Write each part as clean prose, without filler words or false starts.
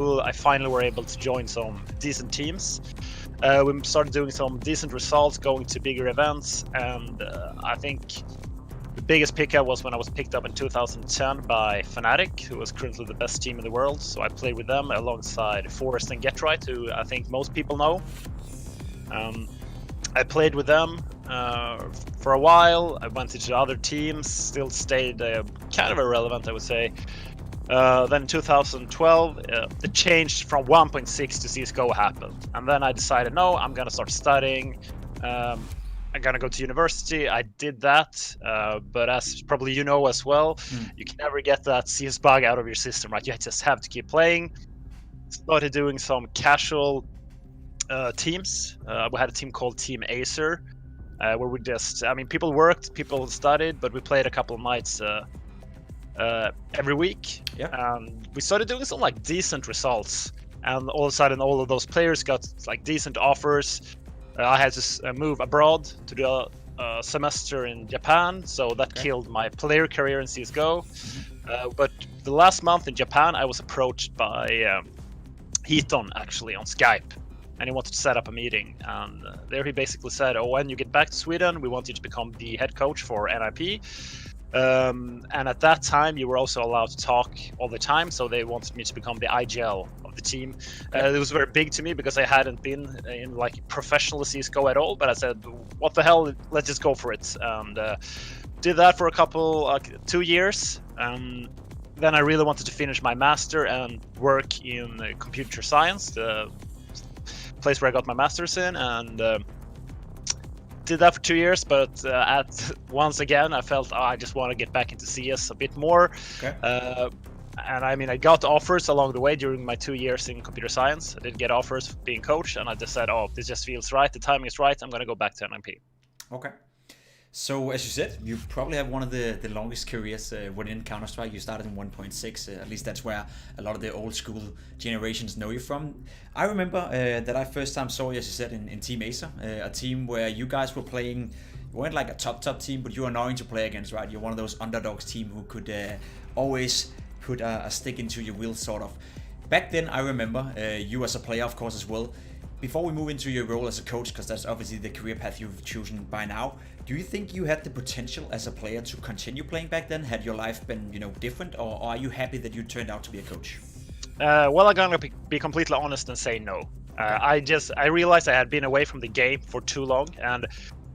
I finally were able to join some decent teams. We started doing some decent results, going to bigger events, and I think the biggest pickup was when I was picked up in 2010 by Fnatic, who was currently the best team in the world. So I played with them alongside Forrest and Getright, who I think most people know. I played with them for a while. I went into other teams, still stayed kind of irrelevant, I would say. Then in 2012, the change from 1.6 to CSGO happened. And then I decided, no, I'm going to start studying. I'm going to go to university. I did that. But as probably you know as well, you can never get that CS bug out of your system, right? You just have to keep playing. Started doing some casual teams. We had a team called Team Acer, where we just, I mean, people worked, people studied, but we played a couple of nights every week. Yeah. We started doing some like decent results, and all of a sudden all of those players got like decent offers. I had to move abroad to do a semester in Japan, so that killed my player career in CSGO. But the last month in Japan, I was approached by Heaton actually on Skype, and he wanted to set up a meeting. And there he basically said, "Oh, when you get back to Sweden, we want you to become the head coach for NiP." And at that time, you were also allowed to talk all the time, so they wanted me to become the IGL of the team. It was very big to me because I hadn't been in like professional CSGO at all. But I said, "What the hell? Let's just go for it." And did that for a couple, 2 years. Then I really wanted to finish my master and work in computer science, the place where I got my master's in, and did that for 2 years. But once again, I felt I just want to get back into CS a bit more. And I mean, I got offers along the way during my 2 years in computer science. I did get offers being coach, and I just said, "Oh, this just feels right. The timing is right. I'm going to go back to NiP." Okay. So as you said, you probably have one of the longest careers within Counter-Strike. You started in 1.6, at least that's where a lot of the old school generations know you from. I remember that I first time saw you, as you said, in Team Acer, a team where you guys were playing, you weren't like a top team, but you were annoying to play against, right? You're one of those underdogs team who could always put a stick into your wheel, sort of. Back then, I remember you as a player, of course, as well. Before we move into your role as a coach, because that's obviously the career path you've chosen by now, do you think you had the potential as a player to continue playing back then? Had your life been, different, or are you happy that you turned out to be a coach? Well, I'm gonna be completely honest and say no. I realized I had been away from the game for too long, and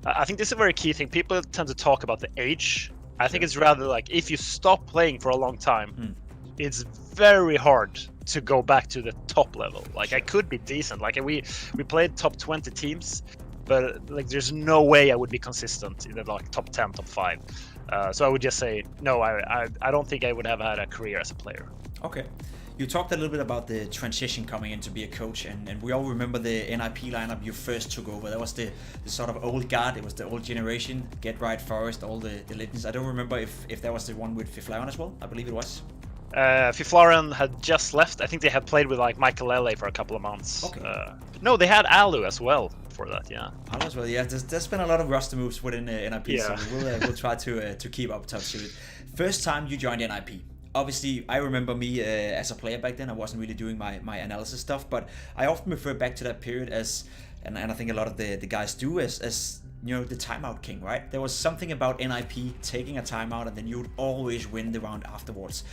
I think this is a very key thing. People tend to talk about the age. I think it's rather like if you stop playing for a long time, it's very hard to go back to the top level. Like I could be decent. Like we played top 20 teams, but like there's no way I would be consistent in the like top 10, top 5. So I would just say no. I don't think I would have had a career as a player. Okay. You talked a little bit about the transition coming in to be a coach, and we all remember the NiP lineup you first took over. That was the sort of old guard. It was the old generation. Getright, Forrest, all the legends. I don't remember if that was the one with Fiflaren as well. I believe it was. Fiflaren had just left. I think they had played with like Michael LA for a couple of months. Okay. No, they had Alu as well for that. Yeah. Alu as well. Yeah. There's been a lot of roster moves within NiP, Yeah. so we'll try to keep up touch with it. First time you joined NiP. Obviously, I remember me as a player back then. I wasn't really doing my analysis stuff, but I often refer back to that period as, and I think a lot of the guys do, as the timeout king, right? There was something about NiP taking a timeout and then you would always win the round afterwards.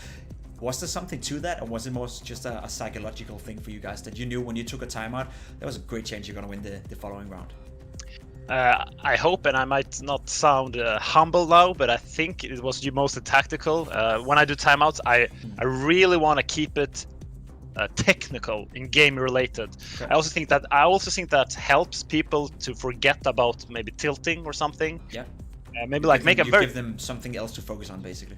Was there something to that, or was it more just a psychological thing for you guys that you knew when you took a timeout, there was a great chance you're going to win the following round? I hope, and I might not sound humble now, but I think it was mostly tactical. When I do timeouts, I really want to keep it technical and game related. Okay. I also think that helps people to forget about maybe tilting or something. Yeah. Maybe like give them something else to focus on, basically.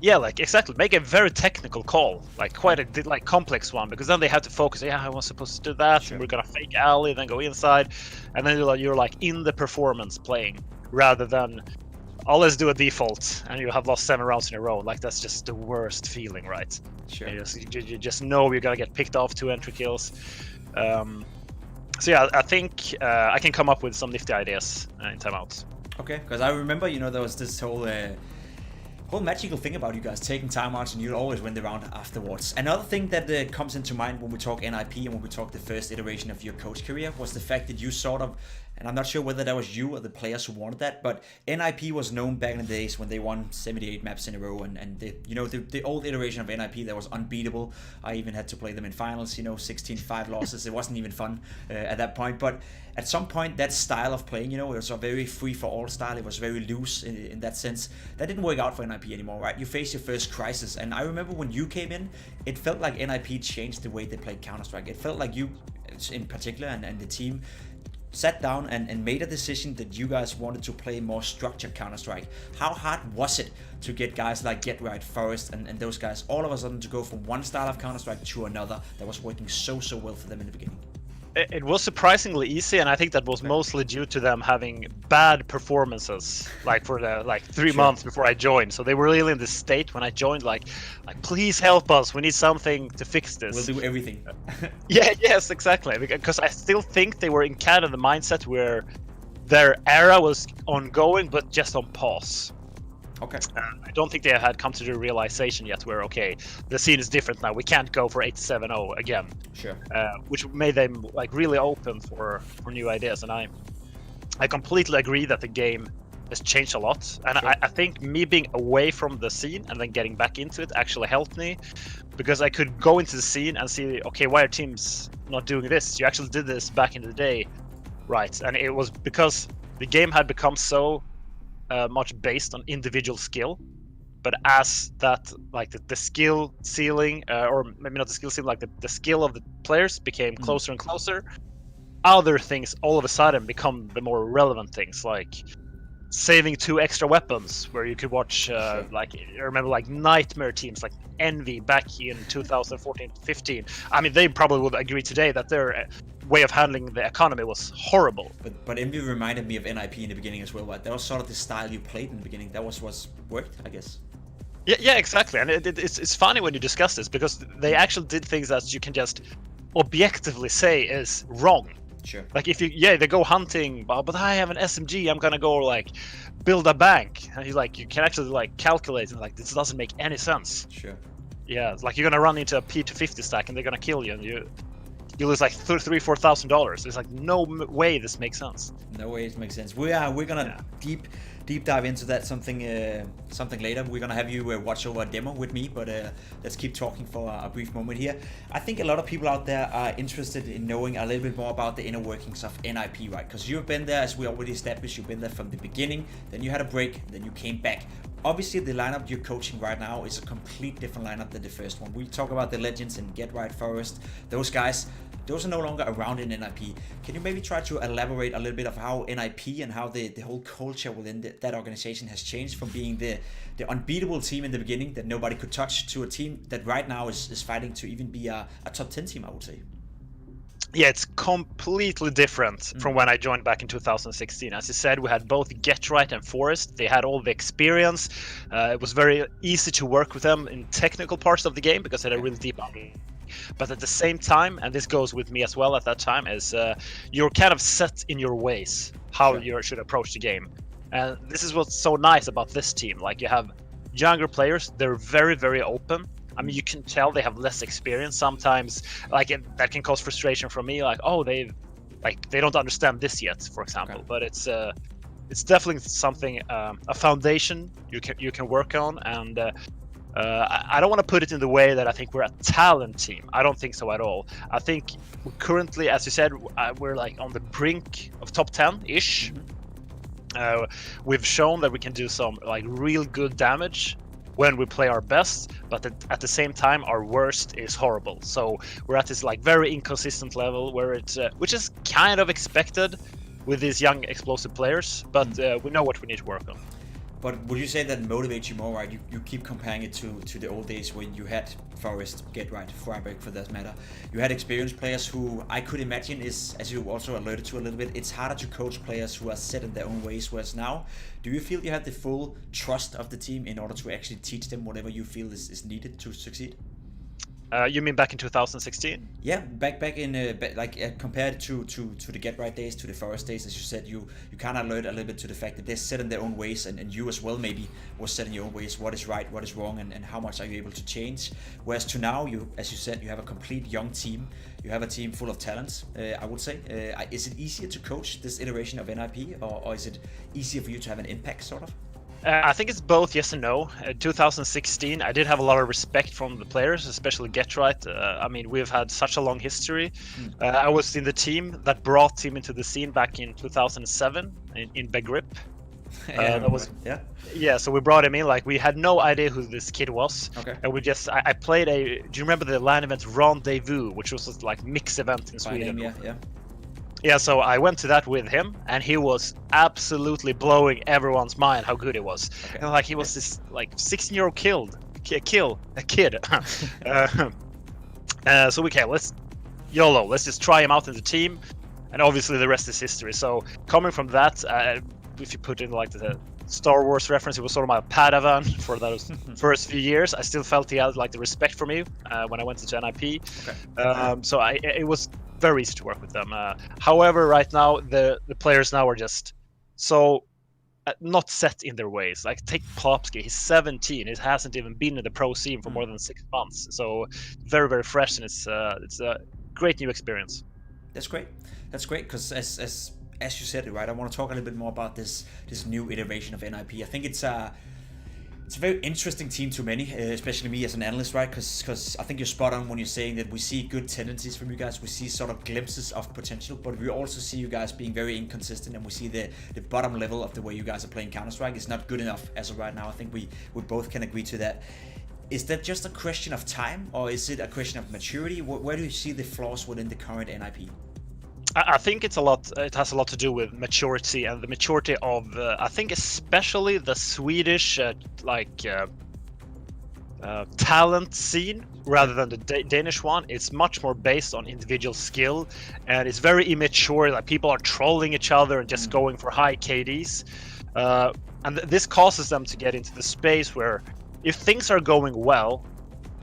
Yeah, like exactly. Make a very technical call, like quite a complex one, because then they have to focus. Yeah, I was supposed to do that. Sure. And we're gonna fake alley, then go inside, and then you're like in the performance playing, rather than let's do a default and you have lost 7 rounds in a row. Like that's just the worst feeling, right? Sure. You just know you're gonna get picked off 2 entry kills. So yeah, I think I can come up with some nifty ideas in timeouts. Okay, because I remember, there was this whole whole magical thing about you guys taking timeouts, and you'll always win the round afterwards. Another thing that comes into mind when we talk NiP and when we talk the first iteration of your coach career was the fact that you sort of, and I'm not sure whether that was you or the players who wanted that, but NiP was known back in the days when they won 78 maps in a row, and the old iteration of NiP that was unbeatable. I even had to play them in finals, 16-5 losses. It wasn't even fun at that point, but at some point that style of playing, it was a very free-for-all style. It was very loose in that sense. That didn't work out for NiP anymore, right? You faced your first crisis, and I remember when you came in, it felt like NiP changed the way they played Counter-Strike. It felt like you, in particular, and the team sat down and made a decision that you guys wanted to play more structured Counter-Strike. How hard was it to get guys like Get Right, Forest, and those guys all of a sudden to go from one style of Counter-Strike to another that was working so well for them in the beginning? It was surprisingly easy, and I think that was mostly due to them having bad performances, like for the 3 months before I joined. So they were really in this state when I joined, like please help us. We need something to fix this. We'll do everything. Yes, exactly. Because I still think they were in kind of the mindset where their era was ongoing, but just on pause. Okay. I don't think they had come to the realization yet where, okay, the scene is different now. We can't go for 8-7-0 again. Sure. Which made them really open for new ideas. And I completely agree that the game has changed a lot. And sure. I think me being away from the scene and then getting back into it actually helped me, because I could go into the scene and see, okay, why are teams not doing this? You actually did this back in the day, right? And it was because the game had become so much based on individual skill, but as that the skill ceiling, or maybe not the skill ceiling, the skill of the players became closer and closer, other things all of a sudden become the more relevant things, like saving 2 extra weapons, where you could watch I remember nightmare teams like Envy back in 2014-15. I mean, they probably would agree today that their way of handling the economy was horrible. But Envy reminded me of NiP in the beginning as well, right? That was sort of the style you played in the beginning. That was what worked, I guess. Yeah, exactly. And it's funny when you discuss this, because they actually did things that you can just objectively say is wrong. Sure. Like if they go hunting, but I have an SMG, I'm gonna go build a bank. And you can actually calculate, and this doesn't make any sense. Sure. Yeah, you're gonna run into a P250 stack and they're gonna kill you, and you lose $3,000-$4,000. There's no way this makes sense. No way it makes sense. We're gonna deep dive into that something later. We're gonna have you watch over a demo with me, but let's keep talking for a brief moment here. I think a lot of people out there are interested in knowing a little bit more about the inner workings of NiP, right? Because you've been there, as we already established. You've been there from the beginning, then you had a break, then you came back. Obviously, the lineup you're coaching right now is a complete different lineup than the first one. We talk about the legends and Get Right, Forest, those guys. Those are no longer around in NiP. Can you maybe try to elaborate a little bit of how NiP and how the whole culture within that organization has changed from being the unbeatable team in the beginning that nobody could touch to a team that right now is fighting to even be a top 10 team, I would say? Yeah, it's completely different from when I joined back in 2016. As you said, we had both Get Right and Forest. They had all the experience. It was very easy to work with them in technical parts of the game because they had a really deep understanding. But at the same time, and this goes with me as well at that time, is you're kind of set in your ways how you should approach the game. And this is what's so nice about this team. You have younger players, they're very, very open. I mean, you can tell they have less experience sometimes. That can cause frustration from me. They don't understand this yet, for example. Okay. But it's definitely something, a foundation you can work on. And I don't want to put it in the way that I think we're a talent team. I don't think so at all. I think currently, as you said, we're on the brink of top 10-ish. We've shown that we can do some real good damage when we play our best, but at the same time our worst is horrible. So we're at this very inconsistent level where which is kind of expected with these young explosive players, but we know what we need to work on. But would you say that motivates you more, right? You keep comparing it to the old days when you had Forest, Get Right, Freiburg for that matter. You had experienced players who I could imagine is, as you also alluded to a little bit, it's harder to coach players who are set in their own ways, whereas now, do you feel you have the full trust of the team in order to actually teach them whatever you feel is needed to succeed? You mean back in 2016? Yeah, back in compared to the Get Right days, to the Forest days, as you said, you kind of learned a little bit to the fact that they're set in their own ways, and you as well maybe was set in your own ways. What is right, what is wrong, and how much are you able to change? Whereas to now, you, as you said, you have a complete young team. You have a team full of talents. I would say, is it easier to coach this iteration of NiP, or is it easier for you to have an impact, sort of? I think it's both yes and no. 2016, I did have a lot of respect from the players, especially Get Right. I mean, we've had such a long history. I was in the team that brought him into the scene back in 2007 in Begrip. Yeah, so we brought him in, like, we had no idea who this kid was. Okay. And we just, I played do you remember the LAN event Rendezvous, which was this, like, mix event in Sweden? Yeah, so I went to that with him, and he was absolutely blowing everyone's mind how good he was. Okay. And like, he was this like 16-year-old kid. So okay, let's just try him out in the team, and obviously the rest is history. So coming from that, if you put in like the Star Wars reference, he was sort of my Padawan for those first few years. I still felt he had like the respect for me when I went to NiP. Okay. So it was very easy to work with them. However, right now the players now are just so not set in their ways. Like, take Plopsky, he's 17. He hasn't even been in the pro scene for more than 6 months. So very, very fresh, and it's a great new experience. That's great. That's great, because as you said it, right, I want to talk a little bit more about this new iteration of NiP. I think it's a very interesting team to many, especially me as an analyst, right? Because I think you're spot on when you're saying that we see good tendencies from you guys. We see sort of glimpses of potential, but we also see you guys being very inconsistent, and we see the bottom level of the way you guys are playing Counter-Strike is not good enough as of right now. I think we both can agree to that. Is that just a question of time, or is it a question of maturity? Where do you see the flaws within the current NiP? I think it has a lot to do with maturity, and the maturity of I think especially the Swedish talent scene rather than the Danish one. It's much more based on individual skill, and it's very immature. Like, people are trolling each other and just going for high KDs, and this causes them to get into the space where, if things are going well,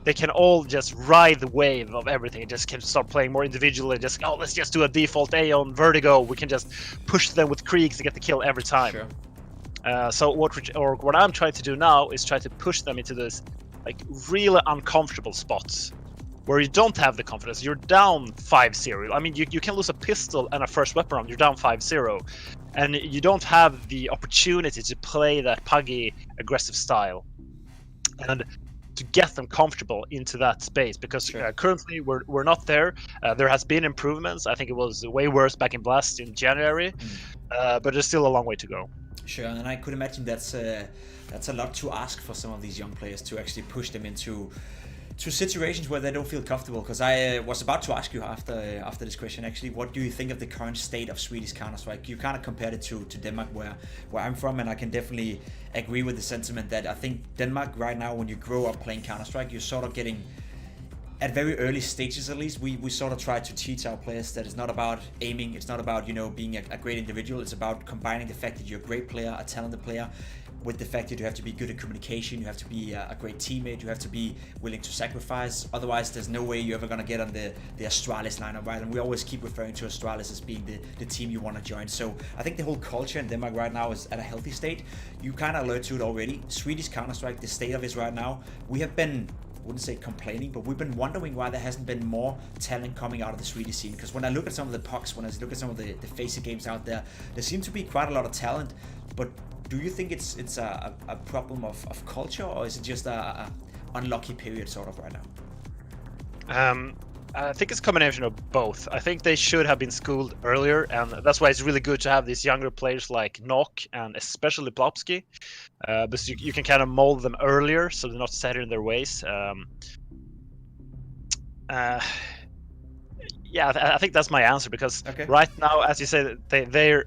they can all just ride the wave of everything and just can start playing more individually. Just, let's just do a default A on Vertigo. We can just push them with Kriegs to get the kill every time. Sure. So what I'm trying to do now is try to push them into this like really uncomfortable spots where you don't have the confidence. You're down 5-0. I mean, you can lose a pistol and a first weapon round. You're down 5-0, and you don't have the opportunity to play that puggy aggressive style. And to get them comfortable into that space, because currently we're not there. There has been improvements. I think it was way worse back in Blast in January, but there's still a long way to go. Sure, and I could imagine that's a lot to ask for some of these young players, to actually push them into situations where they don't feel comfortable. Because I was about to ask you after this question, actually, what do you think of the current state of Swedish Counter-Strike? You kind of compared it to Denmark, where I'm from, and I can definitely agree with the sentiment that I think Denmark right now, when you grow up playing Counter-Strike, you're sort of getting, at very early stages at least, we sort of try to teach our players that it's not about aiming, it's not about, being a great individual, it's about combining the fact that you're a great player, a talented player, with the fact that you have to be good at communication, you have to be a great teammate, you have to be willing to sacrifice. Otherwise, there's no way you're ever going to get on the Astralis lineup, right? And we always keep referring to Astralis as being the team you want to join. So I think the whole culture in Denmark right now is at a healthy state. You kind of allude to it already. Swedish Counter-Strike, the state of it right now, we have been, I wouldn't say complaining, but we've been wondering why there hasn't been more talent coming out of the Swedish scene. Because when I look at some of the pucks, when I look at some of the FACEIT games out there, there seems to be quite a lot of talent, but do you think it's a problem of culture, or is it just a unlucky period sort of right now? I think it's a combination of both. I think they should have been schooled earlier, and that's why it's really good to have these younger players like Nok and especially Plopsky, because you can kind of mold them earlier so they're not set in their ways. Yeah, I think that's my answer, because right now, as you say, they're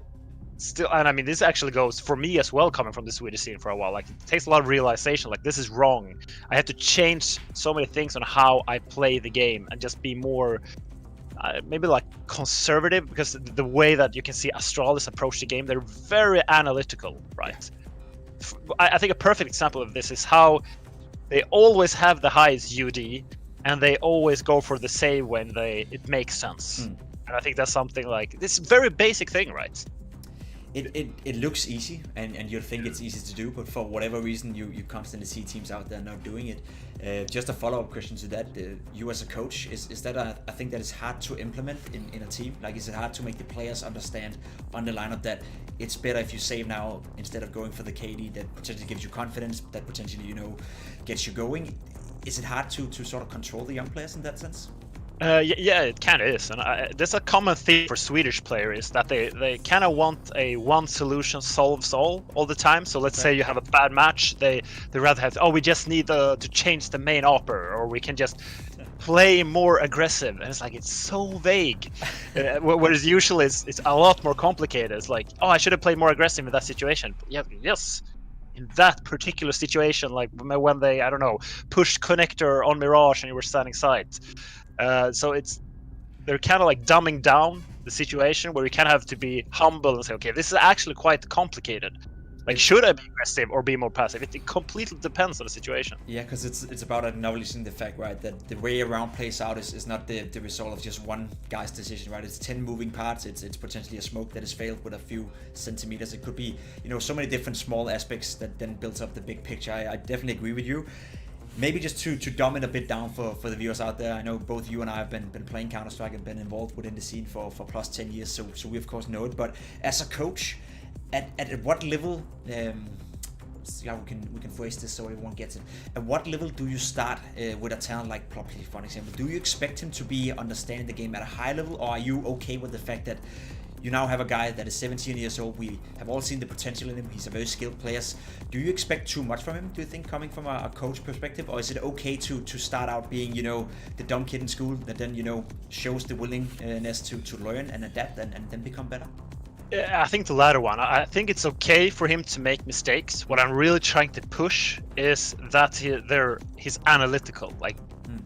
still, and I mean, this actually goes for me as well, coming from the Swedish scene for a while. Like, it takes a lot of realization, like, this is wrong. I have to change so many things on how I play the game and just be more maybe like conservative, because the way that you can see Astralis approach the game, they're very analytical, right? I think a perfect example of this is how they always have the highest UD, and they always go for the save when it makes sense. And I think that's something like this very basic thing, right? It looks easy, and you'll think it's easy to do, but for whatever reason, you constantly see teams out there not doing it. Just a follow-up question to that: you as a coach, is that a thing that is hard to implement in a team? Like, is it hard to make the players understand on the lineup that it's better if you save now instead of going for the KD that potentially gives you confidence, that potentially gets you going? Is it hard to sort of control the young players in that sense? Yeah, it kind of is, and there's a common theme for Swedish players that they kind of want a one solution solves all the time. So let's say you have a bad match, they rather have, we just need to change the main opera, or we can just play more aggressive, and it's like it's so vague. Whereas usually it's a lot more complicated. It's like, I should have played more aggressive in that situation. Yeah, yes. In that particular situation, like when they, I don't know, pushed connector on Mirage and you were standing side. So they're kind of like dumbing down the situation where you kind of have to be humble and say, okay, this is actually quite complicated. Like, should I be aggressive or be more passive? It completely depends on the situation. Yeah, because it's about acknowledging the fact, right, that the way around plays out is not the result of just one guy's decision, right? It's 10 moving parts. It's potentially a smoke that has failed with a few centimeters. It could be, so many different small aspects that then builds up the big picture. I definitely agree with you. Maybe just to dumb it a bit down for the viewers out there. I know both you and I have been playing Counter-Strike and been involved within the scene for plus 10 years, so we of course know it. But as a coach, at what level, we can phrase this so everyone gets it. At what level do you start with a talent like Ploppy, for example? Do you expect him to be understanding the game at a high level, or are you okay with the fact that you now have a guy that is 17 years old? We have all seen the potential in him. He's a very skilled player. Do you expect too much from him, do you think, coming from a coach perspective? Or is it okay to start out being, the dumb kid in school that then, shows the willingness to learn and adapt and then become better? Yeah, I think the latter one. I think it's okay for him to make mistakes. What I'm really trying to push is that he's analytical, like,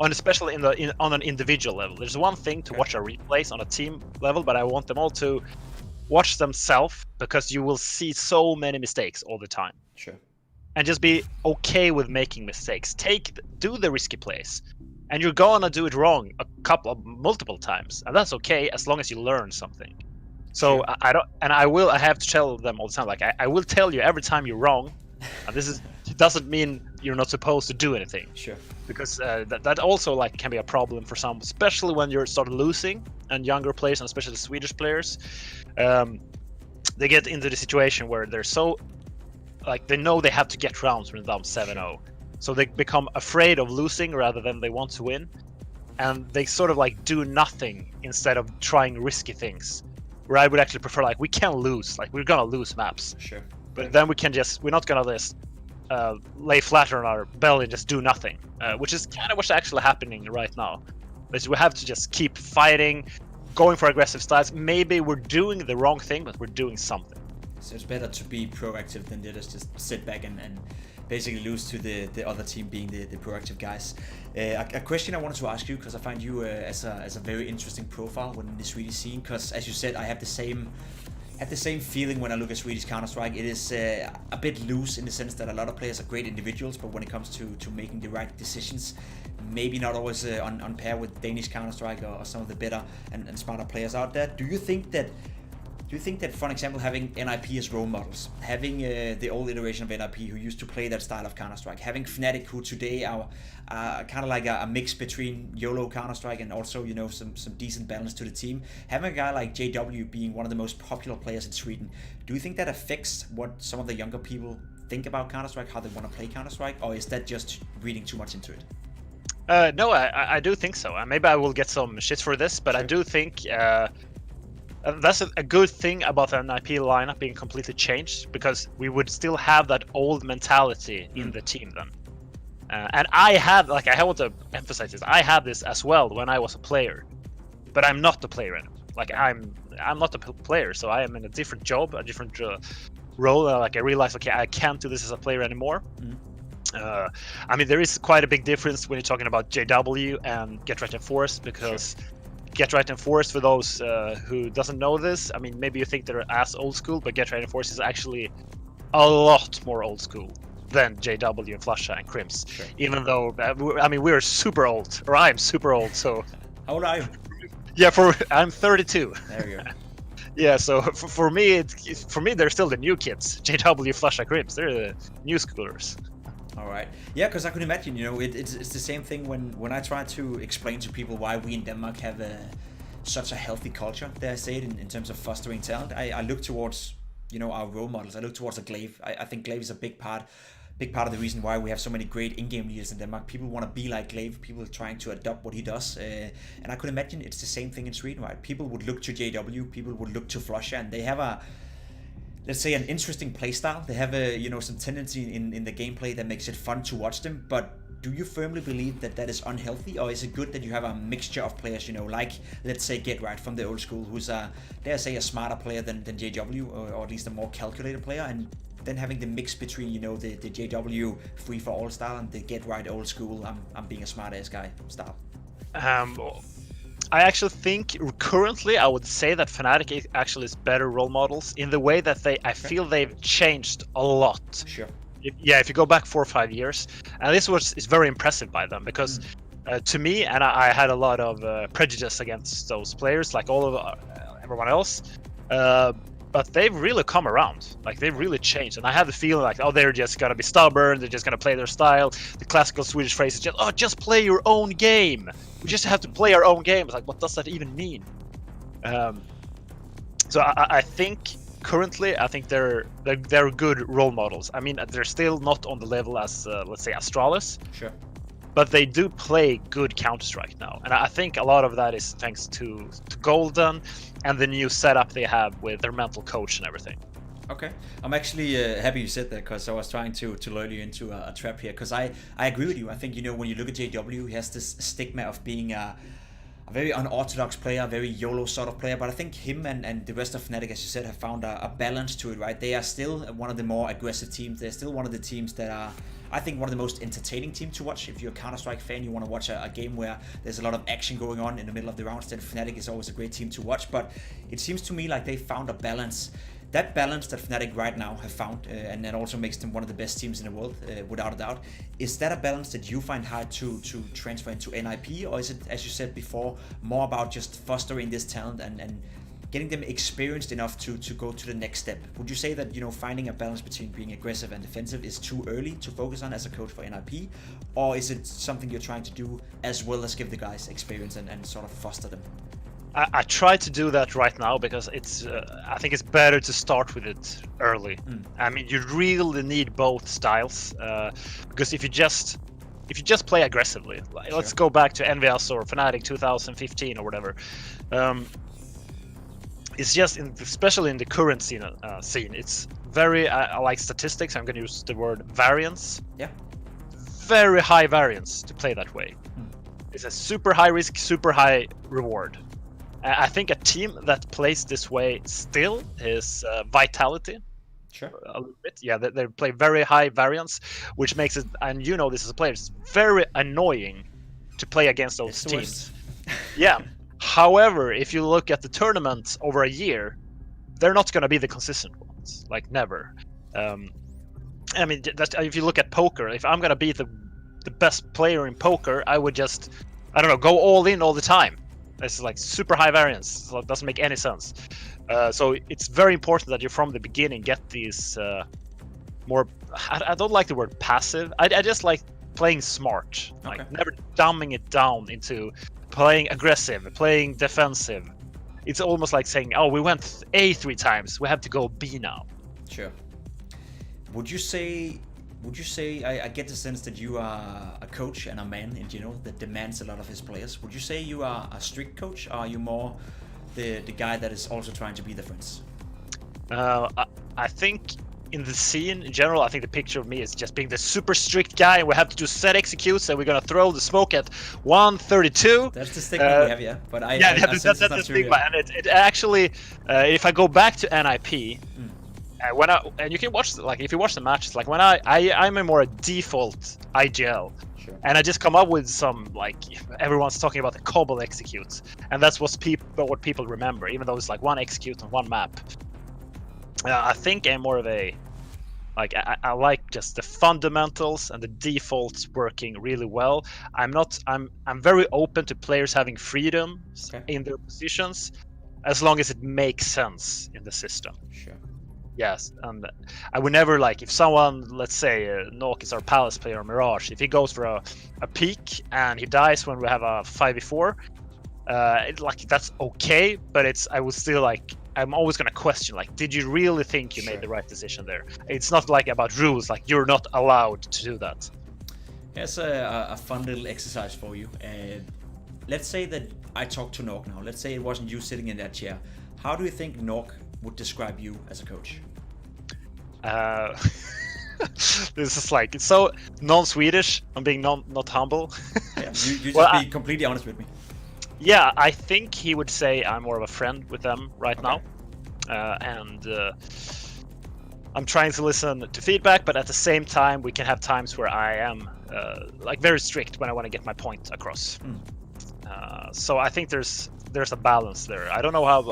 especially on an individual level. There's one thing to watch our replays on a team level, but I want them all to watch themselves, because you will see so many mistakes all the time. Sure. And just be okay with making mistakes. Do the risky plays, and you're gonna do it wrong multiple times, and that's okay as long as you learn something. So sure. I have to tell them all the time, like, I will tell you every time you're wrong, and it doesn't mean you're not supposed to do anything. Sure. Because that also like can be a problem for some, especially when you're sort of losing, and younger players, and especially Swedish players, they get into the situation where they're so, like, they know they have to get rounds when they're down 7-0, so they become afraid of losing rather than they want to win, and they sort of like do nothing instead of trying risky things. Where I would actually prefer, like, we can lose, like, we're gonna lose maps. Sure. But then we're not gonna just lay flat on our belly and just do nothing, which is kind of what's actually happening right now. But we have to just keep fighting, going for aggressive styles. Maybe we're doing the wrong thing, but we're doing something. So it's better to be proactive than just sit back and basically lose to the other team being the proactive guys. A question I wanted to ask you, because I find you as a very interesting profile within the Swedish scene, because as you said, I have the same feeling when I look at Swedish Counter-Strike. It is a bit loose in the sense that a lot of players are great individuals, but when it comes to making the right decisions, maybe not always on par with Danish Counter-Strike or some of the better and smarter players out there. Do you think that, for example, having NiP as role models, having the old iteration of NiP who used to play that style of Counter-Strike, having Fnatic who today are kind of like a mix between YOLO Counter-Strike and also, some decent balance to the team, having a guy like JW being one of the most popular players in Sweden, do you think that affects what some of the younger people think about Counter-Strike, how they want to play Counter-Strike, or is that just reading too much into it? No, I do think so. Maybe I will get some shit for this, but sure. I do think that's a good thing about the NiP lineup being completely changed, because we would still have that old mentality in the team then. And I want to emphasize this, I had this as well when I was a player, but I'm not the player anymore. Like, I'm not a player, so I am in a different job, a different role. Like, I realized, okay, I can't do this as a player anymore. I mean, there is quite a big difference when you're talking about JW and Get Right and Force, because sure. Get Right and Force, for those who doesn't know this, I mean, maybe you think they're as old school, but Get Right and Force is actually a lot more old school. than JW and Flusha and Crimps. Sure. Even though, we're super old, or I'm super old, so... How old are you? Yeah, I'm 32. There you go. Yeah, so for me, they're still the new kids. JW, Flusha, Crimps, they're the new schoolers. All right. Yeah, because I could imagine, it's the same thing when I try to explain to people why we in Denmark have such a healthy culture, dare I say it, in terms of fostering talent. I look towards, our role models. I look towards a Glaive. I think Glaive is a big part of the reason why we have so many great in-game leaders in Denmark. People want to be like Glaive. People are trying to adopt what he does. And I could imagine it's the same thing in Sweden, right? People would look to JW, people would look to Flusha, and they have let's say, an interesting playstyle. They have some tendency in the gameplay that makes it fun to watch them. But do you firmly believe that is unhealthy, or is it good that you have a mixture of players, like, let's say, Get Right from the old school, who's dare I say, a smarter player than JW, or at least a more calculated player, and then having the mix between, the JW free for all style and the Get Right old school, I'm being a smart ass guy style? I actually think currently I would say that Fnatic actually is better role models in the way that I feel they've changed a lot. Sure. If you go back 4 or 5 years, and this is very impressive by them, because to me, and I had a lot of prejudice against those players, like all of everyone else, but they've really come around. Like, they've really changed, and I have the feeling like, they're just gonna be stubborn, they're just gonna play their style. The classical Swedish phrase is just play your own game. We just have to play our own game. It's like, what does that even mean? So I think currently, they're good role models. I mean, they're still not on the level as let's say Astralis. Sure. But they do play good Counter-Strike now, and I think a lot of that is thanks to Golden and the new setup they have with their mental coach and everything. Okay, I'm actually happy you said that, because I was trying to lure you into a trap here, because I agree with you. I think, when you look at JW, he has this stigma of being a very unorthodox player, a very YOLO sort of player, but I think him and the rest of Fnatic, as you said, have found a balance to it, right? They are still one of the more aggressive teams. They're still one of the teams that are, I think, one of the most entertaining teams to watch. If you're a Counter-Strike fan, you want to watch a game where there's a lot of action going on in the middle of the rounds, then Fnatic is always a great team to watch. But it seems to me like they found a balance. That balance that Fnatic right now have found, and that also makes them one of the best teams in the world, without a doubt. Is that a balance that you find hard to transfer into NiP, or is it, as you said before, more about just fostering this talent and getting them experienced enough to go to the next step? Would you say that, finding a balance between being aggressive and defensive is too early to focus on as a coach for NiP, or is it something you're trying to do as well as give the guys experience and sort of foster them? I try to do that right now, because I think it's better to start with it early. I mean, you really need both styles, because if you just play aggressively, like, let's go back to NVS or Fnatic 2015 or whatever. It's just, especially in the current scene, it's very, I like statistics. I'm going to use the word variance. Yeah. Very high variance to play that way. It's a super high risk, super high reward. I think a team that plays this way still is Vitality. Sure. A little bit. Yeah, they play very high variance, which makes it, and this as a player, it's very annoying to play against those teams. Yeah. However, if you look at the tournaments over a year, they're not going to be the consistent ones. Like, never. I mean, if you look at poker, if I'm going to be the best player in poker, I would just, go all in all the time. It's like super high variance, so it doesn't make any sense. So it's very important that you from the beginning get these more, I don't like the word passive. I just like playing smart, like never dumbing it down into playing aggressive, playing defensive. It's almost like saying, we went A 3 times, we have to go B now. Sure. Would you say, I get the sense that you are a coach and a man in general that demands a lot of his players. Would you say you are a strict coach, or are you more the guy that is also trying to be the friends? I think in the scene in general, I think the picture of me is just being the super strict guy, and we have to do set executes, and we're gonna throw the smoke at 132. That's the stigma we have, yeah. But that's the stigma, and it actually, if I go back to NiP. And you can watch, like, if you watch the matches, like when I'm a more default IGL, sure. And I just come up with some, like, everyone's talking about the cobble executes, and that's what people remember, even though it's like one execute on one map. I think I'm more of a Like I like just the fundamentals and the defaults working really well. I'm very open to players having freedom in their positions, as long as it makes sense in the system. Sure. Yes, and I would never like if someone, let's say Nok is our Palace player, Mirage, if he goes for a peak and he dies when we have a 5v4, like that's okay, but I would still like, I'm always gonna question, like, did you really think you made the right decision there? It's not like about rules, like you're not allowed to do that. Here's a fun little exercise for you. Let's say that I talk to Nok now. Let's say it wasn't you sitting in that chair. How do you think Nok would describe you as a coach? This is like, it's so non-Swedish. I'm being not humble. Yeah, you just be completely honest with me. Yeah, I think he would say I'm more of a friend with them right now. And I'm trying to listen to feedback, but at the same time, we can have times where I am like very strict when I want to get my point across. So I think there's a balance there. I don't know how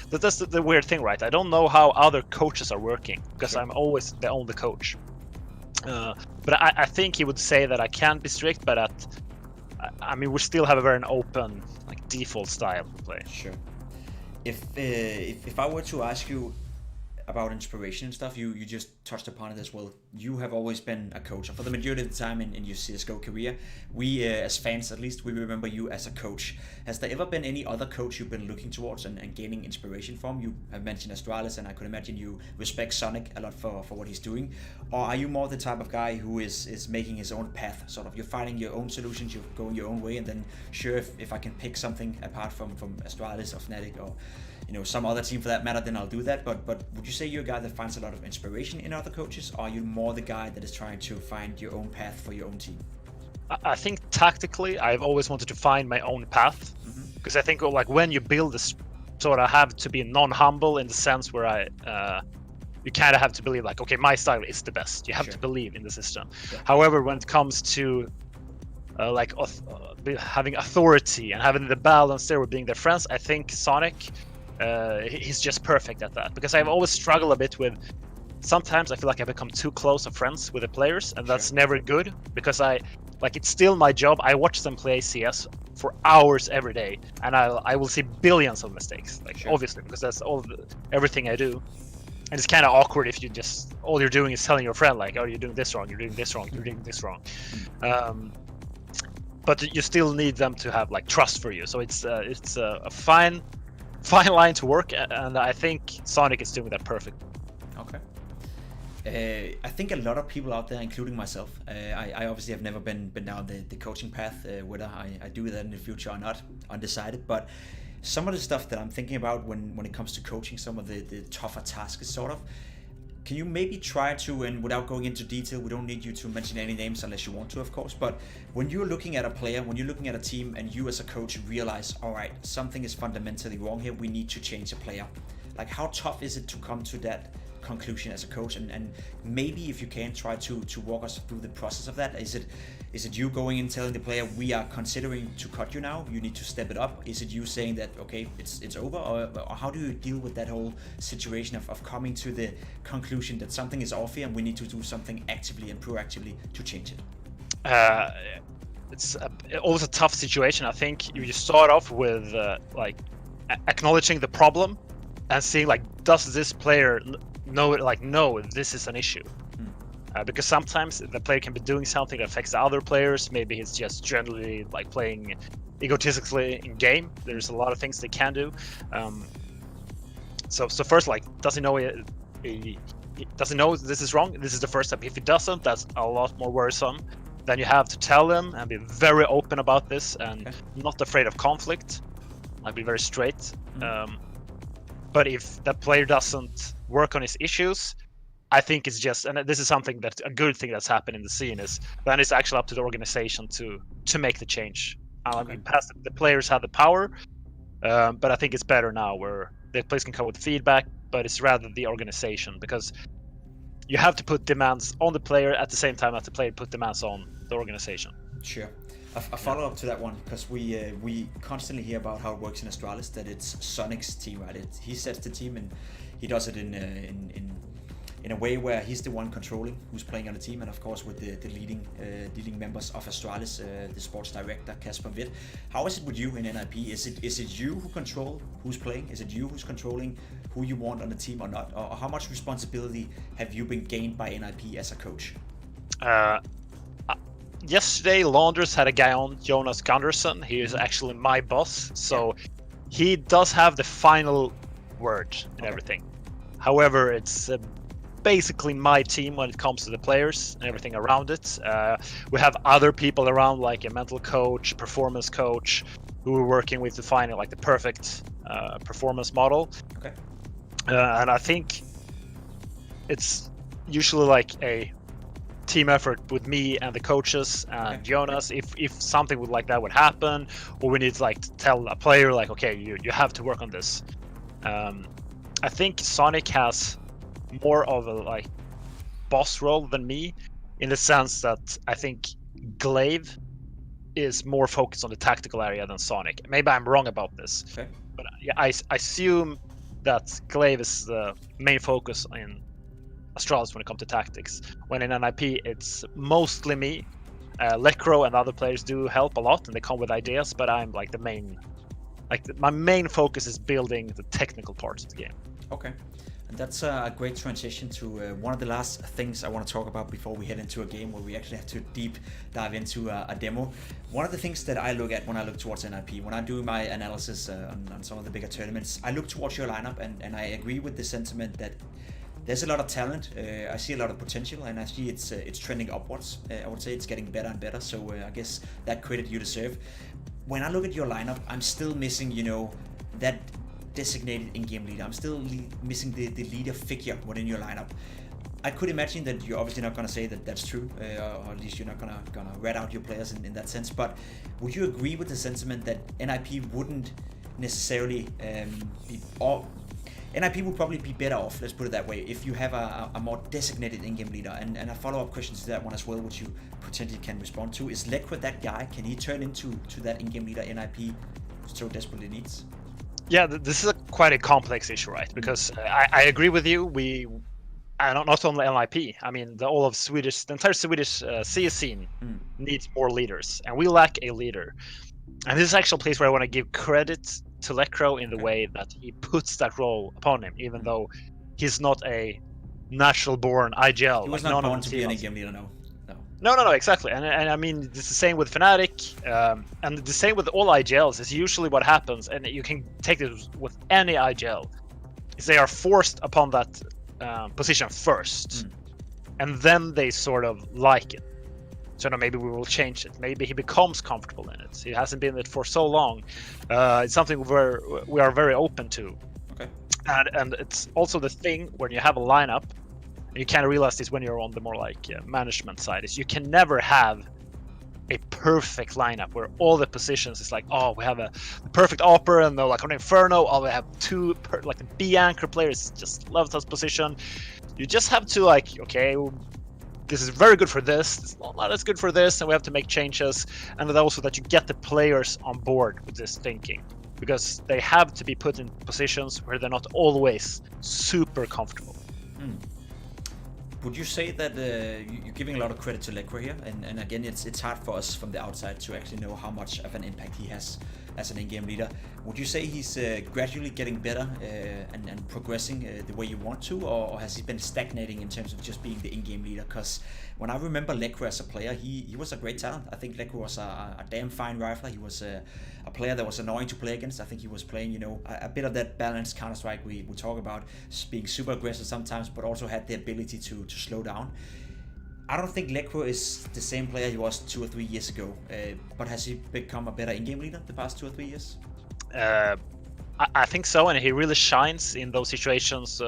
that's the weird thing, right? I don't know how other coaches are working, because I'm always the only coach. But I think he would say that I can be strict, but I mean, we still have a very open, like, default style of play. Sure. If I were to ask you about inspiration and stuff, you just touched upon it as well. You have always been a coach, and for the majority of the time in your CSGO career, we as fans at least, we remember you as a coach. Has there ever been any other coach you've been looking towards and gaining inspiration from? You have mentioned Astralis, and I could imagine you respect Sonic a lot for what he's doing. Or are you more the type of guy who is making his own path, sort of? You're finding your own solutions, you're going your own way, and then sure, if I can pick something apart from Astralis or Fnatic or some other team for that matter, then I'll do that. But would you say you're a guy that finds a lot of inspiration in other coaches, or are you more the guy that is trying to find your own path for your own team? I think tactically, I've always wanted to find my own path, because I think, like, when you build this, sort of have to be non-humble in the sense where you kind of have to believe, like, okay, my style is the best. You have to believe in the system. Yeah. However, when it comes to having authority and having the balance there with being their friends, I think Sonic, he's just perfect at that, because I've always struggled a bit with, sometimes I feel like I become too close of friends with the players, and that's never good, because it's still my job. I watch them play CS for hours every day, and I will see billions of mistakes, obviously, because that's everything I do. And it's kind of awkward if you just, all you're doing is telling your friend, like, oh, you're doing this wrong, you're doing this wrong, you're doing this wrong. But you still need them to have, like, trust for you. So it's a fine line to work, and I think Sonic is doing that perfect. Okay. I think a lot of people out there, including myself, I obviously have never been down the coaching path, whether I do that in the future or not, undecided. But some of the stuff that I'm thinking about when it comes to coaching, some of the tougher tasks, sort of, can you maybe try to, and without going into detail, we don't need you to mention any names unless you want to, of course, but when you're looking at a player, when you're looking at a team, and you as a coach realize, all right, something is fundamentally wrong here, we need to change a player. Like, how tough is it to come to that conclusion as a coach, and maybe if you can try to walk us through the process of that? Is it you going and telling the player, we are considering to cut you now, you need to step it up? Is it you saying that, okay, it's over, or how do you deal with that whole situation of coming to the conclusion that something is off here and we need to do something actively and proactively to change it? It's always a tough situation. I think you start off with acknowledging the problem and seeing, like, does this player know this is an issue? Because sometimes the player can be doing something that affects the other players. Maybe he's just generally, like, playing egotistically in game. There's a lot of things they can do. So first, like, does he know this is wrong? This is the first step. If he doesn't, that's a lot more worrisome. Then you have to tell him and be very open about this, and not afraid of conflict. Like, be very straight. But if that player doesn't work on his issues, I think it's just, and this is something that a good thing that's happened in the scene, is then it's actually up to the organization to make the change. I mean, the players have the power, but I think it's better now where the players can come with feedback, but it's rather the organization, because you have to put demands on the player at the same time that the player put demands on the organization. Sure. A follow-up to that one, because we constantly hear about how it works in Astralis, that it's Sonic's team, right? He sets the team, and he does it in in a way where he's the one controlling who's playing on the team, and of course with the leading members of Astralis, the sports director Kasper Witt. How is it with you in NiP? Is it you who control who's playing? Is it you who's controlling who you want on the team or not? Or how much responsibility have you been gained by NiP as a coach? Yesterday, Launders had a guy on, Jonas Gunderson. He is actually my boss, so he does have the final word in everything. However, it's basically my team when it comes to the players and everything around it. We have other people around, like a mental coach, performance coach, who we're working with to find like the perfect performance model. Okay. And I think it's usually like a team effort with me and the coaches and Jonas. If something like that would happen, or we need to like tell a player like, okay, you have to work on this. I think Sonic has more of a like boss role than me, in the sense that I think Glaive is more focused on the tactical area than Sonic. Maybe I'm wrong about this, but I assume that Glaive is the main focus in Astralis when it comes to tactics. When in NiP, it's mostly me. Lecro and other players do help a lot, and they come with ideas, but I'm like the main, my main focus is building the technical parts of the game. Okay. And that's a great transition to one of the last things I want to talk about before we head into a game where we actually have to deep dive into a demo. One of the things that I look at when I look towards NiP, when I do my analysis on some of the bigger tournaments, I look towards your lineup, and I agree with the sentiment that there's a lot of talent. I see a lot of potential, and I see it's trending upwards. I would say it's getting better and better, so I guess that credit you deserve. When I look at your lineup, I'm still missing, that designated in-game leader. I'm still missing the leader figure within your lineup. I could imagine that you're obviously not going to say that that's true, or at least you're not gonna rat out your players in that sense, but would you agree with the sentiment that NiP wouldn't necessarily NiP would probably be better off, let's put it that way, if you have a more designated in-game leader? And a follow-up question to that one as well, which you potentially can respond to, is Lekra that guy? Can he turn into that in-game leader NiP so desperately needs? Yeah, this is quite a complex issue, right? Because I agree with you. Not only NiP. I mean, the entire Swedish CS scene needs more leaders, and we lack a leader. And this is actually a place where I want to give credit to Lecro in the way that he puts that role upon him, even though he's not a natural-born IGL. He was not born to be an in-game leader, no. No, exactly. And I mean, it's the same with Fnatic, and the same with all IGLs. Is usually what happens, and you can take this with any IGL, is they are forced upon that position first, and then they sort of like it. So no, maybe we will change it. Maybe he becomes comfortable in it. He hasn't been in it for so long. It's something we are very open to. Okay. And it's also the thing when you have a lineup, and you kind of realize this when you're on the more like management side, is you can never have a perfect lineup where all the positions is like, oh, we have a perfect Opera and like on Inferno, we have two like the B anchor players just love this position. You just have to like, okay, this is very good for this, it's not as good for this, and we have to make changes. And then also that you get the players on board with this thinking, because they have to be put in positions where they're not always super comfortable. Would you say that you're giving a lot of credit to Lekra here, and again, it's hard for us from the outside to actually know how much of an impact he has as an in-game leader. Would you say he's gradually getting better and progressing the way you want to, or has he been stagnating in terms of just being the in-game leader? Because when I remember Lekra as a player, he was a great talent. I think Lekra was a damn fine rifler. He was a player that was annoying to play against. I think he was playing, a bit of that balanced Counter-Strike we talk about, being super aggressive sometimes, but also had the ability to slow down. I don't think Lekra is the same player he was 2 or 3 years ago, but has he become a better in-game leader the past 2 or 3 years? I think so, and he really shines in those situations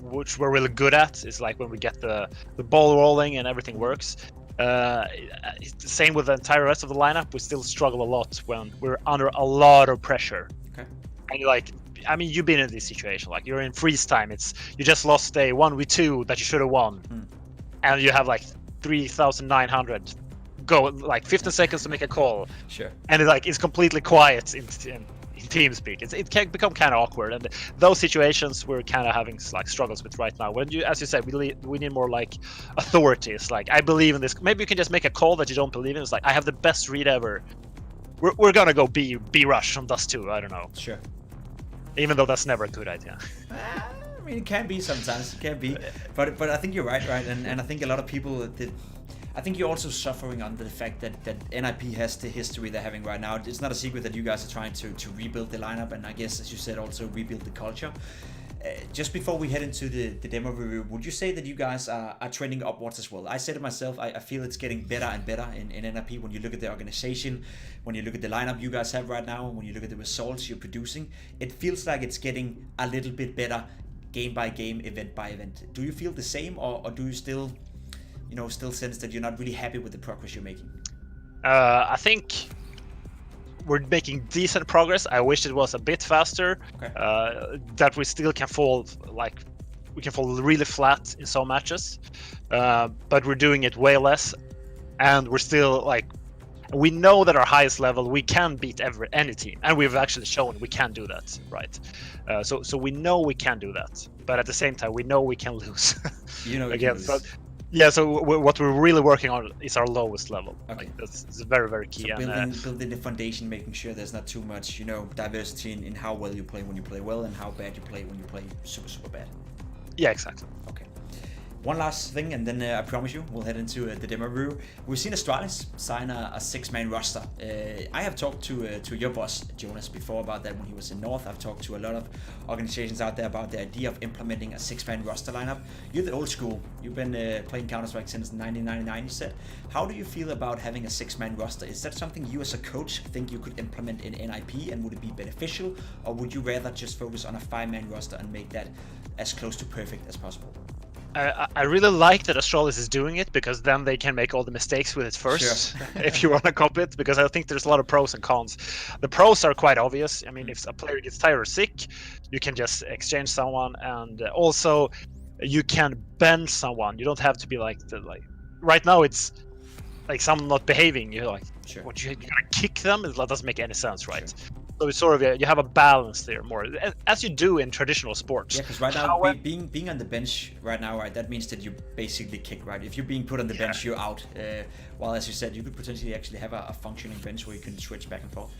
which we're really good at. It's like when we get the ball rolling and everything works. It's the same with the entire rest of the lineup. We still struggle a lot when we're under a lot of pressure. Okay. And you're like, I mean, you've been in this situation. Like you're in freeze time. You just lost a 1v2 that you should have won, and you have like 3,900 go, like 15 seconds to make a call. Sure. And it's completely quiet in team speak. It can become kind of awkward, and those situations we're kind of having like struggles with right now. When you, as you said, we need more like authorities. Like, I believe in this. Maybe you can just make a call that you don't believe in. It's like, I have the best read ever. We're gonna go B rush on Dust 2. I don't know. Sure. Even though that's never a good idea. I mean, it can be sometimes. It can be, but I think you're right, and I think a lot of people did. I think you're also suffering under the fact that NiP has the history they're having right now. It's not a secret that you guys are trying to rebuild the lineup, and I guess, as you said, also rebuild the culture. Just before we head into the demo review, would you say that you guys are trending upwards as well? I said it myself, I feel it's getting better and better in NiP. When you look at the organization, when you look at the lineup you guys have right now, when you look at the results you're producing, it feels like it's getting a little bit better game by game, event by event. Do you feel the same, or do you still, still sense that you're not really happy with the progress you're making? I think we're making decent progress. I wish it was a bit faster. Okay. That we still can fall, like, we can fall really flat in some matches, but we're doing it way less, and we're still like, we know that our highest level we can beat any team, and we've actually shown we can do that, right? So we know we can do that, but at the same time we know we can lose. Again, but yeah. So what we're really working on is our lowest level. Okay. Like, that's very, very key. So building the foundation, making sure there's not too much, diversity in how well you play when you play well, and how bad you play when you play super, super bad. Yeah, exactly. Okay. One last thing, and then I promise you we'll head into the demo review. We've seen Astralis sign a 6-man roster. I have talked to your boss Jonas before about that when he was in North. I've talked to a lot of organizations out there about the idea of implementing a 6-man roster lineup. You're the old school. You've been playing Counter-Strike since 1999. You said. How do you feel about having a 6-man roster? Is that something you as a coach think you could implement in NiP, and would it be beneficial, or would you rather just focus on a 5-man roster and make that as close to perfect as possible? I really like that Astralis is doing it, because then they can make all the mistakes with it first. Sure. If you want to copy it, because I think there's a lot of pros and cons. The pros are quite obvious. I mean, if a player gets tired or sick, you can just exchange someone, and also you can bench someone. You don't have to be like right now it's like someone not behaving. You're like, sure. What, you're gonna kick them? It doesn't make any sense, right? Sure. So it's sort of you have a balance there more, as you do in traditional sports. Yeah, because right now being on the bench right now, right, that means that you basically kick, right? If you're being put on the bench, you're out. While, as you said, you could potentially actually have a functioning bench where you can switch back and forth.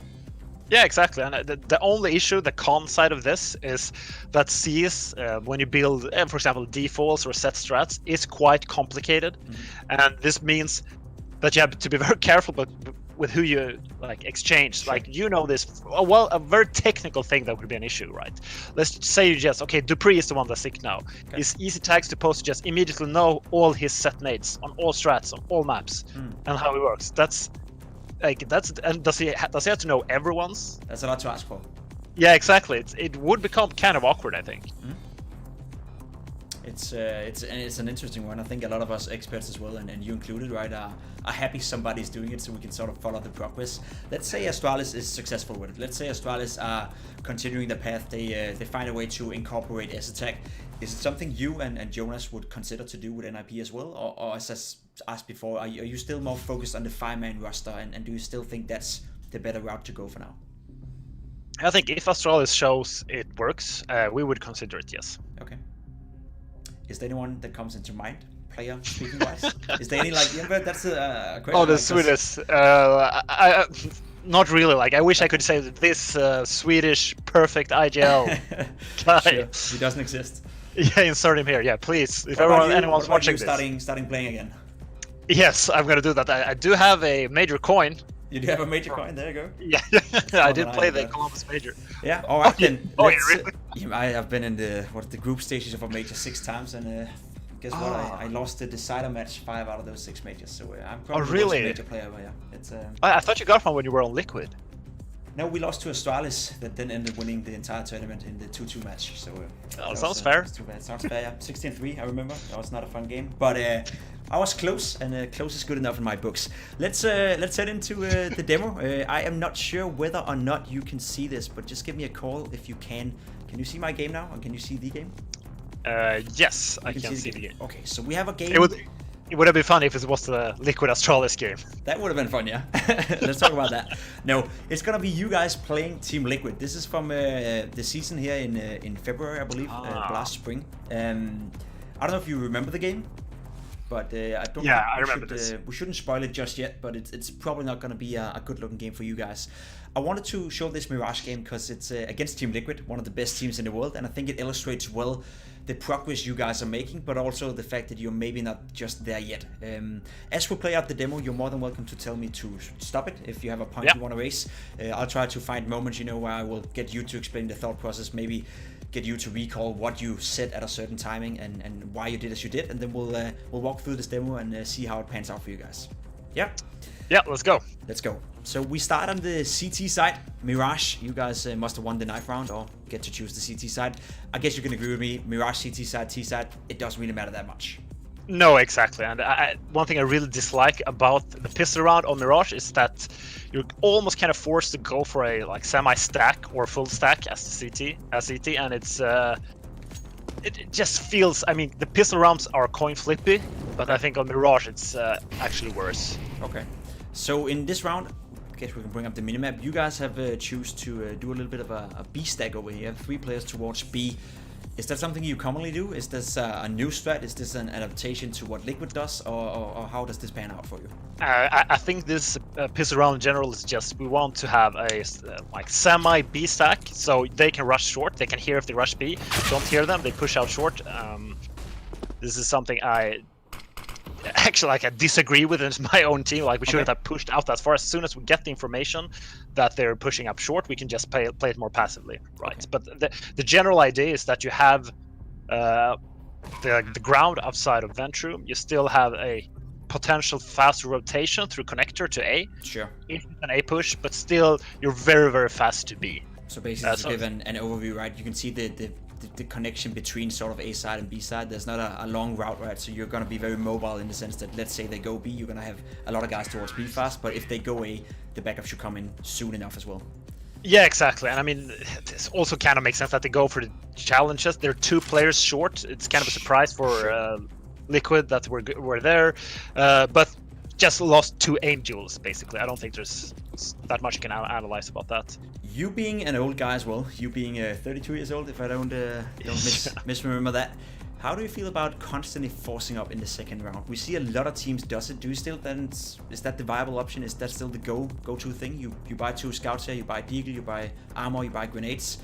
Yeah, exactly. And the only issue, the con side of this, is that CS, when you build, for example, defaults or set strats, is quite complicated, and this means that you have to be very careful, with who you exchange. Sure. Like, this, well, a very technical thing that would be an issue, right? Let's say you just, okay, Dupree is the one that's sick now. Okay. Is Easy Tag supposed to just immediately know all his set nades on all strats on all maps and how it works? And does he have to know everyone's? That's a lot to ask for. Yeah, exactly. It would become kind of awkward, I think. It's an interesting one. I think a lot of us experts as well, and you included, right, are happy somebody's doing it, so we can sort of follow the progress. Let's say Astralis is successful with it. Let's say Astralis are continuing the path. They find a way to incorporate S-Attack. Is it something you and Jonas would consider to do with NiP as well, or as I asked before, are you still more focused on the 5-man roster, and do you still think that's the better route to go for now? I think if Astralis shows it works, we would consider it, yes. Okay. Is there anyone that comes into mind, player speaking wise? Is there any but that's a question. Oh, the Swedish. Not really. I wish I could say that this Swedish perfect IGL guy. Sure. He doesn't exist. Yeah, insert him here. Yeah, please. If anyone's watching this. Starting playing again. Yes, I'm gonna do that. I do have a major coin. You do have a major coin. There you go. Yeah, I did play the Columbus Major. Yeah. All right then. Oh, yeah, really? I have been in the group stages of a major 6 times, and guess what? I lost the decider match 5 out of those 6 majors. So I'm probably the major player. But yeah, it's. I thought you got one when you were on Liquid. No, we lost to Astralis, that then ended winning the entire tournament in the 2-2 match. So sounds fair. Too bad. Sounds fair. Yeah, 16-3. I remember that was not a fun game, but I was close, and close is good enough in my books. Let's head into the demo. I am not sure whether or not you can see this, but just give me a call if you can. Can you see my game now, and can you see the game? Yes, I can see the game. Okay, so we have a game. It would have been fun if it was the Liquid Astralis game. That would have been fun, yeah. Let's talk about that. No, it's gonna be you guys playing Team Liquid. This is from the season here in February, I believe, last spring. I don't know if you remember the game, but I don't. Yeah, I remember this. We shouldn't spoil it just yet, but it's probably not gonna be a good-looking game for you guys. I wanted to show this Mirage game because it's against Team Liquid, one of the best teams in the world, and I think it illustrates well the progress you guys are making, but also the fact that you're maybe not just there yet. As we play out the demo, you're more than welcome to tell me to stop it if you have a point you want to raise. I'll try to find moments, where I will get you to explain the thought process, maybe get you to recall what you said at a certain timing and why you did as you did, and then we'll walk through this demo and see how it pans out for you guys. Yeah? Yeah, let's go. Let's go. So we start on the CT side. Mirage, you guys must have won the knife round or get to choose the CT side. I guess you can agree with me, Mirage CT side, T side, it doesn't really matter that much. No, exactly. And one thing I really dislike about the pistol round on Mirage is that you're almost kind of forced to go for a like semi-stack or full stack as CT, and it's it just feels. I mean, the pistol rounds are coin flippy, but I think on Mirage it's actually worse. Okay. So in this round, I guess we can bring up the minimap. You guys have choose to do a little bit of a B stack over here. You have 3 players towards B. Is that something you commonly do? Is this a new strat? Is this an adaptation to what Liquid does, or how does this pan out for you? I think this pistol round in general is just we want to have a like semi B stack, so they can rush short. They can hear if they rush B. Don't hear them. They push out short. This is something I disagree with in my own team. Like we shouldn't have pushed out that far. As soon as we get the information that they're pushing up short, we can just play it more passively, right? Okay. But the general idea is that you have the ground outside of vent room. You still have a potential fast rotation through connector to A. Sure. If it's an A push, but still you're very, very fast to B. So basically, to give an overview, right? You can see the connection between sort of A side and B side. There's not a long route, right? So you're going to be very mobile in the sense that, let's say they go B, you're going to have a lot of guys towards B fast, but if they go A, the backup should come in soon enough as well. Yeah, exactly. And I mean, this also kind of makes sense that they go for the challenges. They're 2 players short. It's kind of a surprise for Liquid that we're there, but just lost 2 aim duels, basically. I don't think there's that much you can analyze about that. You being an old guy as well, you being 32 years old, if I don't misremember that, how do you feel about constantly forcing up in the second round? We see a lot of teams does it. Do you still then, is that the viable option? Is that still the go-to thing? You buy 2 scouts here, you buy deagle, you buy armor, you buy grenades.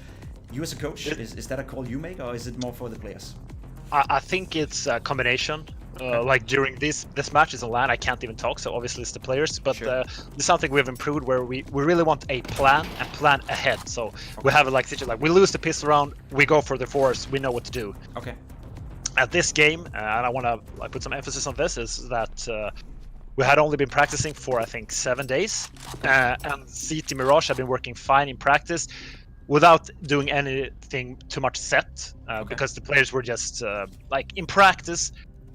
You as a coach, is that a call you make, or is it more for the players? I think it's a combination. Like during this match is a LAN, I can't even talk, so obviously it's the players, but sure. It's something we've improved where we really want a plan and plan ahead. So we have like we lose the pistol round, we go for the force, we know what to do. Okay. At this game, and I want to put some emphasis on this, is that we had only been practicing for I think 7 days, and CT Mirage had been working fine in practice without doing anything too much set, because the players were just like in practice.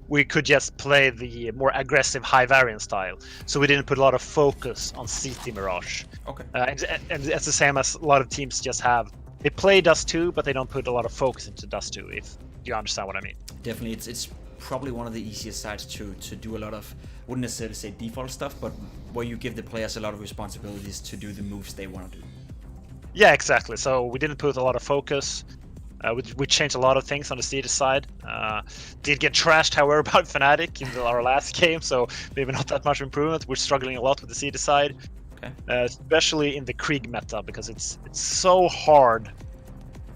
We could just play the more aggressive high variance style, so we didn't put a lot of focus on CT Mirage. Okay. And it's the same as a lot of teams just have. They play Dust 2, but they don't put a lot of focus into Dust 2, if you understand what I mean. Definitely, it's probably one of the easiest sides to do a lot of, wouldn't necessarily say default stuff, but where you give the players a lot of responsibilities to do the moves they want to do. Yeah, exactly. So we didn't put a lot of focus. We changed a lot of things on the CT side. Did get trashed, however, by Fnatic in our last game, so maybe not that much improvement. We're struggling a lot with the CT side, especially in the Krieg meta, because it's so hard.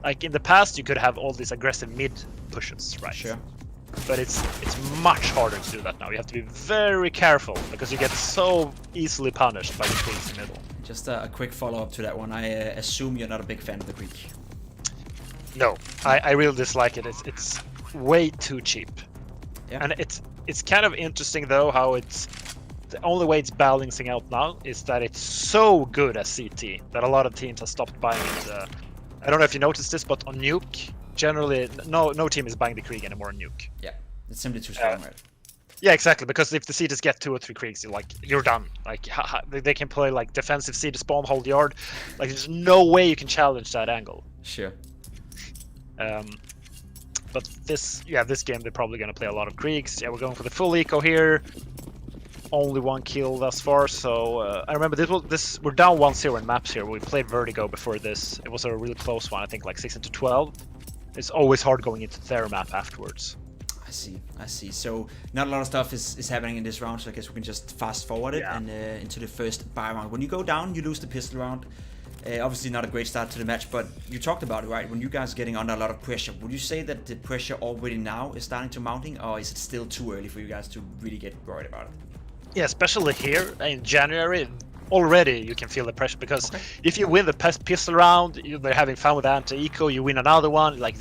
Like in the past, you could have all these aggressive mid pushes, right? Sure. But it's much harder to do that now. You have to be very careful because you get so easily punished by the Kriegs in the middle. Just a quick follow-up to that one. I assume you're not a big fan of the Krieg. No, I really dislike it. It's way too cheap. Yeah. And it's kind of interesting though how it's the only way it's balancing out now is that it's so good at CT that a lot of teams have stopped buying it. I don't know if you noticed this, but on Nuke, generally no team is buying the Krieg anymore on Nuke. Yeah, it's simply too strong, right? Yeah, exactly. Because if the CTs get 2 or 3 Kriegs, you're done. Like they can play like defensive CT spawn, hold yard. Like there's no way you can challenge that angle. Sure. But this game they're probably gonna play a lot of Kriegs. Yeah, we're going for the full eco here. Only 1 kill thus far, so I remember we're down 1-0 in maps here. We played Vertigo before this. It was a really close one, I think like 16-12. It's always hard going into their map afterwards. I see. So not a lot of stuff is happening in this round, so I guess we can just fast forward it and into the first buy round. When you go down, you lose the pistol round. Obviously not a great start to the match, but you talked about it, right? When you guys are getting under a lot of pressure, would you say that the pressure already now is starting to mounting, or is it still too early for you guys to really get worried about it? Yeah, especially here in January, already you can feel the pressure, because if you win the pistol round, they're having fun with anti-eco, you win another one, like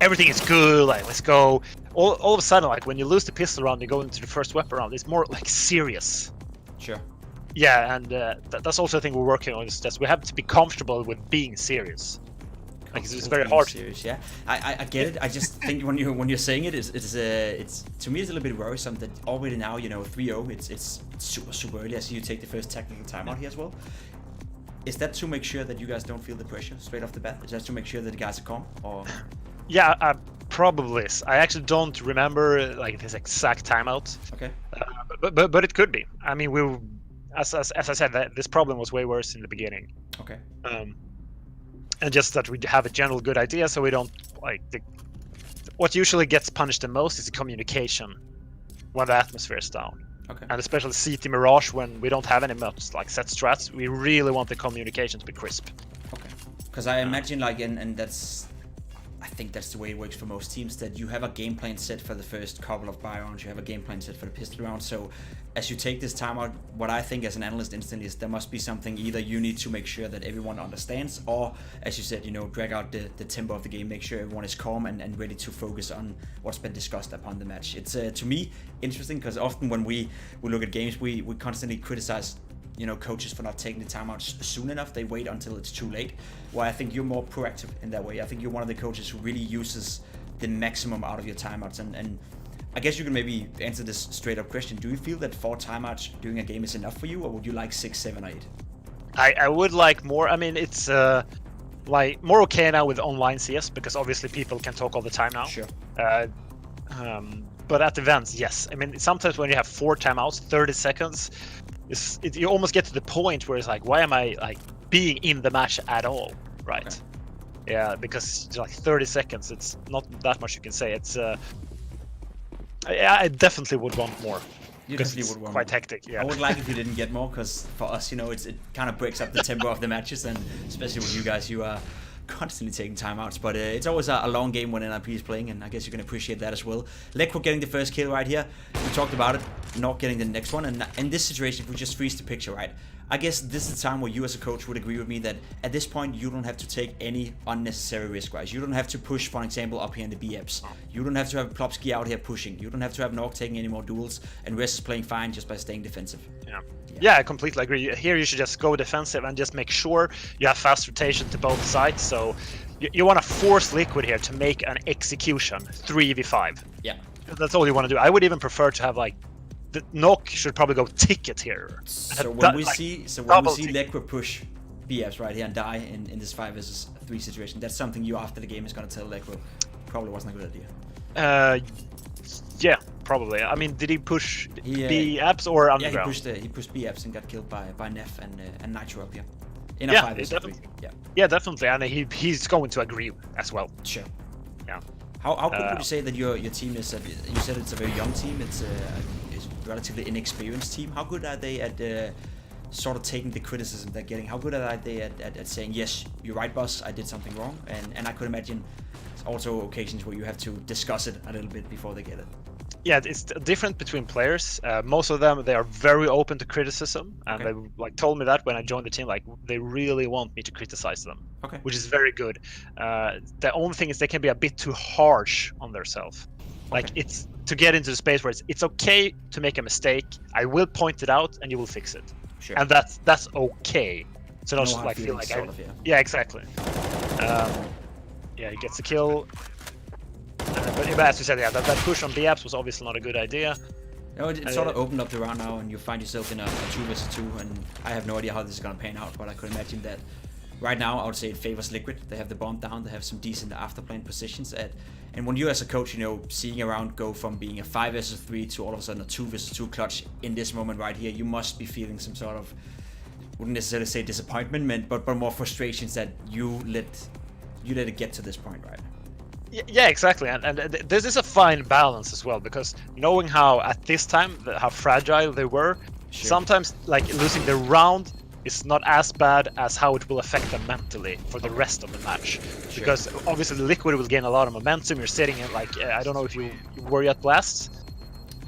everything is good, like let's go. All of a sudden, like when you lose the pistol round, you go into the first weapon round, it's more like serious. Sure. Yeah, and that's also a thing we're working on, is that we have to be comfortable with being serious. Like it's very hard. Serious, yeah. I get it. I just think when you're saying it, it's to me it's a little bit worrisome that already now, 3-0. It's super early. I see you take the first technical timeout here as well. Is that to make sure that you guys don't feel the pressure straight off the bat? Is that to make sure that the guys are calm? Or yeah, probably is. I actually don't remember like this exact timeout. Okay. But it could be. I mean, as I said, this problem was way worse in the beginning. Okay. And just that we have a general good idea, so we don't like what usually gets punished the most is the communication when the atmosphere is down. Okay. And especially CT Mirage, when we don't have any much like set strats, we really want the communication to be crisp. Okay. Because I imagine and I think that's the way it works for most teams, that you have a game plan set for the first couple of buy rounds, you have a game plan set for the pistol round. So as you take this timeout, what I think as an analyst instantly is there must be something either you need to make sure that everyone understands, or as you said, drag out the tempo of the game, make sure everyone is calm and ready to focus on what's been discussed upon the match. It's to me interesting, because often when we look at games, we constantly criticize coaches for not taking the timeouts soon enough. They wait until it's too late. Well, I think you're more proactive in that way. I think you're one of the coaches who really uses the maximum out of your timeouts. And I guess you can maybe answer this straight up question. Do you feel that 4 timeouts during a game is enough for you, or would you like 6, 7, or 8? I would like more. I mean, it's like more okay now with online CS, because obviously people can talk all the time now. Sure. But at events, yes. I mean, sometimes when you have 4 timeouts, 30 seconds, you almost get to the point where it's like, why am I like being in the match at all, right? Okay. Yeah, because like 30 seconds, it's not that much you can say. It's I definitely would want more. You definitely would want quite more. Hectic. Yeah. I would like if you didn't get more, because for us, it kind of breaks up the tempo of the matches, and especially with you guys, you are constantly taking timeouts. But it's always a long game when NiP is playing, and I guess you can appreciate that as well. Lekro getting the first kill right here. We talked about it, not getting the next one. And in this situation, if we just freeze the picture, right? I guess this is the time where you as a coach would agree with me that at this point you don't have to take any unnecessary risk, right? You don't have to push, for example, up here in the BFs. You don't have to have Plopsky out here pushing. You don't have to have Nog taking any more duels, and Rest is playing fine just by staying defensive. Yeah, I completely agree. Here you should just go defensive and just make sure you have fast rotation to both sides. So you want to force Liquid here to make an execution 3v5. Yeah. That's all you want to do. I would even prefer to have like the Nok should probably go ticket here. So when we see Lekra push BFs right here and die in this 5 vs 3 situation, that's something you after the game is gonna tell Lekra probably wasn't a good idea. Yeah, probably. I mean, did he push B apps or underground? Yeah, he pushed B apps and got killed by Neff and Nitro up here. In a 5 vs 3. Yeah, definitely, and he's going to agree as well. Sure. Yeah. How good would you say that your team is? You said it's a very young team. It's a relatively inexperienced team. How good are they at sort of taking the criticism they're getting? How good are they at saying, yes, you're right, boss, I did something wrong? And I could imagine also occasions where you have to discuss it a little bit before they get it. Yeah, it's different between players. Most of them, they are very open to criticism, and they like told me that when I joined the team, like they really want me to criticize them, which is very good. The only thing is they can be a bit too harsh on themselves. Like it's to get into the space where it's okay to make a mistake. I will point it out, and you will fix it, and that's okay. So not like feel like yeah, exactly. Yeah, he gets the kill. But as you said, yeah, that push on B-apps was obviously not a good idea. No, it sort of opened up the round now, and you find yourself in a 2 vs 2, and I have no idea how this is going to pan out, but I could imagine that Right now, I would say it favors Liquid. They have the bomb down. They have some decent afterplan positions. And when you as a coach, seeing a round go from being a 5 versus 3 to all of a sudden a 2 versus 2 clutch in this moment right here, you must be feeling some sort of, wouldn't necessarily say disappointment, but more frustrations that you let it get to this point, right? Yeah, exactly, and this is a fine balance as well, because knowing how at this time how fragile they were, sometimes like losing the round is not as bad as how it will affect them mentally for the rest of the match. Because obviously Liquid will gain a lot of momentum. You're sitting in like I don't know if you were at Blast.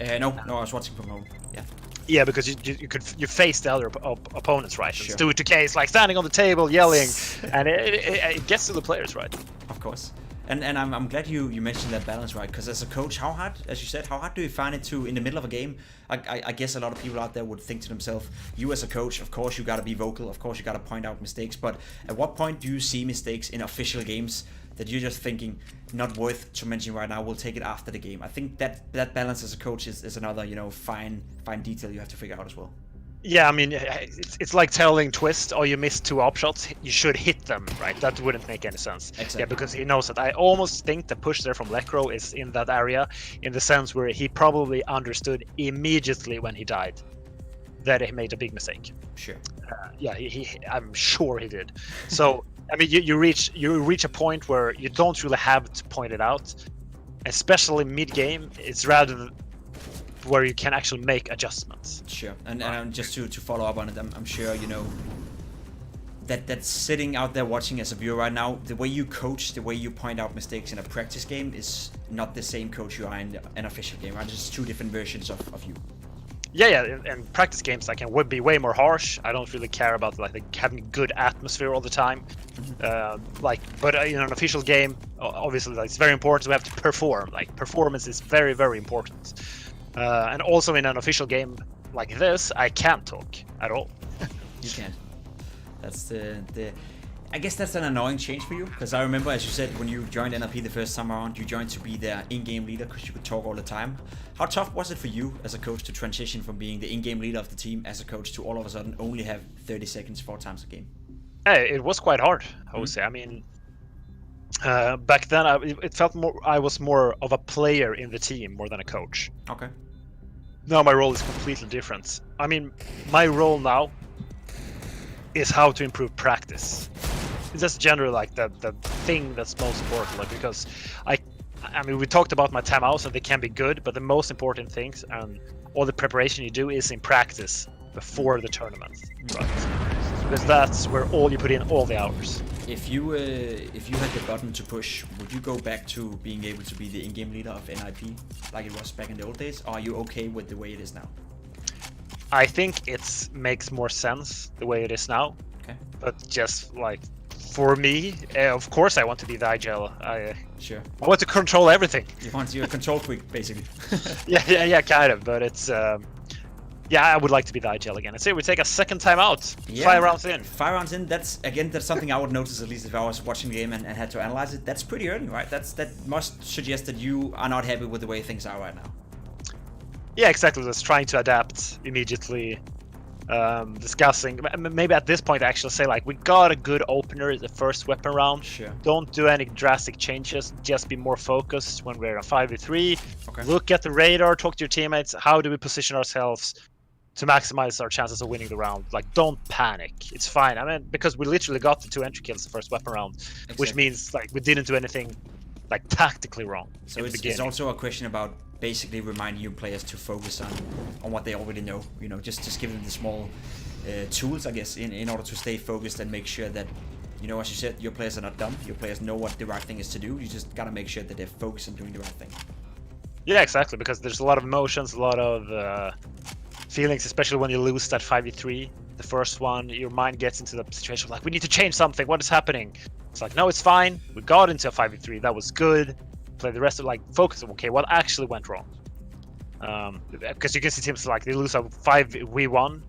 No, I was watching from home. Yeah. Yeah, because you face the other opponents, right? It's 2-2K, it's like standing on the table yelling, and it gets to the players, right? Of course. And I'm glad you mentioned that balance, right? Because as a coach, how hard, as you said, how hard do you find it to, in the middle of a game? I guess a lot of people out there would think to themselves, you as a coach, of course you got to be vocal, of course you got to point out mistakes, but at what point do you see mistakes in official games that you're just thinking, not worth to mention right now, we'll take it after the game? I think that balance as a coach is another, fine detail you have to figure out as well. Yeah, I mean, it's like telling Twist, oh, you missed 2 op shots, you should hit them, right? That wouldn't make any sense. Exactly. Yeah, because he knows that. I almost think the push there from Lekro is in that area, in the sense where he probably understood immediately when he died that he made a big mistake. Sure. Yeah, I'm sure he did. So, I mean, you reach a point where you don't really have to point it out, especially mid-game. It's rather where you can actually make adjustments. Sure, and just to follow up on it, I'm sure that sitting out there watching as a viewer right now, the way you coach, the way you point out mistakes in a practice game is not the same coach you are in an official game, right? It's just 2 different versions of you. Yeah, in practice games I can be way more harsh. I don't really care about having good atmosphere all the time. But in an official game, obviously it's very important. We have to perform. Performance is very, very important. And also in an official game like this, I can't talk at all. You can't. That's I guess that's an annoying change for you, because I remember, as you said, when you joined NiP the first time around, you joined to be their in-game leader because you could talk all the time. How tough was it for you as a coach to transition from being the in-game leader of the team as a coach to all of a sudden only have 30 seconds 4 times a game? It was quite hard, I would say. I mean, back then it felt I was more of a player in the team more than a coach. Okay. Now my role is completely different. I mean, my role now is how to improve practice. It's just generally the thing that's most important, because I mean, we talked about my timeouts and they can be good, but the most important things and all the preparation you do is in practice before the tournament, right? Because that's where you put in all the hours. If you had the button to push, would you go back to being able to be the in-game leader of NiP like it was back in the old days? Or are you okay with the way it is now? I think it makes more sense the way it is now. Okay. But just for me, of course I want to be the IGL. Sure. I want to control everything. You're a control freak, basically. yeah, kind of. But it's yeah, I would like to be the IGL again. I'd say we take a second time out. Yeah, 5 rounds in. 5 rounds in. That's something I would notice, at least if I was watching the game and had to analyze it. That's pretty early, right? That must suggest that you are not happy with the way things are right now. Yeah, exactly. Just trying to adapt immediately. Discussing. Maybe at this point I actually say we got a good opener the first weapon round. Sure. Don't do any drastic changes. Just be more focused when we're in a 5v3. Okay. Look at the radar. Talk to your teammates. How do we position ourselves to maximize our chances of winning the round? Don't panic. It's fine. I mean, because we literally got the 2 entry kills the first weapon round, exactly. Which means we didn't do anything tactically wrong. So it's also a question about basically reminding your players to focus on what they already know. Just give them the small tools, I guess, in order to stay focused and make sure that, as you said, your players are not dumb. Your players know what the right thing is to do. You just gotta make sure that they're focused on doing the right thing. Yeah, exactly. Because there's a lot of emotions, a lot of feelings, especially when you lose that 5v3, the first one. Your mind gets into the situation we need to change something. What is happening? It's no, it's fine. We got into a 5v3. That was good. Play the rest of focus on what actually went wrong. Because you can see teams they lose a 5v1,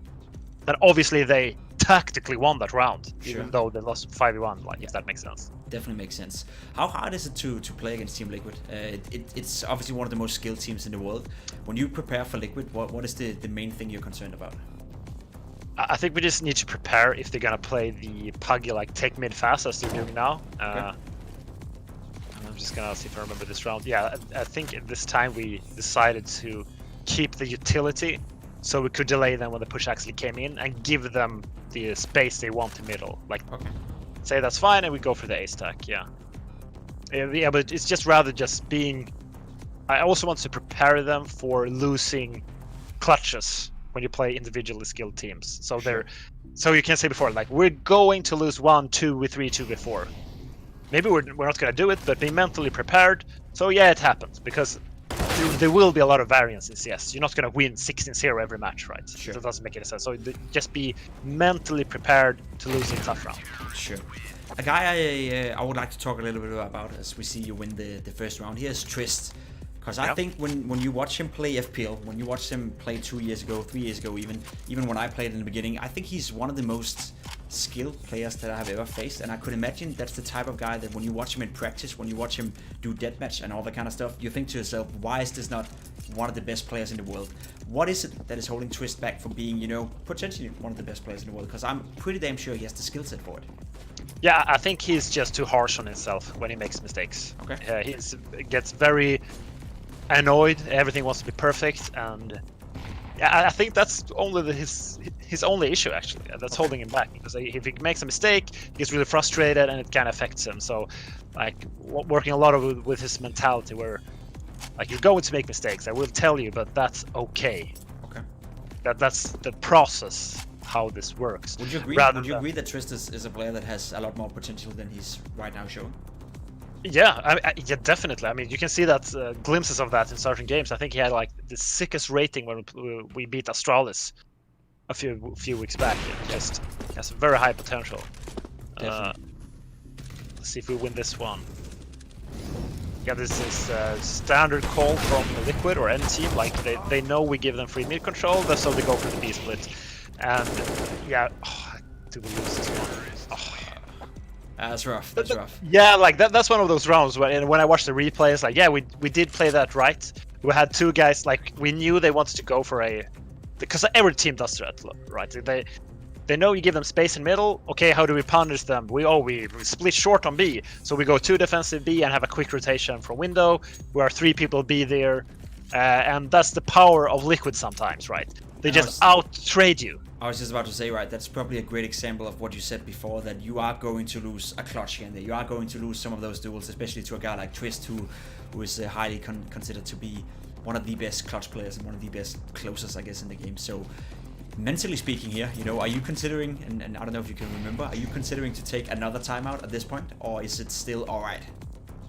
then obviously they tactically won that round, sure. Even though they lost 5v1. If that makes sense. Definitely makes sense. How hard is it to play against Team Liquid? It's obviously one of the most skilled teams in the world. When you prepare for Liquid, what is the main thing you're concerned about? I think we just need to prepare if they're gonna play the puggy like take mid fast as they're doing now. Okay. I'm just gonna see if I remember this round. Yeah, I think at this time we decided to keep the utility so we could delay them when the push actually came in and give them the space they want in middle. Like, Okay. say that's fine and we go for the ace stack. Yeah. Yeah, but it's just rather just being. I also want to prepare them for losing clutches when you play individually skilled teams. So Sure. so you can say before, like, we're going to lose 1, 2v3, 2v4. Maybe we're not going to do it, but be mentally prepared. So yeah, it happens because there will be a lot of variance in CS. You're not going to win 16-0 every match, right? Sure. That doesn't make any sense. So just be mentally prepared to lose in tough round. Sure. A guy I would like to talk a little bit about as we see you win the first round here is Trist. Because I think when you watch him play FPL, when you watch him play 2 years ago, 3 years ago even when I played in the beginning, I think he's one of the most skilled players that I have ever faced. And I could imagine that's the type of guy that when you watch him in practice, when you watch him do deathmatch and all that kind of stuff, you think to yourself, why is this not one of the best players in the world? What is it that is holding Trist back from being, you know, potentially one of the best players in the world? Because I'm pretty damn sure he has the skill set for it. Yeah, I think he's just too harsh on himself when he makes mistakes. Okay. He gets very annoyed. Everything wants to be perfect, and yeah, I think that's only his only issue actually. That's holding him back because if he makes a mistake, he gets really frustrated, and it kind of affects him. So, like, working a lot with his mentality, where like you're going to make mistakes. I will tell you, but that's okay. Okay. That's the process. How this works. Would you agree? Would you agree that Trist is a player that has a lot more potential than he's right now showing? Yeah, yeah, definitely. I mean, you can see that glimpses of that in certain games. I think he had like the sickest rating when we beat Astralis a few weeks back. It just has very high potential. Let's see if we win this one. Yeah, this is standard call from Liquid or any team. Like they know we give them free mid control, so they go for the B split. And yeah, do we lose this one? That's rough. That's rough. Yeah, like that's one of those rounds when I watch the replays, like, yeah, we did play that right. We had two guys, like, we knew they wanted to go for because every team does that, right? They know you give them space in middle. Okay, how do we punish them? We split short on B, so we go 2 defensive B and have a quick rotation from window. We are 3 people B there, and that's the power of Liquid sometimes, right? They just out-trade you. I was just about to say, right, that's probably a great example of what you said before, that you are going to lose a clutch here and there. You are going to lose some of those duels, especially to a guy like Trist, who is highly considered to be one of the best clutch players and one of the best closers, I guess, in the game. So, mentally speaking here, you know, are you considering, and I don't know if you can remember, are you considering to take another timeout at this point, or is it still alright?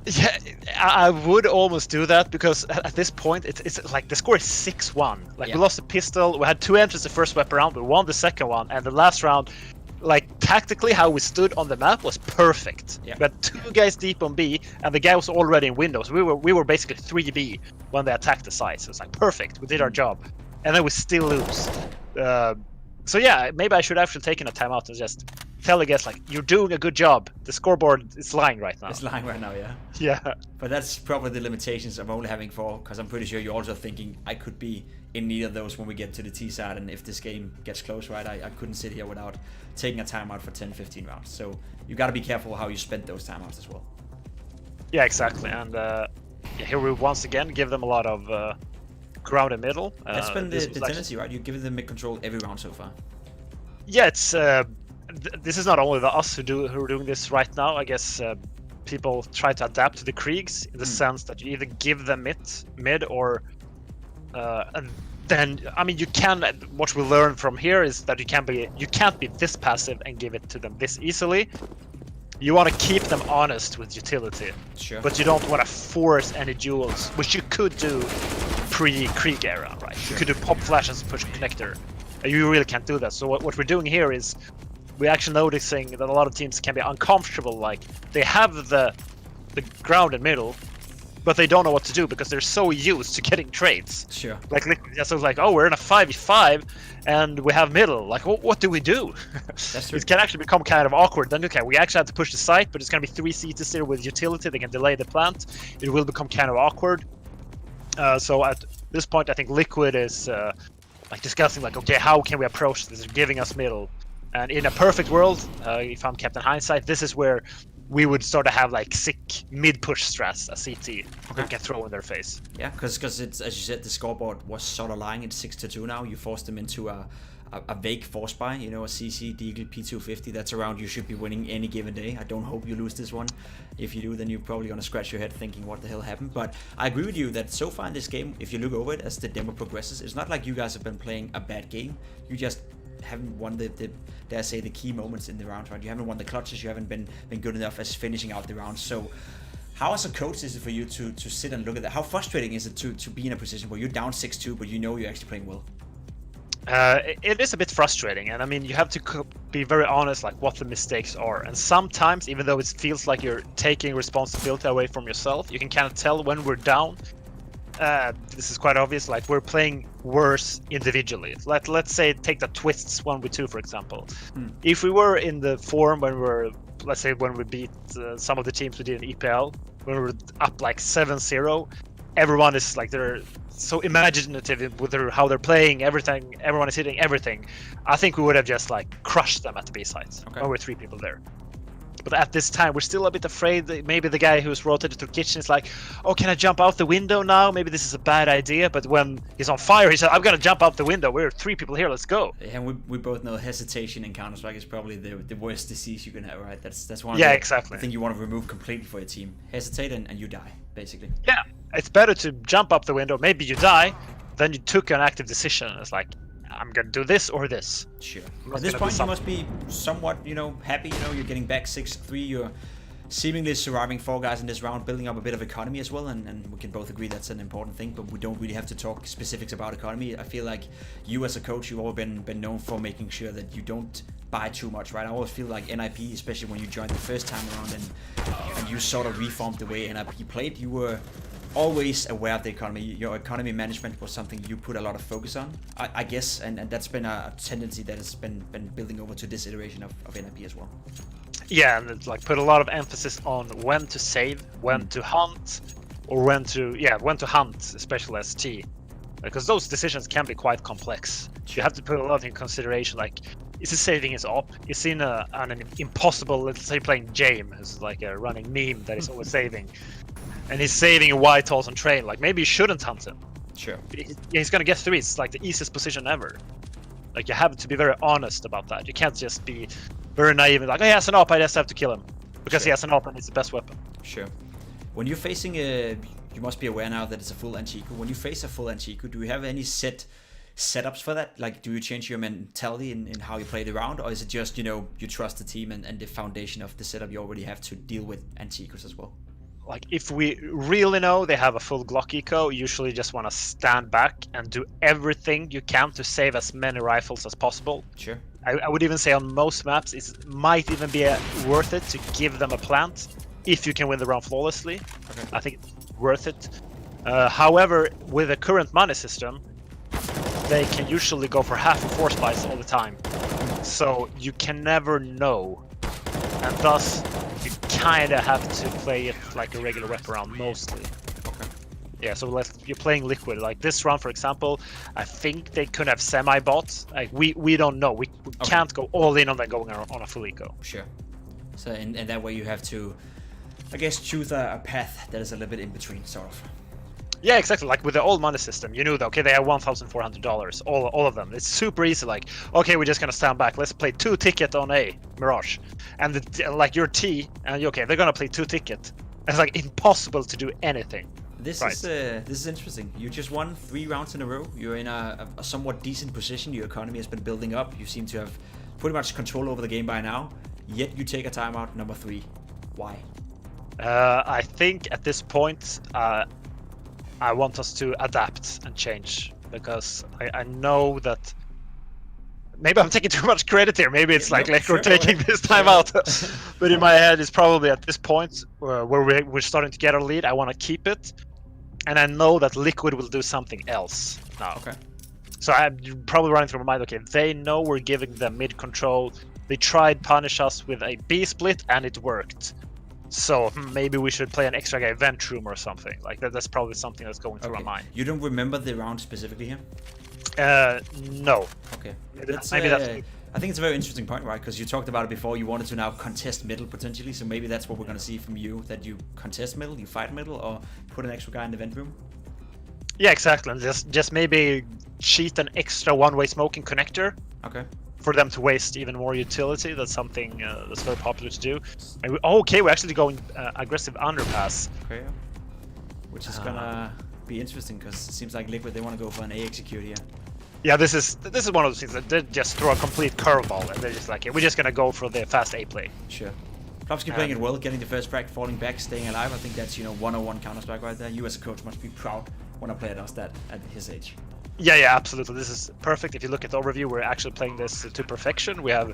Yeah, I would almost do that because at this point it's like the score is 6-1. Like, we lost the pistol, we had 2 entries the first weapon round, we won the second one, and the last round, like, tactically how we stood on the map was perfect. We had 2 guys deep on B, and the guy was already in windows. We were basically 3B when they attacked the site. So it's like perfect. We did our job, and then we still lose. So yeah, maybe I should actually take a timeout and just tell the guys, like, you're doing a good job. The scoreboard is lying right now. It's lying right now, yeah. Yeah. But that's probably the limitations I'm only having 4, because I'm pretty sure you're also thinking I could be in need of those when we get to the T side, and if this game gets close, right, I couldn't sit here without taking a timeout for 10-15 rounds. So you got to be careful how you spend those timeouts as well. Yeah, exactly. And here we once again give them a lot of ground and middle. That's been the tendency, right? You've given them mid control every round so far. Yeah, it's this is not only us who are doing this right now. I guess people try to adapt to the Kriegs in the sense that you either give them mid or and then, I mean, you can. What we learn from here is that you can't be this passive and give it to them this easily. You want to keep them honest with utility, but you don't want to force any duels, which you could do pre-Krieg era, right? You could do pop flashes and push connector. You really can't do that. So what we're doing here is we're actually noticing that a lot of teams can be uncomfortable. Like, they have the ground and middle, but they don't know what to do because they're so used to getting trades. Like, so it's like, oh, we're in a 5v5 and we have middle. Like, what do we do? That's true. It can actually become kind of awkward. Then, okay, we actually have to push the site, but it's going to be 3 CTs here with utility. They can delay the plant. It will become kind of awkward. So at this point, I think Liquid is like discussing like, okay, how can we approach this? They're giving us middle, and in a perfect world, if I'm Captain Hindsight, this is where we would start to have like sick mid push strats at CT that we can throw in their face. Yeah, because it's, as you said, the scoreboard was sort of lying at 6-2 now. You forced them into a vague force buy, you know, a CC, Deagle, P250. That's around you should be winning any given day. I don't hope you lose this one. If you do, then you're probably gonna scratch your head thinking what the hell happened. But I agree with you that so far in this game, if you look over it as the demo progresses, it's not like you guys have been playing a bad game. You just haven't won the dare I say, the key moments in the round, right? You haven't won the clutches, you haven't been good enough as finishing out the round. So how as a coach is it for you to sit and look at that? How frustrating is it to be in a position where you're down 6-2 but you know you're actually playing well? It is a bit frustrating, and I mean, you have to be very honest like what the mistakes are, and sometimes even though it feels like you're taking responsibility away from yourself, you can kind of tell when we're down. This is quite obvious, like we're playing worse individually. Let's say take the twists 1v2 for example. If we were in the form when let's say when we beat some of the teams we did in EPL, when we were up like 7-0, everyone is like, they're so imaginative with how they're playing everything, everyone is hitting everything. I think we would have just like crushed them at the B sites when we're 3 people there. But at this time, we're still a bit afraid that maybe the guy who's rotated to kitchen is like, oh, can I jump out the window now? Maybe this is a bad idea. But when he's on fire, he said, I'm going to jump out the window. We're 3 people here. Let's go. And we both know hesitation in Counter-Strike is probably the worst disease you can have, right? That's one of exactly. the thing you want to remove completely for your team. Hesitate and you die, basically. Yeah, it's better to jump up the window. Maybe you die, then you took an active decision. It's like, I'm gonna do this or this. Sure. At this point, you must be somewhat, happy. You're getting back 6-3. You're seemingly surviving 4 guys in this round, building up a bit of economy as well. And we can both agree that's an important thing. But we don't really have to talk specifics about economy. I feel like you, as a coach, you've always been known for making sure that you don't buy too much, right? I always feel like NiP, especially when you joined the first time around and you sort of reformed the way NiP played, you were always aware of the economy. Your economy management was something you put a lot of focus on, I guess, and that's been a tendency that has been building over to this iteration of NiP as well. Yeah, and it's like put a lot of emphasis on when to save, when to hunt, or when to hunt, especially as T, because those decisions can be quite complex. You have to put a lot in consideration, like, is he saving his op? Is he in an impossible, let's say playing Jame, who's like a running meme that is always saving, and he's saving a white horse on train, like maybe you shouldn't hunt him. Sure. He's gonna get 3, it's like the easiest position ever. Like, you have to be very honest about that. You can't just be very naive and like, oh, he has an op, I just have to kill him. Because he has an op and it's the best weapon. Sure. When you're facing you must be aware now that it's a full Anchiku. When you face a full Anchiku, do you have any setups for that? Like, do you change your mentality in how you play the round? Or is it just, you trust the team and the foundation of the setup you already have to deal with Anchikus as well? Like, if we really know they have a full Glock eco, you usually just want to stand back and do everything you can to save as many rifles as possible. Sure. I would even say on most maps, it might even be worth it to give them a plant if you can win the round flawlessly. Okay. I think it's worth it. However, with the current money system, they can usually go for half a force buys all the time. So you can never know. And thus, you kinda have to play it like a regular rep round mostly. Okay. Yeah, so you're playing Liquid. Like this round, for example, I think they could have semi-bots. Like, we don't know. We can't go all in on them going on a full eco. Sure. So in that way you have to, I guess, choose a path that is a little bit in between, sort of. Yeah, exactly. Like with the old money system, you knew that, okay, they have $1,400, all of them. It's super easy. Like, okay, we're just gonna stand back. Let's play 2 ticket on A, Mirage, and like your T, and okay, they're gonna play 2 ticket. It's like impossible to do anything. This is interesting. You just won 3 rounds in a row. You're in a somewhat decent position. Your economy has been building up. You seem to have pretty much control over the game by now. Yet you take a timeout number 3. Why? I think at this point, I want us to adapt and change, because I know that maybe I'm taking too much credit here. Maybe it's like we're taking this time out. But in my head, it's probably at this point where we're starting to get our lead. I want to keep it. And I know that Liquid will do something else now. Okay. So I'm probably running through my mind, okay, they know we're giving them mid control. They tried punish us with a B split and it worked. So maybe we should play an extra guy vent room or something. Like that's probably something that's going through my mind. You don't remember the round specifically here? No. Okay. Maybe That's, that's. I think it's a very interesting point, right? Because you talked about it before. You wanted to now contest middle potentially, so maybe that's what we're gonna see from you. That you contest middle, you fight middle, or put an extra guy in the vent room. Yeah, exactly. And just maybe cheat an extra one-way smoking connector. Okay. For them to waste even more utility. That's something that's very popular to do. And okay, we're actually going aggressive underpass. Okay. Which is gonna be interesting because it seems like Liquid, they want to go for an A execute here. Yeah, this is one of those things that they just throw a complete curveball and they're just like, yeah, we're just gonna go for the fast A play. Sure. Plopsky playing it well, getting the first frag, falling back, staying alive. I think that's 101 Counter-Strike right there. You as a coach must be proud when a player does that at his age. Yeah, absolutely. This is perfect. If you look at the overview, we're actually playing this to perfection. We have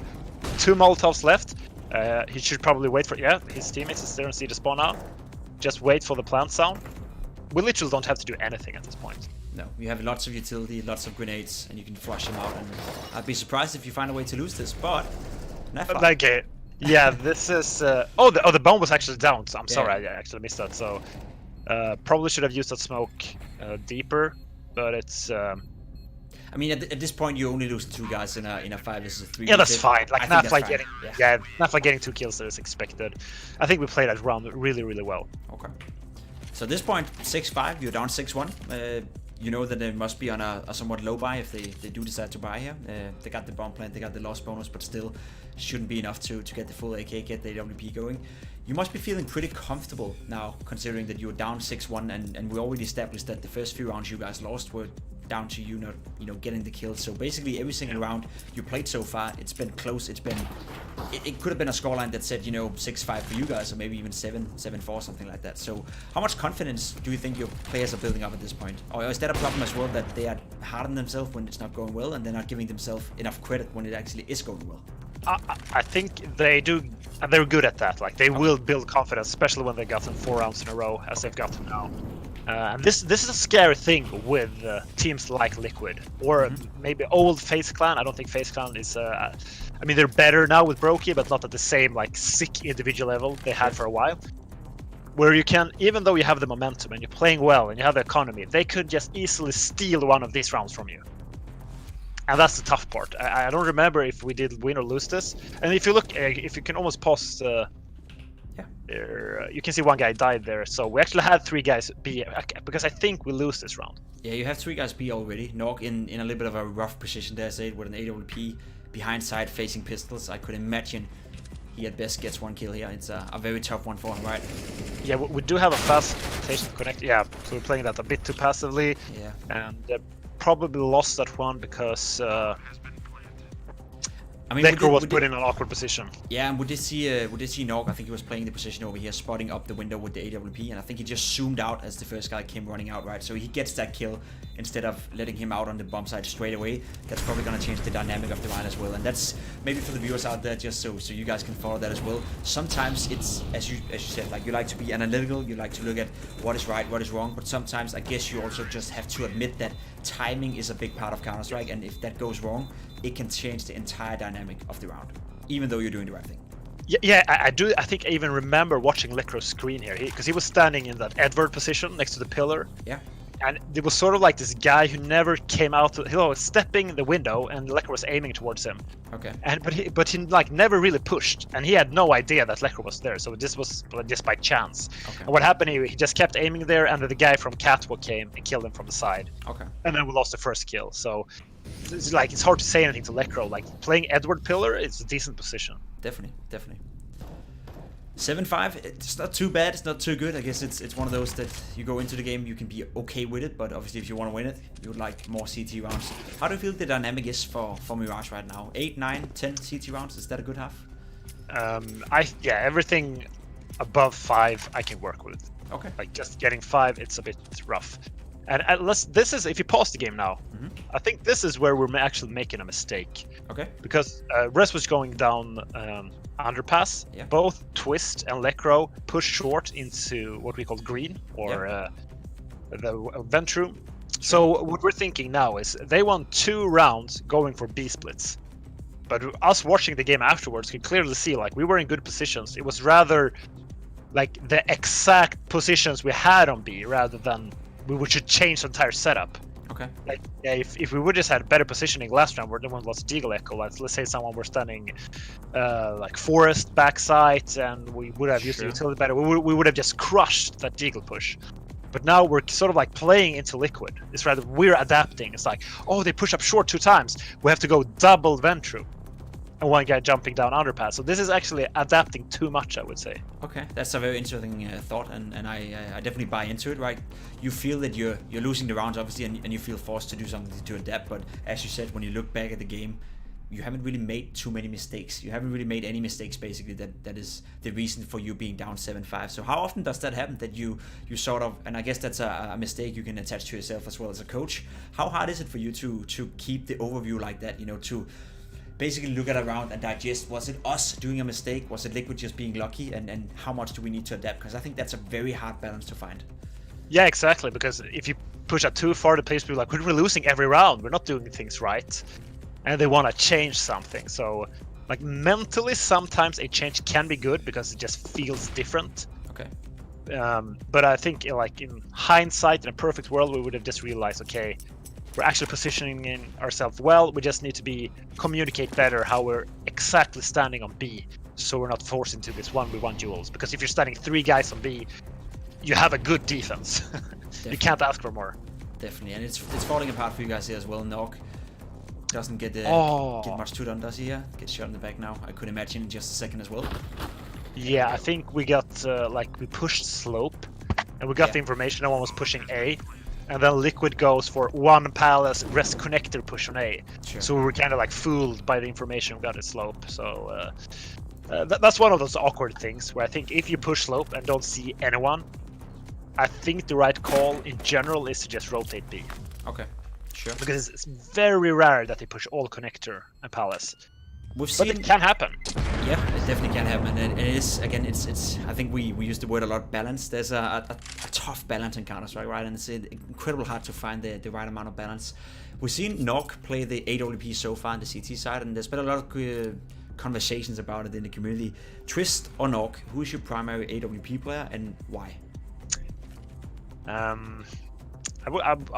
2 Molotovs left. He should probably wait for... Yeah, his teammates is there and see the spawn out. Just wait for the plant sound. We literally don't have to do anything at this point. No, you have lots of utility, lots of grenades, and you can flush them out. And I'd be surprised if you find a way to lose this, but... Okay. Yeah, this is... the bomb was actually down. So I'm sorry, I actually missed that. So probably should have used that smoke deeper. But it's. I mean, at this point, you only lose 2 guys in a 5 versus 3. Yeah, that's fine. Like Nafla getting, Nafla getting 2 kills there is expected. I think we played that round really, really well. Okay. So at this point, 6-5, you're down 6-1. You know that they must be on a somewhat low buy if they do decide to buy here. They got the bomb plant, they got the loss bonus, but still shouldn't be enough to get the full AK, get the AWP going. You must be feeling pretty comfortable now, considering that you're down 6-1, and we already established that the first few rounds you guys lost were down to you not getting the kills. So basically every single round you played so far, it's been close. It could have been a scoreline that said 6-5 for you guys, or maybe even 7-4, something like that. So how much confidence do you think your players are building up at this point? Or is that a problem as well, that they are hard on themselves when it's not going well, and they're not giving themselves enough credit when it actually is going well? I think they do, and they're good at that. Like they will build confidence, especially when they got them 4 rounds in a row, as they've got them now. And this is a scary thing with teams like Liquid, or maybe old FaZe Clan. I don't think FaZe Clan is. I mean, they're better now with Brokey, but not at the same like sick individual level they had for a while. Where you can, even though you have the momentum and you're playing well and you have the economy, they could just easily steal one of these rounds from you. And that's the tough part. I don't remember if we did win or lose this. And if you look, if you can almost pause there, you can see 1 guy died there. So we actually had 3 guys B, because I think we lose this round. Yeah, you have 3 guys B already. Nog in a little bit of a rough position there, say, with an AWP behind side facing pistols. I could imagine he at best gets 1 kill here. It's a very tough one for him, right? Yeah, we do have a fast rotation connect. Yeah, so we're playing that a bit too passively. Yeah. And probably lost that one because I mean, Decker was put in an awkward position. Yeah, and we did see Nog. I think he was playing the position over here, spotting up the window with the AWP, and I think he just zoomed out as the first guy came running out, right? So he gets that kill instead of letting him out on the bomb side straight away. That's probably gonna change the dynamic of the round as well, and that's maybe for the viewers out there, just so you guys can follow that as well. Sometimes it's as you said, like, you like to be analytical, you like to look at what is right, what is wrong, but sometimes I guess you also just have to admit that timing is a big part of Counter-Strike, and if that goes wrong, it can change the entire dynamic of the round, even though you're doing the right thing. Yeah, I do. I think I even remember watching Lecro's screen here, because he was standing in that Edward position next to the pillar. Yeah. And it was sort of like this guy who never came out. He was stepping in the window, and Lecro was aiming towards him. Okay. But he like never really pushed, and he had no idea that Lecro was there. So this was just by chance. Okay. And what happened? He just kept aiming there, and the guy from Catwalk came and killed him from the side. Okay. And then we lost the first kill. So it's hard to say anything to Lecro. Like, playing Edward pillar, it's a decent position. Definitely. 7-5, it's not too bad, it's not too good. I guess it's one of those that you go into the game, you can be okay with it, but obviously if you want to win it, you would like more CT rounds. How do you feel the dynamic is for Mirage right now? 8, 9, 10 CT rounds, is that a good half? Everything above 5 I can work with. Okay. Like, just getting 5, it's a bit rough. And this is, if you pause the game now, I think this is where we're actually making a mistake. Okay. Because Res was going down underpass. Yeah. Both Twist and Lecro pushed short into what we call green, or the vent room. So what we're thinking now is they won 2 rounds going for B splits. But us watching the game afterwards could clearly see, like, we were in good positions. It was rather like the exact positions we had on B, rather than we should change the entire setup. Okay. Like, yeah, if we would just had better positioning last round, where no one was Deagle Echo, let's say someone were standing like forest backside, and we would have used the utility better, we would have just crushed that Deagle push. But now we're sort of like playing into Liquid. It's rather we're adapting. It's like, oh, they push up short 2 times. We have to go double Ventru. And one guy jumping down underpass. So this is actually adapting too much, I would say. Okay, that's a very interesting thought, and I definitely buy into it. Right, you feel that you're losing the rounds, obviously, and you feel forced to do something to adapt. But as you said, when you look back at the game, you haven't really made too many mistakes. You haven't really made any mistakes, basically. That is the reason for you being down 7-5. So how often does that happen? That you sort of, and I guess that's a mistake you can attach to yourself as well as a coach. How hard is it for you to keep the overview like that? You know, to basically look at a round and digest, was it us doing a mistake? Was it Liquid just being lucky? And how much do we need to adapt? Because I think that's a very hard balance to find. Yeah, exactly. Because if you push out too far, the players will be like, we're losing every round. We're not doing things right. And they want to change something. So, like, mentally, sometimes a change can be good because it just feels different. Okay. But I think, like, in hindsight, in a perfect world, we would have just realized, okay, we're actually positioning ourselves well. We just need to communicate better how we're exactly standing on B, so we're not forced into this 1v1 duels. Because if you're standing 3 guys on B, you have a good defense. You can't ask for more. Definitely, and it's falling apart for you guys here as well. Nog doesn't get much to done, does he? Here gets shot in the back now. I could imagine in just a second as well. Yeah, I think we got we pushed slope, and we got the information no one was pushing A. And then Liquid goes for 1 palace rest connector push on A. Sure. So we were kind of like fooled by the information we got at slope. So that's one of those awkward things where I think if you push slope and don't see anyone, I think the right call in general is to just rotate B. Okay, sure. Because it's very rare that they push all connector and palace. But it can happen. Yeah, it definitely can happen, and it is, again, it's. I think we use the word a lot, balance. There's a tough balance in Counter-Strike, right? And it's incredibly hard to find the right amount of balance. We've seen Nog play the AWP so far on the CT side, and there's been a lot of conversations about it in the community. Twist or Nog, who is your primary AWP player and why? I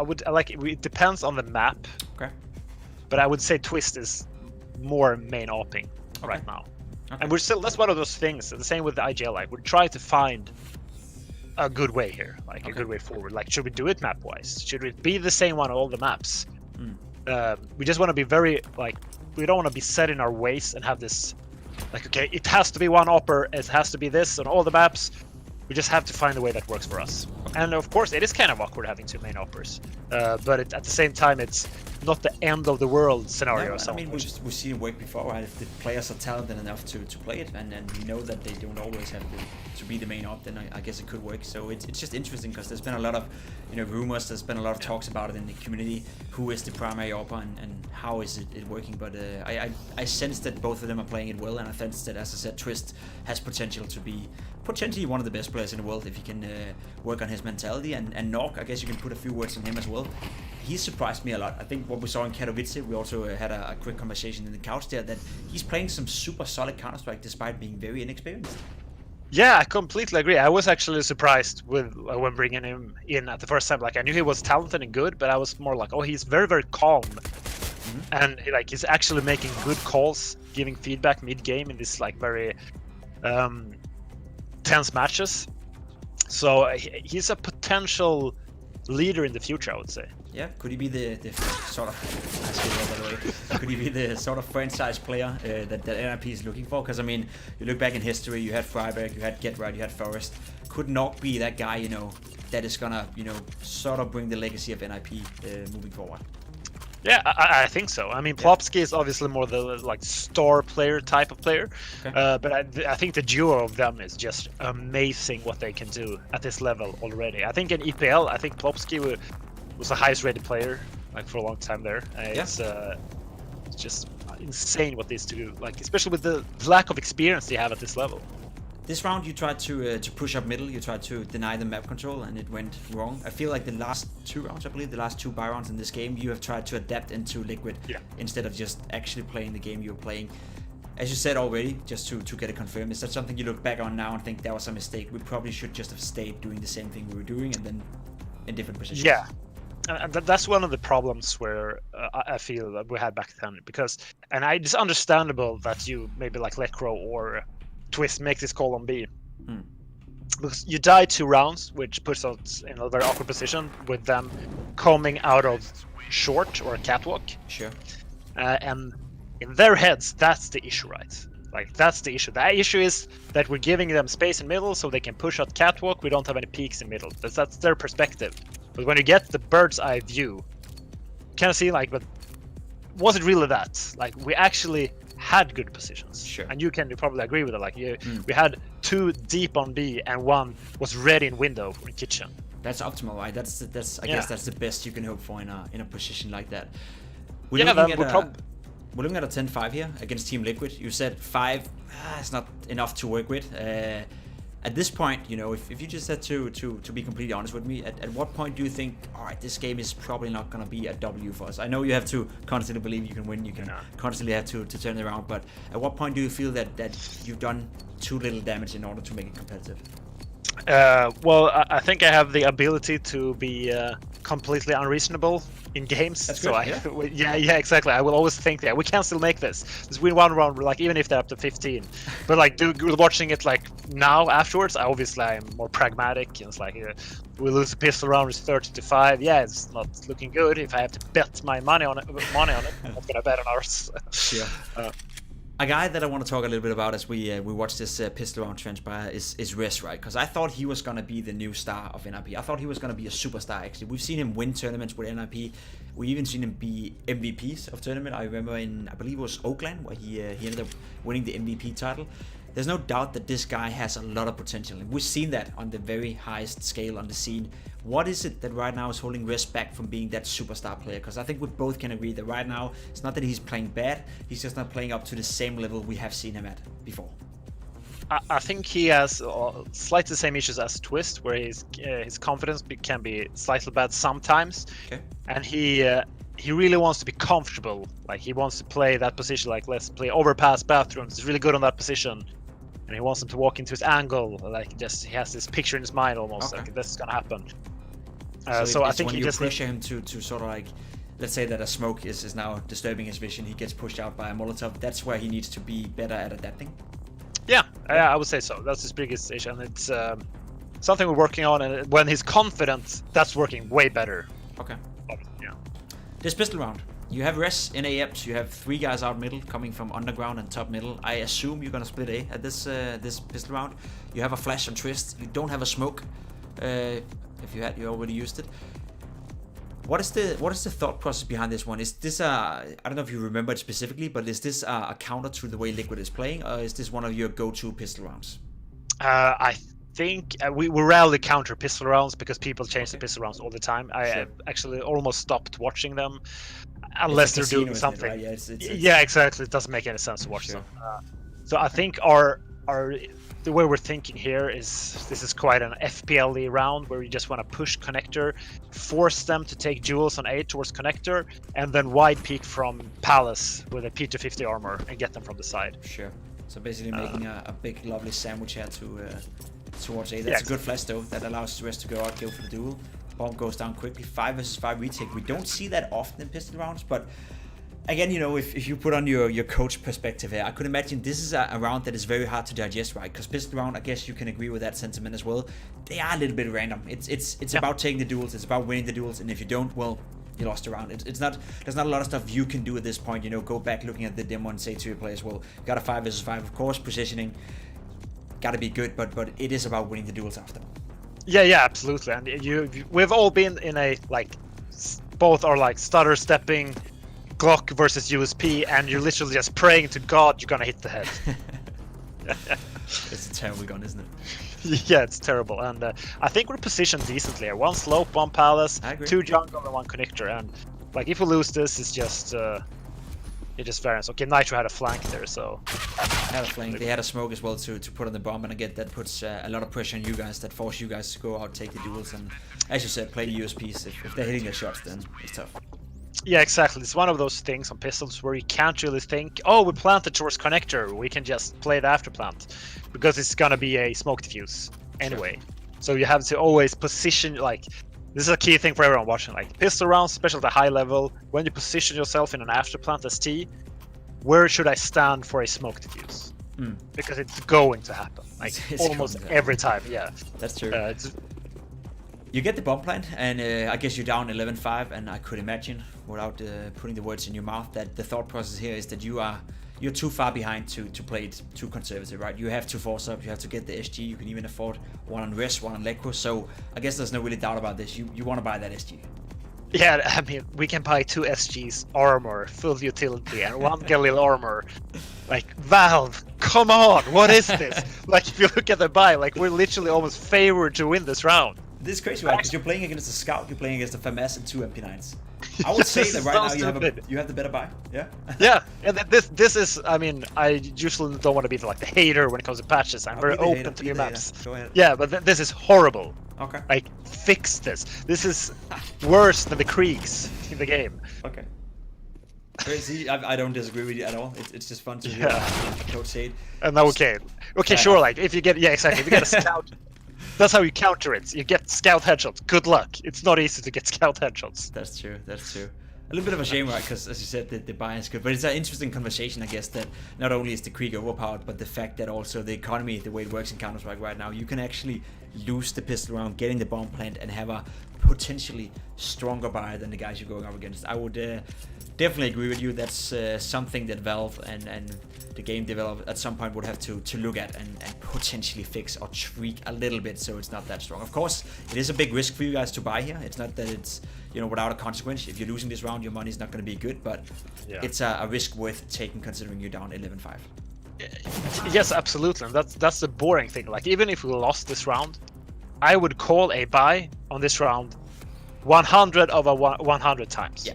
would like it depends on the map. Okay. But I would say Twist is more main opping right now. Okay. And we're still, that's one of those things, the same with the IGL, like we're trying to find a good way here, like a good way forward. Like, should we do it map wise? Should it be the same on all the maps? We just want to be very, like, we don't want to be set in our ways and have this, like, okay, it has to be 1 opper, it has to be this on all the maps. We just have to find a way that works for us. And of course, it is kind of awkward having 2 main oppers. But at the same time, it's not the end of the world scenario. Yeah, I mean, we've seen it work before, right? If the players are talented enough to play it, and we know that they don't always have to be the main op, then I guess it could work. So it's just interesting because there's been a lot of rumors. There's been a lot of talks about it in the community. Who is the primary opper and how is it working? But I sense that both of them are playing it well, and I sense that, as I said, Twist has potential to be potentially one of the best players in the world if he can work on his mentality. And Nog, I guess you can put a few words on him as well. He surprised me a lot. I think what we saw in Katowice, we also had a quick conversation in the couch there, that he's playing some super solid Counter-Strike despite being very inexperienced. Yeah, I completely agree. I was actually surprised with when bringing him in at the first time. Like, I knew he was talented and good, but I was more like, oh, he's very, very calm. And like he's actually making good calls, giving feedback mid-game in this like very tense matches. So he's a potential leader in the future, I would say. Yeah, could he be the sort of could he be the sort of franchise player that NiP is looking for? Because I mean, you look back in history, you had Freiberg, you had Get Right, you had Forest. Could Nog be that guy, that is gonna, sort of bring the legacy of NiP moving forward? Yeah, I think so. I mean, Plopsky is obviously more the like star player type of player, but I think the duo of them is just amazing what they can do at this level already. I think in EPL, I think Plopsky was the highest rated player like for a long time there. It's just insane what these two, like especially with the lack of experience they have at this level. This round you tried to push up middle, you tried to deny the map control, and it went wrong. I feel like the last 2 rounds, I believe, the last 2 buy rounds in this game, you have tried to adapt into Liquid instead of just actually playing the game you were playing. As you said already, just to get it confirmed, is that something you look back on now and think that was a mistake? We probably should just have stayed doing the same thing we were doing and then in different positions. Yeah. And that's one of the problems where I feel that we had back then, because, and it's understandable that you maybe like Lecro or Twist make this call on B. Because you die 2 rounds, which puts us in a very awkward position with them coming out of short or a catwalk. Sure. And in their heads, that's the issue, right? Like, that's the issue. The issue is that we're giving them space in middle so they can push out catwalk. We don't have any peaks in middle. That's their perspective. But when you get the bird's eye view, you kind of see, like, but was it really that? Like, we actually had good positions. Sure. And you probably agree with it. Like, we had 2 deep on B and 1 was ready in window or kitchen. That's optimal, right? That's I guess that's the best you can hope for in a position like that. We're looking at a 10-5 here against Team Liquid. You said 5 is not enough to work with. At this point, you know, if you just had to be completely honest with me, at what point do you think, all right, this game is probably not going to be a W for us? I know you have to constantly believe you can win, you can constantly have to turn it around, but at what point do you feel that you've done too little damage in order to make it competitive? Well, I think I have the ability to be completely unreasonable in games. That's so good, yeah, exactly. I will always think that we can still make this. Let's win 1 round, like even if they're up to 15. But like, watching it like now afterwards, I'm more pragmatic. And it's like, we lose a pistol round, it's 30-5. Yeah, it's not looking good. If I have to bet my money on it, I'm not gonna bet on ours. Yeah. A guy that I want to talk a little bit about as we watch this pistol round transpire is Riz, right? Because I thought he was going to be the new star of NiP. I thought he was going to be a superstar, actually. We've seen him win tournaments with NiP. We've even seen him be MVPs of tournament. I remember I believe it was Oakland, where he ended up winning the MVP title. There's no doubt that this guy has a lot of potential. And we've seen that on the very highest scale on the scene. What is it that right now is holding Riz back from being that superstar player? Because I think we both can agree that right now, it's not that he's playing bad, he's just not playing up to the same level we have seen him at before. I think he has slightly the same issues as Twist, where his confidence can be slightly bad sometimes. Okay. And he really wants to be comfortable. Like, he wants to play that position, like, let's play overpass bathrooms. He's really good on that position. And he wants him to walk into his angle, like, just he has this picture in his mind almost, like this is gonna happen. So I think when he you just pressure him to sort of like, let's say that a smoke is now disturbing his vision, he gets pushed out by a Molotov. That's where he needs to be better at adapting. Yeah, I would say so. That's his biggest issue, and it's something we're working on. And when he's confident, that's working way better. Okay. Yeah. This pistol round, you have Res in AEPs, you have 3 guys out middle coming from underground and top middle. I assume you're gonna split A at this pistol round. You have a flash on Twist. You don't have a smoke. If you had, you already used it. What is the thought process behind this one? Is this I don't know if you remember it specifically, but is this a counter to the way Liquid is playing, or is this one of your go-to pistol rounds? I think we rarely counter pistol rounds because people change the pistol rounds all the time. I actually almost stopped watching them unless they're doing something. Right? Yeah, exactly. It doesn't make any sense to watch them. So I think the way we're thinking here is this is quite an FPLE round where you just want to push connector, force them to take duels on A towards connector, and then wide peek from Palace with a P250 armor and get them from the side. Sure. So basically making a big lovely sandwich here towards A. That's a good flash though. That allows the rest to go out, go for the duel. Bomb goes down quickly. 5 versus 5 retake. We don't see that often in pistol rounds, but again, you know, if you put on your coach perspective here, I could imagine this is a round that is very hard to digest, right? Because pistol round, I guess you can agree with that sentiment as well. They are a little bit random. It's about taking the duels. It's about winning the duels, and if you don't, well, you lost the round. There's not a lot of stuff you can do at this point. You know, go back looking at the demo and say to your players, well, got a 5 versus 5, of course, positioning got to be good, but it is about winning the duels after. Yeah, absolutely. And we've all been in a, like, both are like stutter stepping Glock versus USP, and you're literally just praying to God you're gonna hit the head. It's a terrible gun, isn't it? Yeah, it's terrible. And I think we're positioned decently here. 1 slope, 1 palace, 2 jungle, and 1 connector. And like, if we lose this, it's just it just varies. Okay, Nitro had a flank there, so had a flank. They had a smoke as well to put on the bomb, and again that puts a lot of pressure on you guys. That force you guys to go out, take the duels, and as you said, play the USPs. If they're hitting their shots, then it's tough. Yeah, exactly. It's one of those things on pistols where you can't really think, oh, we planted towards connector, we can just play the after plant, because it's gonna be a smoke diffuse anyway. Sure. So you have to always position, like, this is a key thing for everyone watching. Like pistol rounds, especially at the high level, when you position yourself in an afterplant ST, where should I stand for a smoke defuse? Because it's going to happen, like It's almost every time. Yeah, that's true. You get the bomb plant, and I guess you're down 11-5, and I could imagine, without putting the words in your mouth, that the thought process here is that you're too far behind to play it too conservative, right? You have to force up, you have to get the SG, you can even afford one on Res, one on Lekko, so I guess there's no really doubt about this. You want to buy that SG. Yeah, I mean, we can buy 2 SGs, armor, full utility, and 1 Galil armor. Like, Valve, come on, what is this? Like, if you look at the buy, like, we're literally almost favored to win this round. This is crazy, right? Because you're playing against a Scout, you're playing against a FAMAS and 2 MP9s. I would say that right now you have the better buy. Yeah. Yeah, and this is. I mean, I usually don't want to be like the hater when it comes to patches. I'm very open to new maps. Go ahead. Yeah, but this is horrible. Okay. Like, fix this. This is worse than the Kriegs in the game. Okay. Crazy. I don't disagree with you at all. It's just fun to hear Coach say it. And okay, sure. Like, if you get exactly. If you get a scout. That's how you counter it. You get scout headshots. Good luck. It's not easy to get scout headshots. That's true. That's true. A little bit of a shame, right? Because as you said, the buy is good. But it's an interesting conversation, I guess, that not only is the Krieg overpowered, but the fact that also the economy, the way it works in Counter-Strike right now, you can actually lose the pistol round, getting the bomb plant, and have a potentially stronger buy than the guys you're going up against. I would definitely agree with you. That's something that Valve and the game developer at some point would have to look at and potentially fix or tweak a little bit so it's not that strong. Of course, it is a big risk for you guys to buy here. It's not that it's, you know, without a consequence. If you're losing this round, your money's not going to be good, but it's a risk worth taking considering you're down 11-5. Yes, absolutely. And that's the boring thing. Like, even if we lost this round, I would call a buy on this round 100 over 100 times.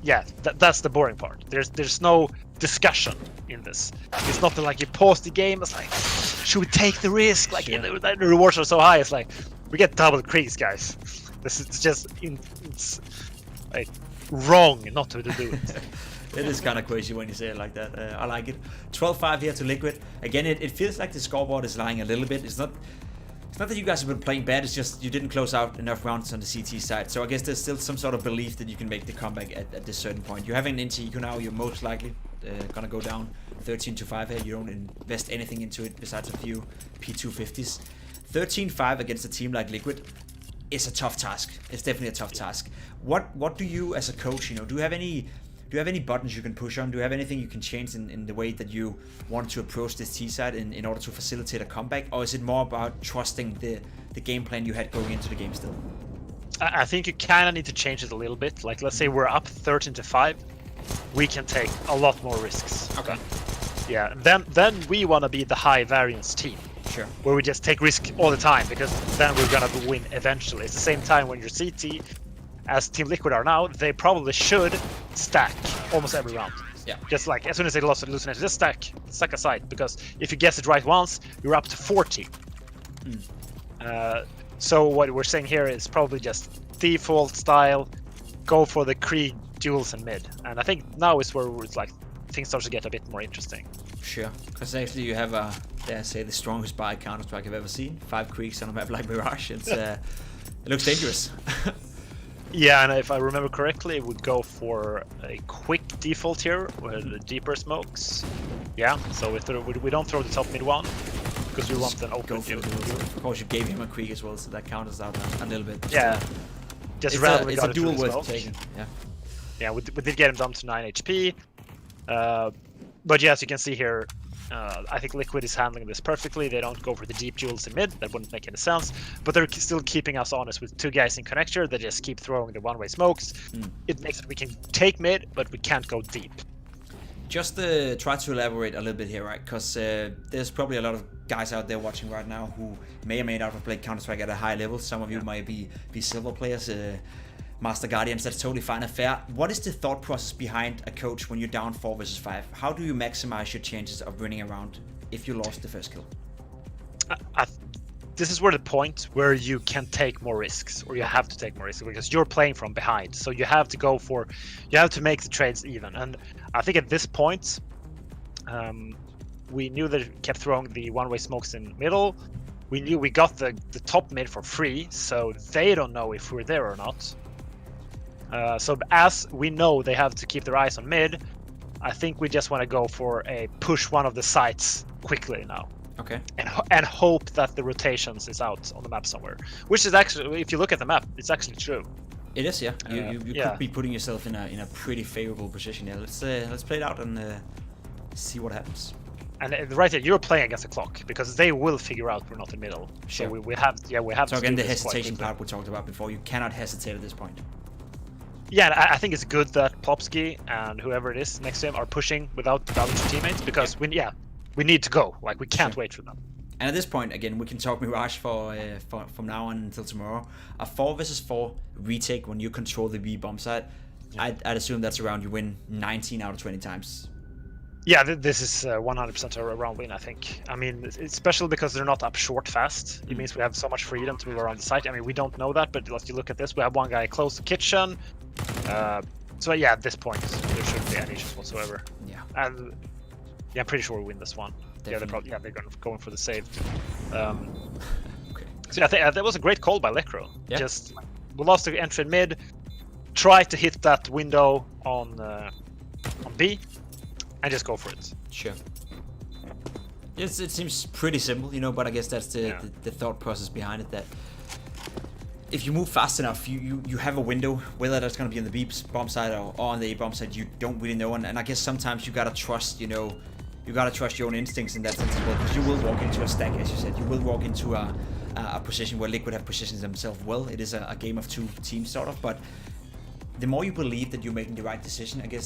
Yeah, that's the boring part. There's no discussion in this. It's not like you pause the game. It's like, should we take the risk? Like, the rewards are so high. It's like, we get double Kriegs, guys. This is just it's like wrong not to do it. It is kind of crazy when you say it like that. I like it. 12-5 here to Liquid. Again, it feels like the scoreboard is lying a little bit. It's not that you guys have been playing bad, it's just you didn't close out enough rounds on the CT side. So I guess there's still some sort of belief that you can make the comeback at this certain point. You're having an NT EQ now, you're most likely gonna go down 13-5 here. You don't invest anything into it besides a few P250s. 13-5 against a team like Liquid is a tough task. It's definitely a tough task. What do you as a coach, you know, do you have any buttons you can push on? Do you have anything you can change in the way that you want to approach this T side in order to facilitate a comeback? Or is it more about trusting the game plan you had going into the game still? I think you kind of need to change it a little bit. Like, let's say we're up 13-5, we can take a lot more risks. Okay. Yeah, then we want to be the high variance team. Sure. Where we just take risk all the time, because then we're gonna win eventually. It's the same time when you're CT, as Team Liquid are now, they probably should stack almost every round. Yeah. Just like as soon as they lost the hallucination, just stack aside, because if you guess it right once, you're up to 40. So what we're saying here is probably just default style, go for the Krieg duels in mid, and I think now is where it's like things start to get a bit more interesting. Sure, because actually you have dare I say, the strongest buy Counter-Strike I've ever seen. 5 Kriegs on a map like Mirage. It's it looks dangerous. Yeah, and if I remember correctly, it would go for a quick default here with the deeper smokes. Yeah, so we don't throw the top mid one because we want an open view. Of course, you gave him a Krieg as well, so that counters out a little bit. Yeah, just it's a duel worth taking. Yeah, we did get him down to 9 HP. But yeah, as you can see here, I think Liquid is handling this perfectly. They don't go for the deep duels in mid. That wouldn't make any sense. But they're still keeping us honest with 2 guys in connector. They just keep throwing the one-way smokes. It makes it we can take mid, but we can't go deep. Just try to elaborate a little bit here, right? Because there's probably a lot of guys out there watching right now who may or may not have played Counter-Strike at a high level. Some of you might be silver players, Master Guardians. That's totally fine and fair. What is the thought process behind a coach when you're down 4 versus 5? How do you maximize your chances of winning a round if you lost the first kill? This is where the point where you can take more risks, or you have to take more risks, because you're playing from behind. So you have to make the trades even. And I think at this point, we knew that it kept throwing the one-way smokes in middle. we knew we got the top mid for free, so they don't know if we're there or not. So as we know they have to keep their eyes on mid, I think we just want to go for a push one of the sites quickly now. Okay. And hope that the rotations is out on the map somewhere. Which is actually, if you look at the map, it's actually true. It is, yeah. You yeah. could be putting yourself in a pretty favorable position. Yeah. Let's play it out and see what happens. And right here, you're playing against the clock because they will figure out we're not in the middle. Sure. So we have So to again, do the this hesitation part we talked about before. You cannot hesitate at this point. Yeah, and I think it's good that Plopsky and whoever it is next to him are pushing without damaging teammates because we need to go. Like we can't wait for them. And at this point, again, we can talk Mirage from now on until tomorrow. A 4 versus 4 retake when you control the B bomb site. Yeah. I'd assume that's around you win 19 out of 20 times. Yeah, this is 100% a round win, I think. I mean, it's special because they're not up short fast. It means we have so much freedom to move around the site. I mean, we don't know that, but let's look at this. We have one guy close to kitchen. So yeah, at this point, there shouldn't be any issues whatsoever. Yeah. And yeah, I'm pretty sure we win this one. Definitely. They're going for the save. Okay. So I think that was a great call by Lecro. Yeah. Just we lost the entry in mid, try to hit that window on B, and just go for it. Sure. It seems pretty simple, you know, but I guess that's the thought process behind it. That if you move fast enough, you have a window, whether that's going to be on the B bomb side or on the A bomb side, you don't really know. And I guess sometimes you gotta trust, you know. You gotta trust your own instincts in that sense as well, because you will walk into a stack, as you said. You will walk into a position where Liquid have positioned themselves well. It is a game of two teams, sort of, but the more you believe that you're making the right decision, I guess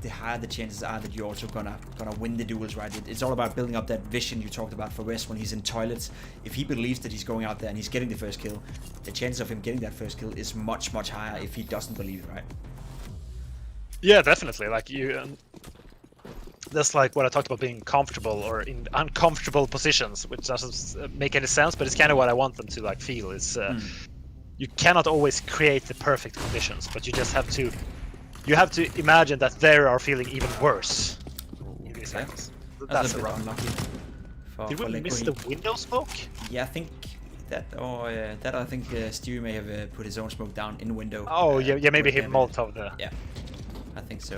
the higher the chances are that you're also gonna win the duels, right? It's all about building up that vision you talked about for Wes when he's in toilets. If he believes that he's going out there and he's getting the first kill, the chance of him getting that first kill is much higher if he doesn't believe it, right? Yeah, definitely. Like you. That's like what I talked about being comfortable or in uncomfortable positions, which doesn't make any sense, but it's kind of what I want them to like feel. Is you cannot always create the perfect conditions, but you just have to imagine that they are feeling even worse in these angles. That's a bit unlucky. Did we miss the window smoke? Yeah, I think that, I think Stewie may have put his own smoke down in window. Oh yeah, maybe he Molotov the. Yeah, I think so.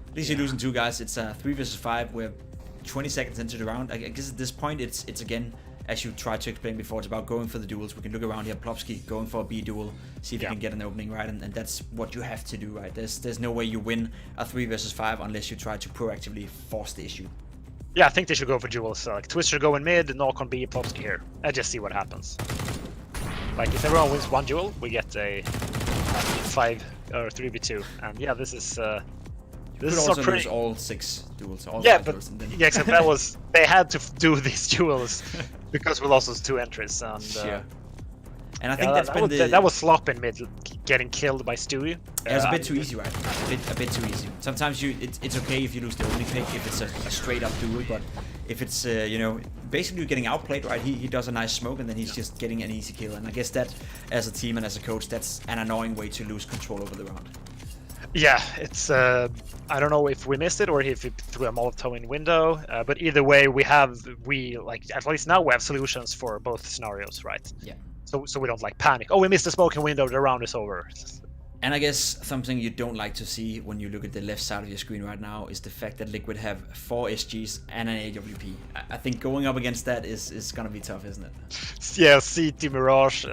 At least you're losing 2 guys. It's 3 versus 5. We're 20 seconds into the round. I guess at this point, it's again, as you tried to explain before, it's about going for the duels. We can look around here. Plopsky going for a B duel, see if you can get an opening, right? And that's what you have to do, right? There's no way you win a 3 versus 5 unless you try to proactively force the issue. Yeah, I think they should go for duels. Like Twister go in mid, Knock on B, Plopsky here. And just see what happens. Like if everyone wins one duel, we get a 5 or 3v2. And yeah, this is. This is also lose all 6 duels. Yeah, except that was they had to do these duels because we lost those 2 entries. And and I think that was slop in mid, getting killed by Stewie. Yeah, it's a bit too easy, right? A bit too easy. Sometimes it's okay if you lose the opening pick if it's a straight up duel, but if it's you know, basically you're getting outplayed, right? He does a nice smoke and then he's just getting an easy kill. And I guess that as a team and as a coach, that's an annoying way to lose control over the round. Yeah, it's I don't know if we missed it or if it threw a Molotov in window, but either way, we like at least now we have solutions for both scenarios, right? Yeah. So we don't like panic. Oh, we missed the smoking window. The round is over. And I guess something you don't like to see when you look at the left side of your screen right now is the fact that Liquid have 4 SGs and an AWP. I think going up against that is gonna be tough, isn't it? Yeah, CT Mirage.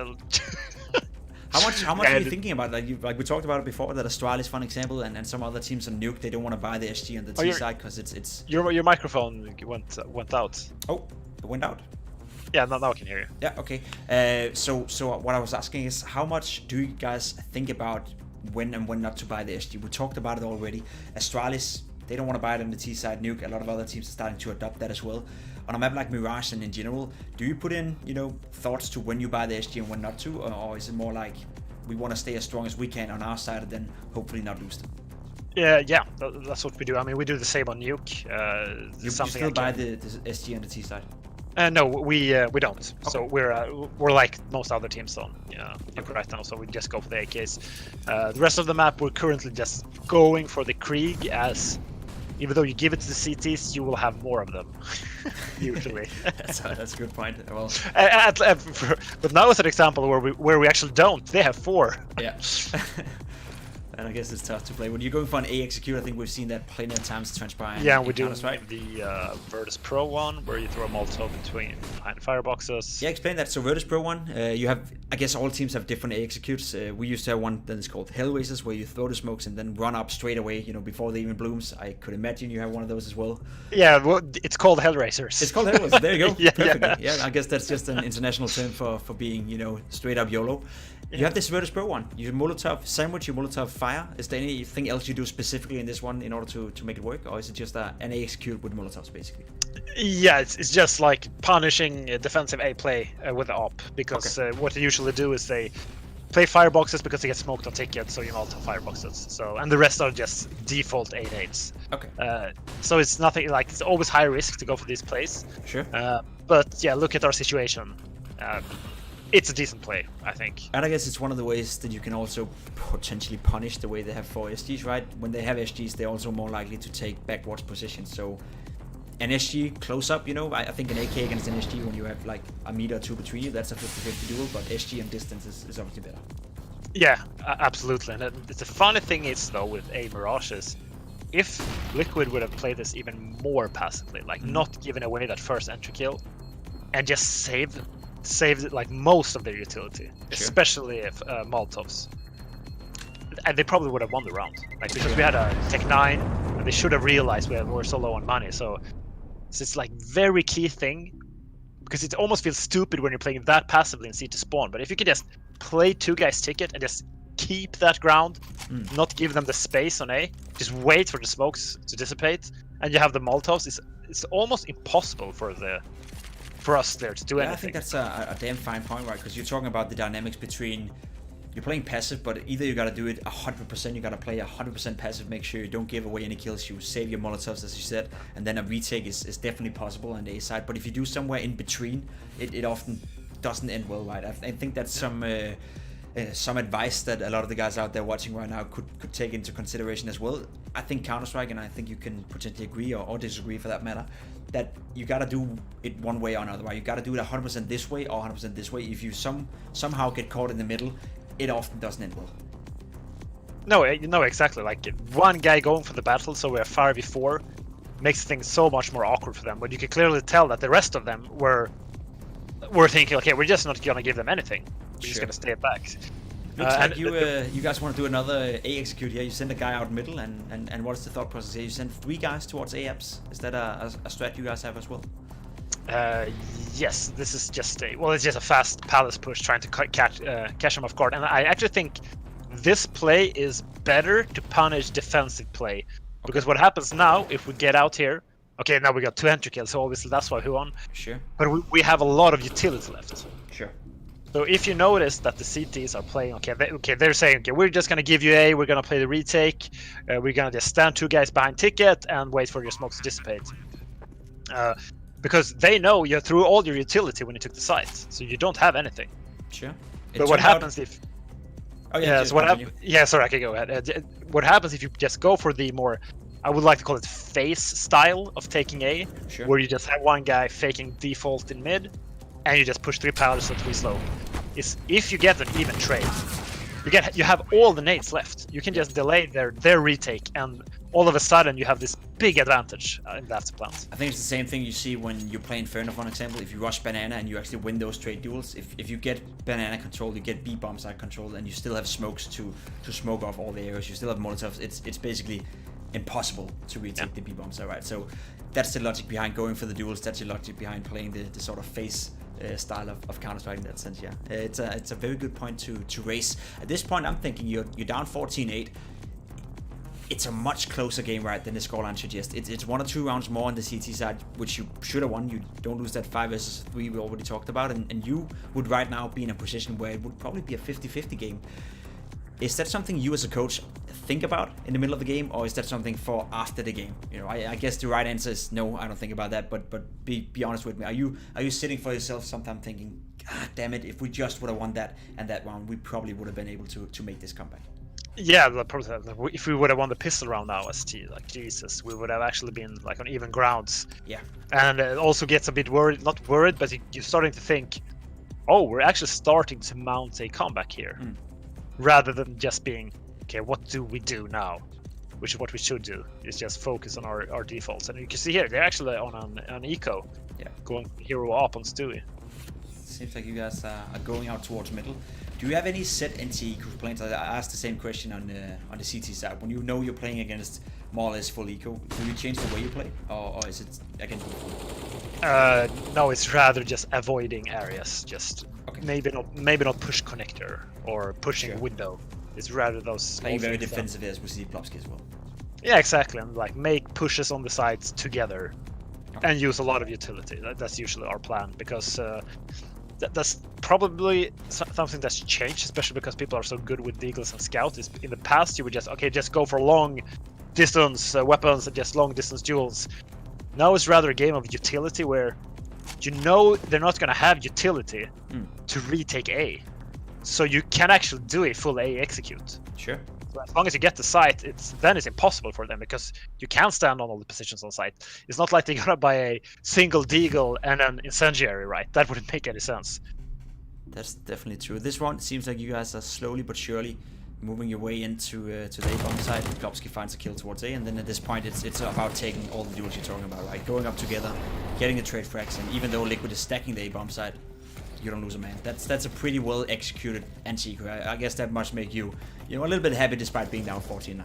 How much are you thinking about it? Like we talked about it before, that Astralis, for example, and some other teams on Nuke, they don't want to buy the SG on the T side because it's. Your microphone went out. Oh, it went out. Yeah, now I can hear you. Yeah, okay. So what I was asking is, how much do you guys think about when and when not to buy the SG? We talked about it already. Astralis, they don't want to buy it on the T side. Nuke, a lot of other teams are starting to adopt that as well. On a map like Mirage and in general, do you put in, you know, thoughts to when you buy the SG and when not to, or is it more like we want to stay as strong as we can on our side and then hopefully not lose them? Yeah, that's what we do. I mean, we do the same on Nuke. You still buy the SG on the T side? No, we don't. Okay. So we're like most other teams on Nuke right now. So we just go for the AKs. The rest of the map, we're currently just going for the Krieg as even though you give it to the CTs, you will have more of them, usually. That's a good point. Well, but now as an example where we actually don't, they have 4. Yeah. And I guess it's tough to play. When you're going for an A execute, I think we've seen that plenty of times transpire. Yeah, we do the Virtus Pro one, where you throw a Molotov behind fireboxes. Yeah, explain that. So Virtus Pro one, you have, I guess all teams have different A executes. We used to have one that is called Hellraisers, where you throw the smokes and then run up straight away, before they even blooms. I could imagine you have one of those as well. Yeah, well, it's called Hellraisers. It's called Hellraisers. There you go. Yeah, perfectly. Yeah, I guess that's just an international term for being, straight up YOLO. You have this Virtus Pro one. You Molotov sandwich, you Molotov fire. Is there anything else you do specifically in this one in order to make it work, or is it just an A execute with Molotovs basically? Yeah, it's just like punishing a defensive A play with the op, because what they usually do is they play fireboxes because they get smoked on tickets, so you Molotov fireboxes. So, and the rest are just default 8-8s. Okay. So it's nothing like, it's always high risk to go for these plays. Sure. But yeah, look at our situation. It's a decent play, I think. And I guess it's one of the ways that you can also potentially punish the way they have 4 SGs, right? When they have SGs, they're also more likely to take backwards positions. So an SG close up, I think an AK against an SG, when you have like a meter or 2 between you, that's a 50-50 duel, but SG and distance is obviously better. Yeah, absolutely. And the funny thing is, though, with A Mirages, if Liquid would have played this even more passively, like not giving away that first entry kill, and just saved like most of their utility, especially if Molotovs, and they probably would have won the round, like, because we had a Tech 9 and they should have realized we were so low on money. So it's like very key thing, because it almost feels stupid when you're playing that passively and see to spawn. But if you can just play 2 guys ticket and just keep that ground, not give them the space on A, just wait for the smokes to dissipate, and you have the Molotovs, it's almost impossible for us there to do anything. I think that's a damn fine point, right? Because you're talking about the dynamics between, you're playing passive, but either you gotta do it 100%, you gotta play 100% passive, make sure you don't give away any kills, you save your Molotovs, as you said, and then a retake is definitely possible on the A side. But if you do somewhere in between, it often doesn't end well, right? I think that's some advice that a lot of the guys out there watching right now could take into consideration as well. I think Counter-Strike, and I think you can potentially agree or disagree for that matter, that you gotta do it one way or another, right? You gotta do it 100% this way or 100% this way. If you somehow get caught in the middle, it often doesn't end well. No, exactly. Like, one guy going for the battle, so we're 5v4, makes things so much more awkward for them. But you can clearly tell that the rest of them were thinking, okay, we're just not gonna give them anything. We're just gonna stay back. Looks like you guys want to do another A execute here. You send a guy out middle, and what is the thought process here? You send 3 guys towards A apps. Is that a strat you guys have as well? Yes, this is just it's just a fast palace push trying to catch him off guard. And I actually think this play is better to punish defensive play, because what happens now if we get out here? Okay, now we got 2 entry kills, so obviously that's why we won. Sure. But we have a lot of utility left. Sure. So if you notice that the CTs are playing, they're saying, okay, we're just gonna give you A, we're gonna play the retake, we're gonna just stand 2 guys behind ticket and wait for your smokes to dissipate. Because they know you threw all your utility when you took the site, so you don't have anything. Sure. But what happens if? Oh yeah. Sorry, I can go ahead. What happens if you just go for the more, I would like to call it face style of taking A, where you just have one guy faking default in mid, and you just push 3 palaces and 3 slow. Is if you get an even trade, you have all the nades left. You can just delay their retake, and all of a sudden you have this big advantage in that plant. I think it's the same thing you see when you play Inferno, for example. If you rush Banana and you actually win those trade duels, if you get Banana control, you get B bomb side control, and you still have smokes to smoke off all the areas, you still have Molotovs, it's basically impossible to retake the B bomb side, right? So that's the logic behind going for the duels, that's the logic behind playing the sort of face style of Counter-Strike in that sense. Yeah, it's a very good point to raise. At this point, I'm thinking you're down 14-8. It's a much closer game, right, than the scoreline suggests. It's 1 or 2 rounds more on the CT side, which you should have won. You don't lose that 5 versus 3 we already talked about, and you would right now be in a position where it would probably be a 50-50 game. Is that something you as a coach think about in the middle of the game, or is that something for after the game? I guess the right answer is no, I don't think about that, but be honest with me. Are you sitting for yourself sometime thinking, God damn it, if we just would have won that and that round, we probably would have been able to make this comeback? Yeah, if we would have won the pistol round now as T, like Jesus, we would have actually been like on even grounds. Yeah. And it also gets a bit worried, not worried, but you're starting to think, oh, we're actually starting to mount a comeback here, rather than just being, okay, what do we do now? Which is what we should do, is just focus on our defaults. And you can see here, they're actually on an eco, going hero up on Stewie. Seems like you guys are going out towards middle. Do you have any set anti-eco plans? I asked the same question on the CT side. When you know you're playing against more or less full eco, do you change the way you play, or is it against? No, it's rather just avoiding areas. Just maybe not push connector or pushing window. It's rather those. Playing very defensive as we see Plopsky as well. Yeah, exactly, and like make pushes on the sides together, and use a lot of utility. That's usually our plan, because that's probably something that's changed, especially because people are so good with Deagles and Scout. Is in the past you would just go for long distance weapons and just long distance duels. Now it's rather a game of utility, where you know they're not going to have utility to retake A, so you can actually do a full A execute. Sure. So as long as you get the site, then it's impossible for them, because you can't stand on all the positions on site. It's not like they're gonna buy a single deagle and an incendiary, right? That wouldn't make any sense. That's definitely true. This round, it seems like you guys are slowly but surely moving your way into to the A bomb side. Klopsky finds a kill towards A, and then at this point it's about taking all the duels you're talking about, right? Going up together, getting the trade frags, and even though Liquid is stacking the A bomb side, you don't lose a man. That's a pretty well executed anti-eco. I guess that must make you a little bit happy despite being down 14-9.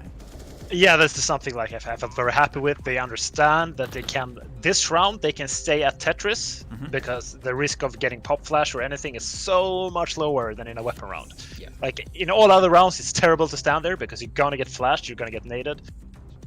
Yeah, that's just something like I felt very happy with. They understand that this round they can stay at Tetris, because the risk of getting pop flash or anything is so much lower than in a weapon round. Yeah. Like in all other rounds, it's terrible to stand there because you're gonna get flashed, you're gonna get naded.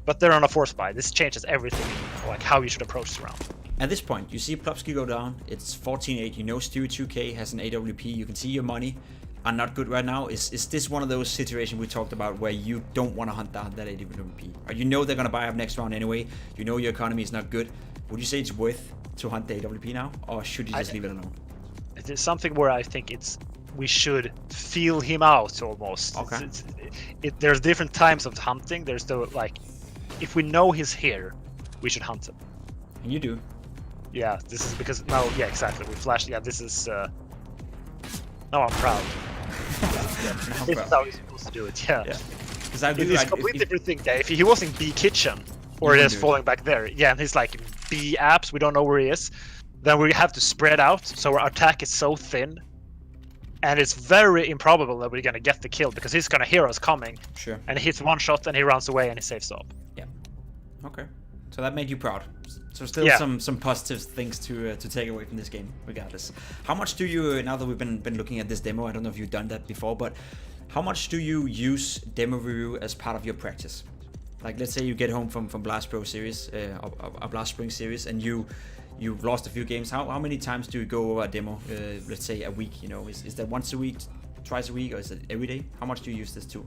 But they're on a force buy. This changes everything, like how you should approach the round. At this point, you see Plopsky go down. It's 14-8. You know Stewie 2K has an AWP. You can see your money are not good right now. Is this one of those situations we talked about where you don't want to hunt down that AWP? Or you know they're going to buy up next round anyway. You know your economy is not good. Would you say it's worth to hunt the AWP now? Or should you just leave it alone? It's something where I think we should feel him out almost. Okay. There's different types of hunting. There's if we know he's here, we should hunt him. And you do. Yeah, this is because exactly. We flashed. Yeah, this is. Now I'm proud. This is how he's supposed to do it. Yeah. Because it's a completely different thing. Yeah, if he was in B kitchen or it is falling back there, and he's like in B apps, we don't know where he is. Then we have to spread out, so our attack is so thin, and it's very improbable that we're gonna get the kill because he's gonna hear us coming. Sure. And he hits one shot and he runs away and he saves up. Yeah. Okay. So that made you proud. So still some positive things to take away from this game, regardless. How much do you, now that we've been looking at this demo, I don't know if you've done that before, but how much do you use demo review as part of your practice? Like, let's say you get home from Blast Pro series, or Blast Spring series, and you've lost a few games. How many times do you go over a demo? Let's say a week. Is that once a week, twice a week, or is it every day? How much do you use this tool?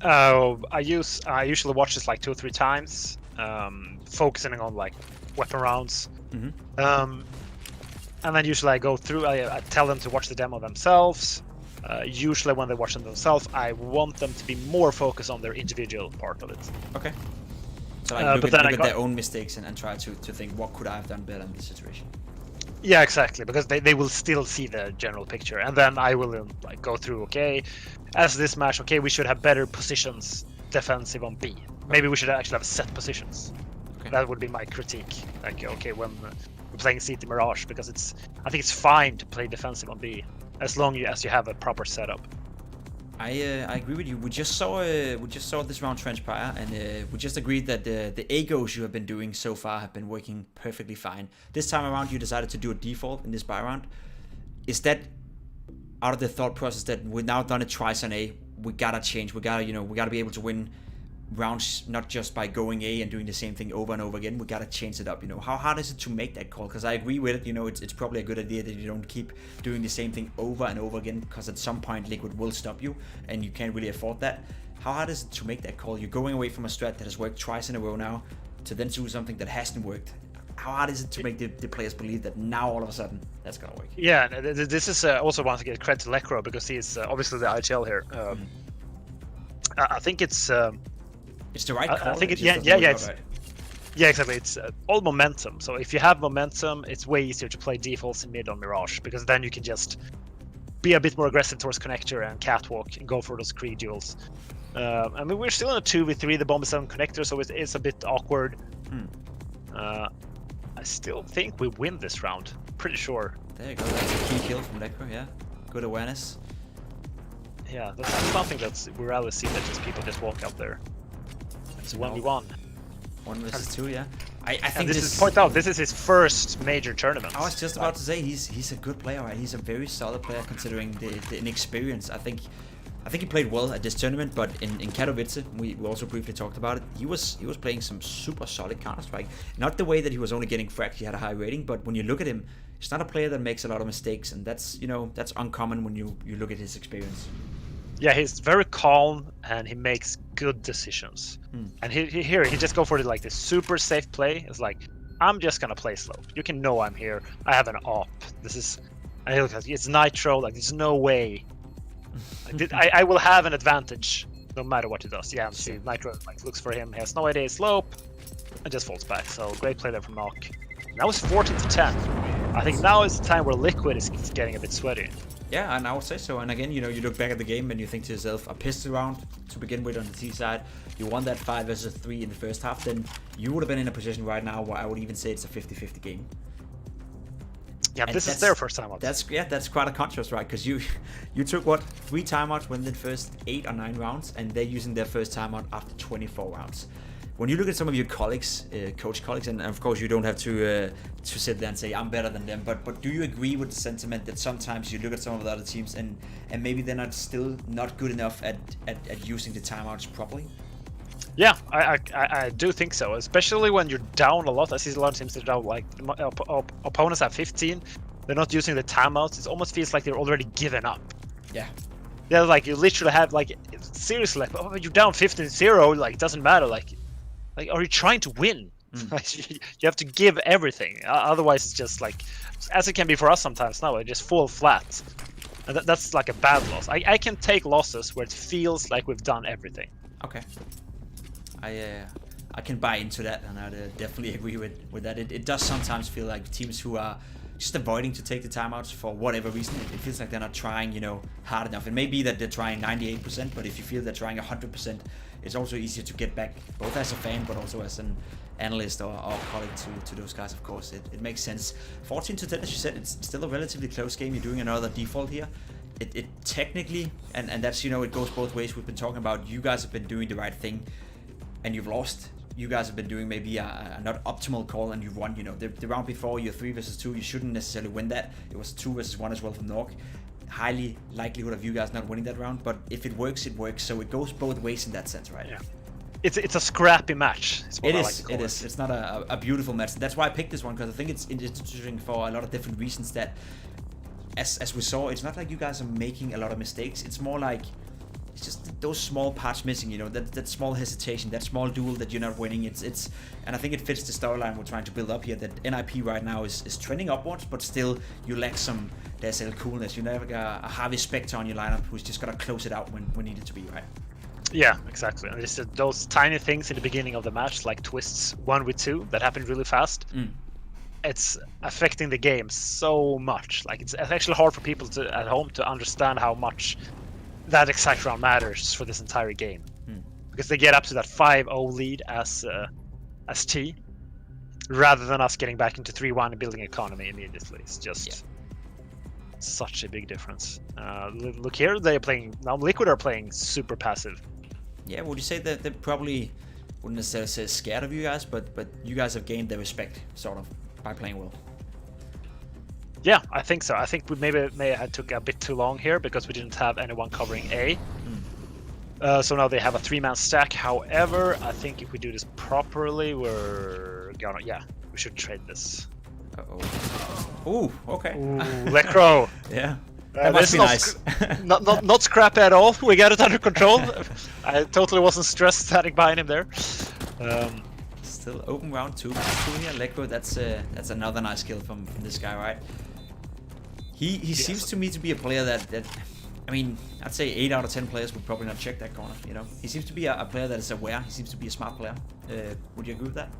I usually watch this like 2 or 3 times, focusing on like weapon rounds. And then usually I go through, I tell them to watch the demo themselves. Usually when they watch them themselves, I want them to be more focused on their individual part of it. Okay. So like look at their own mistakes and try to think, what could I have done better in this situation? Yeah, exactly, because they will still see the general picture, and then I will like go through, okay, as this match, okay, we should have better positions defensive on B. Maybe we should actually have set positions. Okay. That would be my critique. Like, okay, when we're playing CT Mirage, because I think it's fine to play defensive on B as long as you have a proper setup. I agree with you. We just saw this round transpire, and we just agreed that the AGOs you have been doing so far have been working perfectly fine. This time around, you decided to do a default in this buy round. Is that out of the thought process that we've now done it twice on A? We gotta change. We gotta be able to win rounds not just by going A and doing the same thing over and over again. We gotta change it up. How hard is it to make that call? Because I agree with it. It's probably a good idea that you don't keep doing the same thing over and over again, because at some point Liquid will stop you and you can't really afford that. How hard is it to make that call? You're going away from a strat that has worked twice in a row now to then do something that hasn't worked. How hard is it to make the players believe that now all of a sudden that's gonna work? Yeah, this is also once again credit to Lecro, because he's obviously the IHL here. I think it's the right call. I think it yeah, just yeah, doesn't yeah. work It's, out right. yeah, exactly. It's all momentum. So if you have momentum, it's way easier to play defaults in mid on Mirage because then you can just be a bit more aggressive towards connector and catwalk and go for those Creed duels. I mean, we're still in a 2v3. The bomb is on connector, so it's a bit awkward. I still think we win this round. Pretty sure. There you go. That's a key kill from Lekro. Yeah, good awareness. Yeah, that's something that we rarely see, that just people just walk out there. It's 1v1. 1 versus 2, yeah. I think this is, point out, this is his first major tournament. I was just about to say he's a good player, right? He's a very solid player considering the inexperience. I think he played well at this tournament, but in Katowice, we also briefly talked about it. He was playing some super solid Counter-Strike. Not the way that he was only getting fragged, he had a high rating, but when you look at him, he's not a player that makes a lot of mistakes, and that's that's uncommon when you look at his experience. Yeah, he's very calm and he makes good decisions. And he just go for the, like, the super safe play. It's like, I'm just gonna play slow. You can know I'm here. I have an op. This is, and he looks like it's Nitro. Like, there's no way. I will have an advantage no matter what he does. Yeah, and see, Nitro like looks for him. He has no idea slope and just falls back. So great play there from Knock. Now it's 14-10. I think now is the time where Liquid is getting a bit sweaty. Yeah, and I would say so. And again, you look back at the game and you think to yourself, a pistol round to begin with on the T side. You won that 5 versus 3 in the first half, then you would have been in a position right now where I would even say it's a 50-50 game. Yeah, and this is their first timeout. That's quite a contrast, right? Because you took what, 3 timeouts within the first 8 or 9 rounds, and they're using their first timeout after 24 rounds. When you look at some of your colleagues, coach colleagues, and of course you don't have to sit there and say I'm better than them, but do you agree with the sentiment that sometimes you look at some of the other teams and maybe they're still not good enough at using the timeouts properly? Yeah, I do think so, especially when you're down a lot. I see a lot of teams that are down, like opponents have 15, they're not using the timeouts. It almost feels like they're already given up. Yeah. Yeah, like you literally have, like, seriously, like, oh, you're down 15-0, like, it doesn't matter, like, are you trying to win? Like, you have to give everything. Otherwise, it's just like, as it can be for us sometimes now, it just fall flat. And that's like a bad loss. I can take losses where it feels like we've done everything. Okay. I can buy into that, and I definitely agree with that. It does sometimes feel like teams who are just avoiding to take the timeouts for whatever reason. It feels like they're not trying, hard enough. It may be that they're trying 98%, but if you feel they're trying 100%, it's also easier to get back, both as a fan, but also as an analyst or colleague to those guys, of course. It makes sense. 14-10, as you said, it's still a relatively close game. You're doing another default here. It technically, and that's, it goes both ways. We've been talking about you guys have been doing the right thing, and you've lost. You guys have been doing maybe a not optimal call, and you've won. The round before, you're 3 versus 2. You shouldn't necessarily win that. It was 2 versus 1 as well from Nork. Highly likelihood of you guys not winning that round, but if it works, it works. So it goes both ways in that sense, right? Yeah. It's a scrappy match. It is. It's not a beautiful match. That's why I picked this one, because I think it's interesting for a lot of different reasons. That, as we saw, it's not like you guys are making a lot of mistakes. It's more like it's just those small parts missing. That small hesitation, that small duel that you're not winning. It's and I think it fits the storyline we're trying to build up here. That NiP right now is trending upwards, but still you lack some coolness. You never got a Harvey Specter on your lineup who's just gonna close it out when needed to be, right? Yeah, exactly. And it's those tiny things in the beginning of the match, like twists 1v2 that happen really fast. It's affecting the game so much. Like, it's actually hard for people at home to understand how much that exact round matters for this entire game, because they get up to that 5-0 lead as T, rather than us getting back into 3-1 and building economy immediately. It's just such a big difference. Look here, they're playing now. Liquid are playing super passive. Yeah, would you say that they probably wouldn't necessarily say scared of you guys, but you guys have gained their respect sort of by playing well? Yeah, I think so. I think we may have took a bit too long here because we didn't have anyone covering A. So now they have a 3-man stack. However, I think if we do this properly, we're gonna, we should trade this. Ooh, okay. Ooh, Lekro. Yeah. That must be nice. not scrap at all. We got it under control. I totally wasn't stressed standing behind him there. Still open round 2 here. Lekro, that's another nice kill from this guy, right? He seems to me to be a player that I mean, I'd say 8 out of 10 players would probably not check that corner, you know. He seems to be a player that is aware. He seems to be a smart player. Would you agree with that?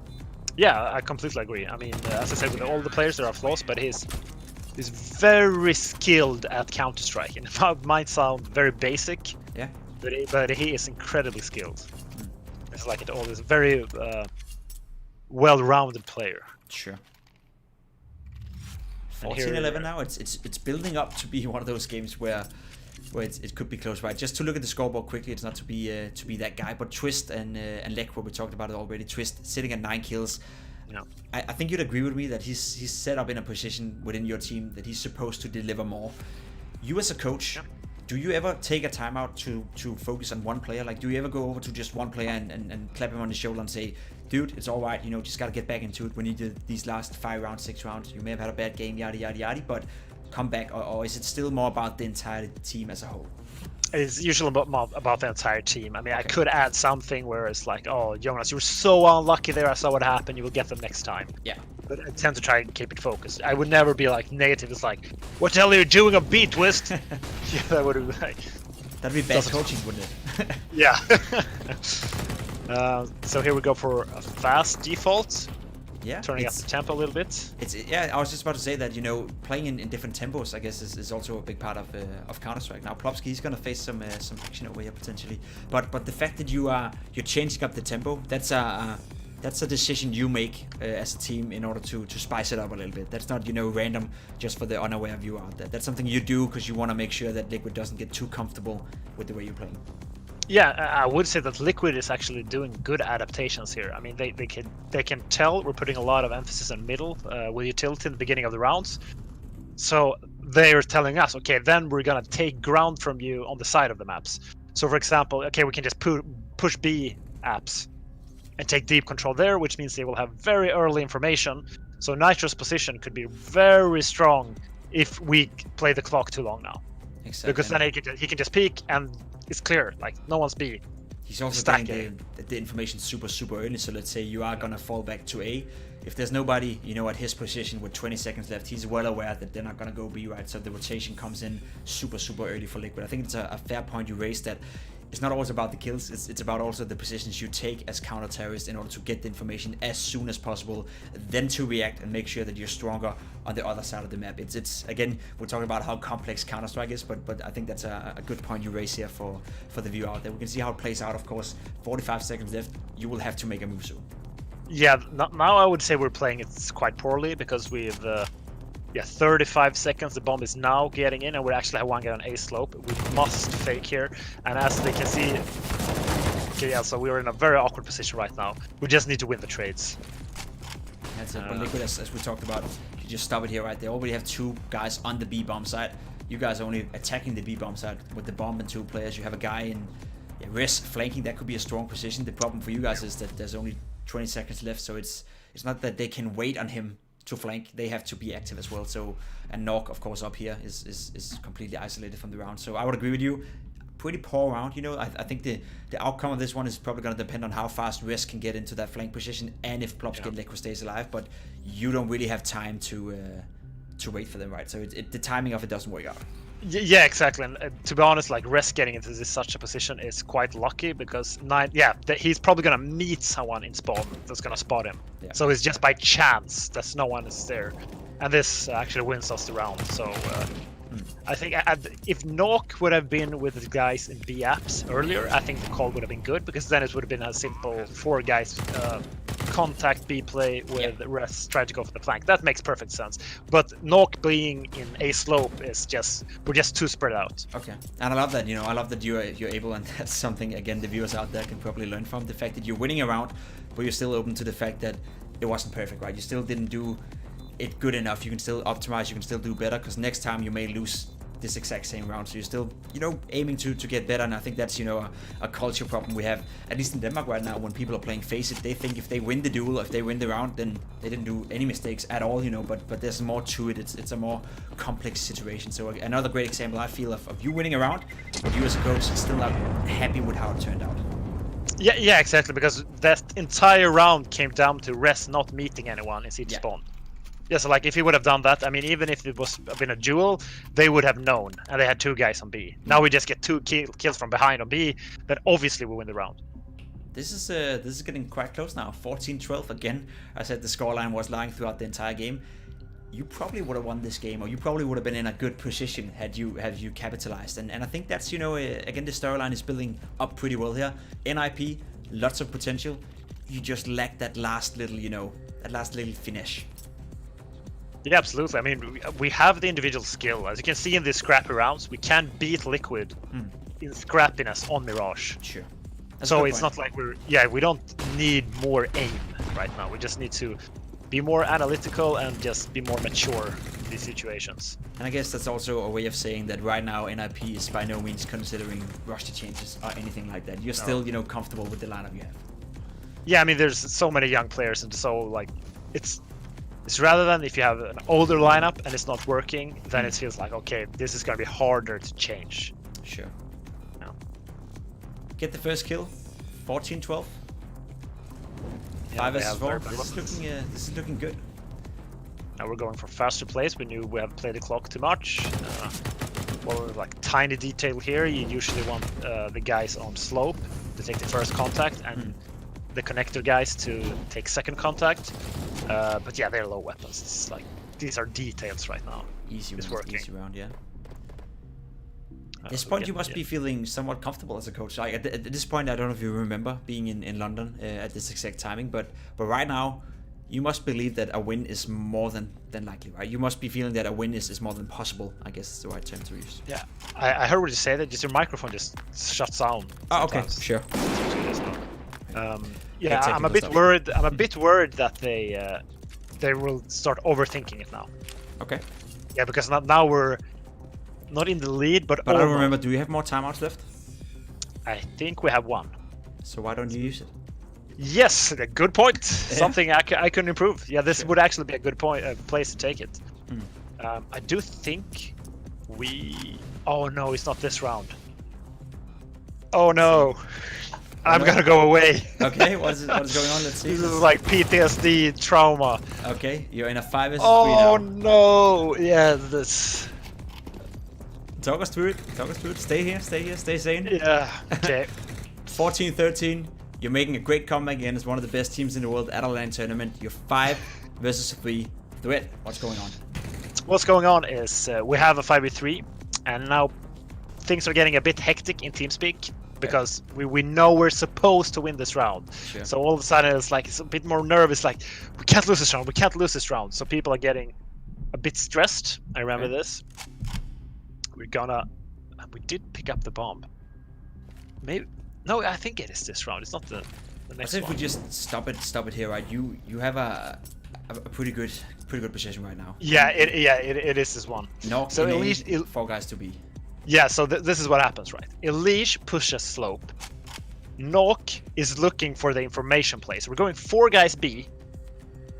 Yeah, I completely agree. I mean, as I said, with all the players, there are flaws, but he's very skilled at Counter-Strike. And it might sound very basic, Yeah. but he is incredibly skilled. It's like it all is very well-rounded player. Sure. 14-11 now. It's building up to be one of those games where it could be close, right? Just to look at the scoreboard quickly, it's not to be that guy, but Twist and Lekro, we talked about it already. Twist sitting at 9 kills. Yeah. I think you'd agree with me that he's set up in a position within your team that he's supposed to deliver more. You as a coach, do you ever take a timeout to focus on one player? Like, do you ever go over to just one player and clap him on the shoulder and say, dude, it's all right, you know, just got to get back into it. We need these last 5 rounds, 6 rounds. You may have had a bad game, yada, yada, yada, but come back. Or is it still more about the entire team as a whole? It's usually about the entire team. I mean, I could add something where it's like, oh, Jonas, you were so unlucky there. I saw what happened. You will get them next time. Yeah. But I tend to try and keep it focused. I would never be like negative. It's like, what the hell are you doing on B, Twist? Yeah, that would be like... That'd be bad coaching, wouldn't it? Yeah. So here we go for a fast default. Yeah, turning up the tempo a little bit. Yeah, I was just about to say that, you know, playing in different tempos, I guess, is also a big part of Counter-Strike. Now, Plopsky, he's gonna face some action over here potentially, but the fact that you're changing up the tempo, that's a decision you make as a team in order to spice it up a little bit. That's not, you know, random just for the unaware viewer out there. That's something you do because you want to make sure that Liquid doesn't get too comfortable with the way you're playing. Yeah, I would say that Liquid is actually doing good adaptations here. I mean, they can tell we're putting a lot of emphasis on middle with utility in the beginning of the rounds. So they're telling us, okay, then we're gonna take ground from you on the side of the maps. So for example, okay, we can just push B apps and take deep control there, which means they will have very early information. So Nitro's position could be very strong if we play the clock too long now. Exactly. Because then he can just peek and it's clear, like no one's B. He's also getting the information super early. So let's say you are gonna fall back to A. If there's nobody, you know, at his position with 20 seconds left, he's well aware that they're not gonna go B, right? So the rotation comes in super early for Liquid. I think it's a fair point you raised, that it's not always about the kills, it's about also the positions you take as counter-terrorists in order to get the information as soon as possible, then to react and make sure that you're stronger on the other side of the map. It's again, we're talking about how complex Counter-Strike is, but I think that's a good point you raise here for the viewer out there. We can see how it plays out, of course. 45 seconds left, you will have to make a move soon. Yeah, now I would say we're playing it quite poorly because we've 35 seconds, the bomb is now getting in and we actually have one guy on A slope. We must fake here, and as they can see, okay, yeah, so we're in a very awkward position right now. We just need to win the trades. That's it, but Liquid, as we talked about, you just stop it here, right? They already have 2 guys on the B bomb side. You guys are only attacking the B bomb side with the bomb and 2 players. You have a guy in Res flanking, that could be a strong position. The problem for you guys is that there's only 20 seconds left, so it's not that they can wait on him to flank, they have to be active as well. So, and Nork, of course, up here is completely isolated from the round. So I would agree with you. Pretty poor round, you know. I think the outcome of this one is probably going to depend on how fast Risk can get into that flank position and if Plopsky and Lekro stays alive. But you don't really have time to wait for them, right? So the timing of it doesn't work out. Yeah, exactly. And to be honest, like Risk getting into such a position is quite lucky because he's probably gonna meet someone in spawn that's gonna spot him. Yeah. So it's just by chance that no one is there, and this actually wins us the round. So I think if Nok would have been with the guys in B apps earlier, I think the call would have been good because then it would have been a simple 4 guys contact B play with Rest trying to go for the flank. That makes perfect sense. But Nok being in A slope is we're just too spread out. Okay, and I love that. You know, I love that you're able, and that's something again the viewers out there can probably learn from, the fact that you're winning a round, but you're still open to the fact that it wasn't perfect, right? You still didn't do it good enough. You can still optimize. You can still do better because next time you may lose this exact same round, so you're still, you know, aiming to get better. And I think that's, you know, a culture problem we have, at least in Denmark right now. When people are playing Face It, they think if they win the duel, if they win the round, then they didn't do any mistakes at all, you know. But there's more to it. It's a more complex situation. So another great example I feel of you winning a round, but you as a coach still not happy with how it turned out. Yeah, exactly, because that entire round came down to Rest not meeting anyone in CT spawn. Yeah, so like if he would have done that, I mean, even if it was been a duel, they would have known, and they had 2 guys on B. Now we just get 2 kills from behind on B, then obviously we win the round. This is getting quite close now. 14-12 again. I said the scoreline was lying throughout the entire game. You probably would have won this game, or you probably would have been in a good position had you capitalized. And I think that's, you know, again, the storyline is building up pretty well here. NiP, lots of potential. You just lack that last little, you know, that last little finish. Yeah, absolutely. I mean, we have the individual skill. As you can see in these scrappy rounds, we can beat Liquid in scrappiness on Mirage. Sure. So it's not like we don't need more aim right now. We just need to be more analytical and just be more mature in these situations. And I guess that's also a way of saying that right now NiP is by no means considering roster changes or anything like that. You're still, you know, comfortable with the lineup you have. Yeah, I mean, there's so many young players, and so like it's rather than if you have an older lineup and it's not working, then it feels like, okay, this is gonna be harder to change. Sure. Yeah. Get the first kill. 14-12. 5 versus 4. This is looking good. Now we're going for faster plays. We knew we have played the clock too much. Well, like tiny detail here, you usually want the guys on slope to take the first contact and the connector guys to take second contact. But yeah, they're low weapons. It's like these are details right now. Easy round, yeah. At this So point, you must be feeling somewhat comfortable as a coach. Like at this point, I don't know if you remember being in London at this exact timing, but right now, you must believe that a win is more than likely, right? You must be feeling that a win is more than possible. I guess is the right term to use. Yeah, I heard what you say. That just your microphone just shuts down. Oh, okay, sure. Yeah, I'm a bit worried. I'm a bit worried that they will start overthinking it now. Okay. Yeah, because now we're not in the lead, but I don't remember. Do you have more timeouts left? I think we have 1. So why don't you use it? Yes, a good point. Yeah. Something I can improve. Yeah, this would actually be a good place to take it. I do think we. Oh no, it's not this round. Oh no. I'm gonna go away. Okay, what is going on? Let's see. This is like PTSD trauma. Okay, you're in a 5 versus 3 now. Oh no! Yeah, this. Talk us through it. Stay here, stay sane. Yeah. Okay. 14-13. You're making a great comeback again as one of the best teams in the world at a LAN tournament. You're 5 versus 3. Duet, what's going on? What's going on is we have a 5v3, and now things are getting a bit hectic in TeamSpeak. Because we know we're supposed to win this round. Sure. So all of a sudden it's a bit more nervous, like we can't lose this round. So people are getting a bit stressed. I remember this. We did pick up the bomb. Maybe, no, I think it is this round. It's not the next one. If we just stop it here, right? You have a pretty good position right now. Yeah, it is this one. No, so at least 4 guys to be. Yeah, so this is what happens, right? Elish pushes slope. Nok is looking for the information play. So we're going 4 guys B,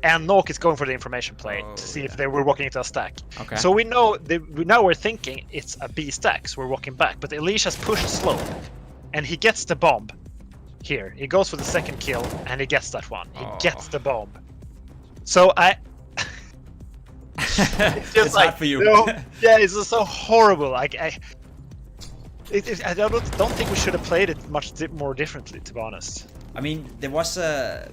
and Nok is going for the information play to see if they were walking into a stack. Okay. So we know now we're thinking it's a B stack, so we're walking back. But Elish has pushed slope, and he gets the bomb. Here, he goes for the second kill, and he gets that one. He gets the bomb. So it's just hard for you. Yeah, it's just so horrible. Like I don't think we should have played it much more differently, to be honest. I mean, there was a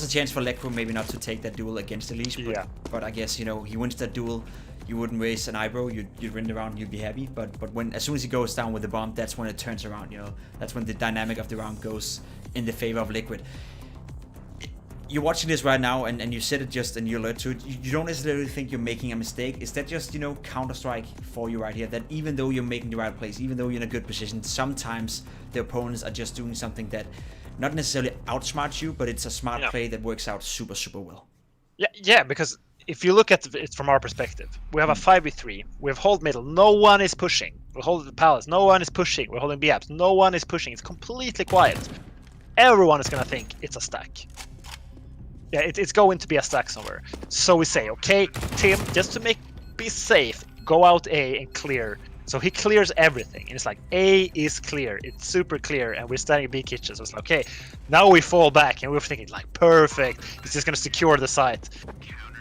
chance for Lekro maybe not to take that duel against Elish, but I guess, you know, he wins that duel. You wouldn't raise an eyebrow. You'd win the round. You'd be happy. But as soon as he goes down with the bomb, that's when it turns around. You know, that's when the dynamic of the round goes in the favor of Liquid. You're watching this right now, and you said it just, and you alert to it. You don't necessarily think you're making a mistake. Is that just, you know, Counter-Strike for you right here? That even though you're making the right plays, even though you're in a good position, sometimes the opponents are just doing something that not necessarily outsmarts you, but it's a smart play that works out super, super well. Yeah, because if you look at it from our perspective, we have a 5v3. We have hold middle. No one is pushing. We hold the palace. No one is pushing. We're holding B-apps. No one is pushing. It's completely quiet. Everyone is gonna think it's a stack. Yeah, it's going to be a stack somewhere. So we say, okay, Tim, just to be safe, go out A and clear. So he clears everything, and it's like A is clear. It's super clear, and we're standing B kitchen. So it's like, okay, now we fall back, and we're thinking like, perfect. It's just gonna secure the site.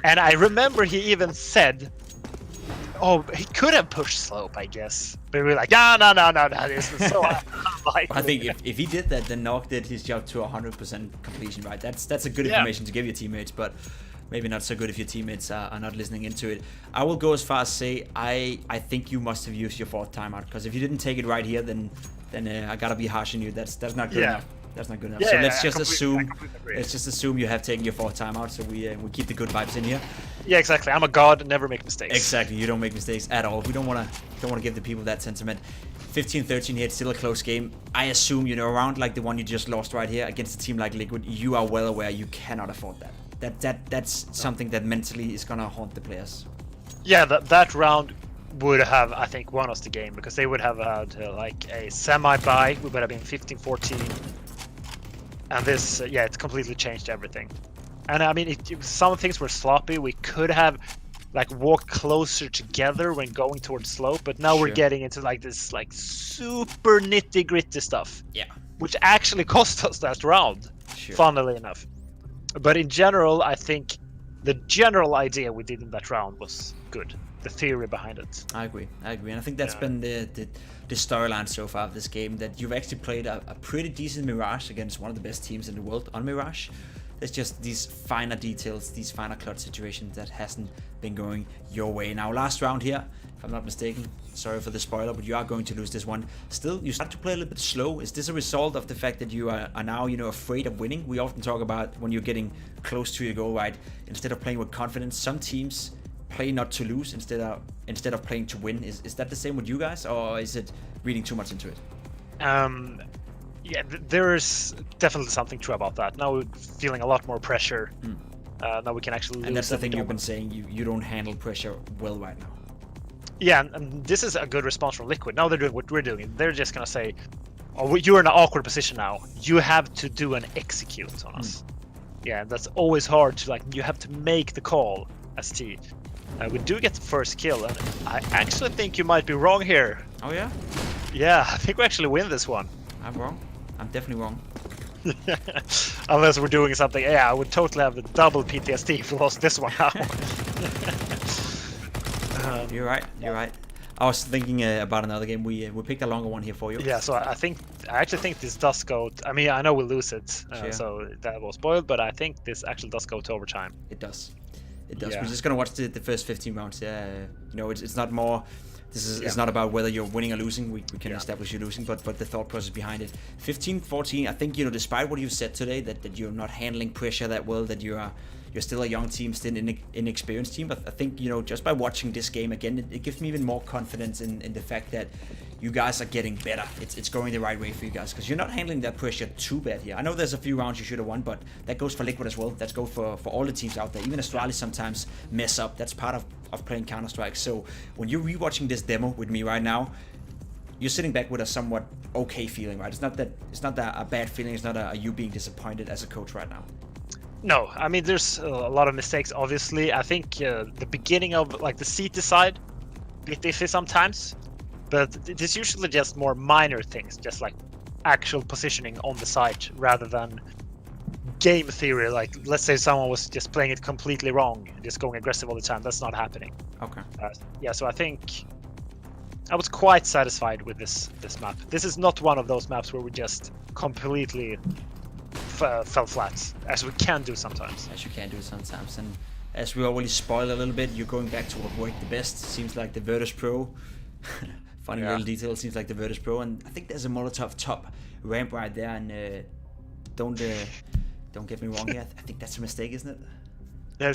And I remember he even said, "Oh, he could have pushed slope, I guess." But we were like, no, this is so unlikely. I think if he did that, then Nog did his job to 100% completion, right? That's a good information to give your teammates, but maybe not so good if your teammates are not listening into it. I will go as far as say I think you must have used your 4th timeout, because if you didn't take it right here, then I gotta be harsh on you. That's not good enough. That's not good enough. So let's just assume you have taken your 4th timeout, so we keep the good vibes in here. Yeah, exactly. I'm a god, never make mistakes. Exactly. You don't make mistakes at all. We don't want to give the people that sentiment. 15-13 here, it's still a close game. I assume, you know, around like the one you just lost right here against a team like Liquid, you are well aware you cannot afford that. That's something that mentally is gonna haunt the players. Yeah, that round would have, I think, won us the game, because they would have had like a semi-bye. We would have been 15-14. And this, it's completely changed everything. And I mean, some things were sloppy. We could have like walked closer together when going towards slope, but now we're getting into like this like super nitty-gritty stuff. Yeah. Which actually cost us that round, funnily enough. But in general, I think the general idea we did in that round was good. The theory behind it. I agree, and I think that's been the storyline so far of this game, that you've actually played a pretty decent Mirage against one of the best teams in the world on Mirage. There's just these finer details, these finer clutch situations that hasn't been going your way. Now, last round here, if I'm not mistaken, sorry for the spoiler, but you are going to lose this one. Still, you start to play a little bit slow. Is this a result of the fact that you are now, you know, afraid of winning? We often talk about when you're getting close to your goal, right? Instead of playing with confidence, some teams play not to lose instead of playing to win. Is that the same with you guys, or is it reading too much into it? Yeah, there's definitely something true about that. Now we're feeling a lot more pressure. Now we can actually lose. And that's the thing you've been saying, you don't handle pressure well right now. Yeah, and this is a good response from Liquid. Now they're doing what we're doing. They're just gonna say, "Oh, you're in an awkward position now. You have to do an execute on us." Yeah, that's always hard to, like, you have to make the call as T. We do get the first kill, and I actually think you might be wrong here. Oh yeah? Yeah, I think we actually win this one. I'm wrong. I'm definitely wrong. Unless we're doing something. Yeah, I would totally have the double PTSD if we lost this one now. You're right. You're right. I was thinking about another game. We picked a longer one here for you. Yeah, so I actually think this does go. I mean, I know we'll lose it, so that was spoiled. But I think this actually does go to overtime. It does. It does. Yeah. We're just gonna watch the first 15 rounds. Yeah, you know, it's not more. This is it's not about whether you're winning or losing. We can establish you're losing, but the thought process behind it. 15-14. I think, you know, despite what you've said today, that you're not handling pressure that well, that you're still a young team, still an inexperienced team. But I think, you know, just by watching this game again, it gives me even more confidence in the fact that you guys are getting better. It's going the right way for you guys, because you're not handling that pressure too bad here. I know there's a few rounds you should have won, but that goes for Liquid as well. That goes for all the teams out there. Even Astralis sometimes mess up. That's part of playing Counter-Strike. So when you're rewatching this demo with me right now, you're sitting back with a somewhat okay feeling, right? It's not that a bad feeling. It's not a you being disappointed as a coach right now. No, I mean, there's a lot of mistakes, obviously. I think the beginning of, like, the CT side, a bit iffy sometimes, but it's usually just more minor things, just like actual positioning on the site rather than game theory. Like, let's say someone was just playing it completely wrong, just going aggressive all the time. That's not happening. Okay. Yeah, so I think I was quite satisfied with this map. This is not one of those maps where we just completely fell flat, as we can do sometimes. As you can do sometimes, and as we already spoiled a little bit, you're going back to what worked the best. Seems like the Virtus Pro. Funny little detail. Seems like the Virtus Pro, and I think there's a Molotov top ramp right there. And don't get me wrong here. I think that's a mistake, isn't it? Yeah,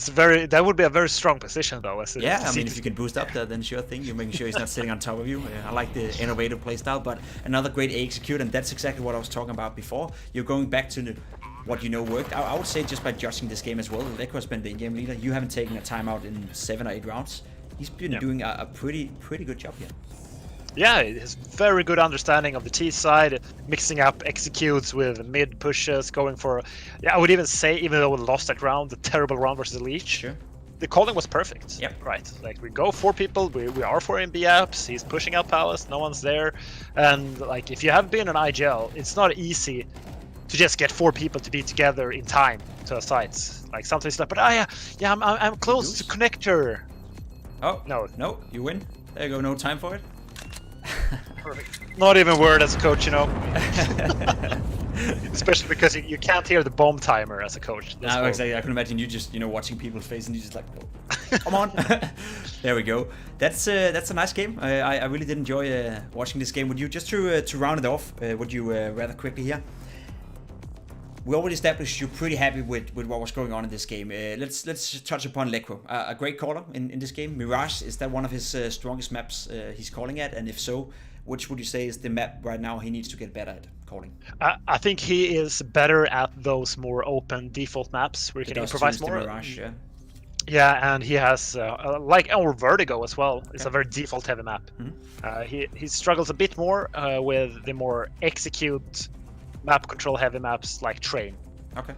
that would be a very strong position, though. Yeah, I mean, if you can boost up there, then sure thing. You're making sure he's not sitting on top of you. I like the innovative playstyle, but another great A execute, and that's exactly what I was talking about before. You're going back to what you know worked. I would say, just by judging this game as well, Leko has been the in-game leader. You haven't taken a timeout in 7 or 8 rounds. He's been doing a pretty good job here. Yeah, he has very good understanding of the T side, mixing up executes with mid pushes, going for, I would even say, even though we lost that round, the terrible round versus the Leech, sure, the calling was perfect. Yep. Right. Like, we go 4 people, we are 4 in B apps, he's pushing out Palace, no one's there. And, like, if you have been an IGL, it's not easy to just get 4 people to be together in time to a site. Like sometimes like, but I'm close to connector. Oh no, you win. There you go. No time for it. Perfect. Not even word as a coach, you know. Especially because you can't hear the bomb timer as a coach. No, exactly. I can imagine you just watching people's face and you just like, oh, come on. There we go. That's a nice game. I really did enjoy watching this game. Would you just to round it off? Would you rather quickly here? We already established you're pretty happy with what was going on in this game. Let's touch upon Lekro, a great caller in this game. Mirage, is that one of his strongest maps he's calling at? And if so, which would you say is the map right now he needs to get better at calling? I think he is better at those more open default maps where you can improvise more. Mirage, yeah. Yeah, and he has like our Vertigo as well. It's a very default heavy map. He struggles a bit more with the more execute map control heavy maps like Train. Okay.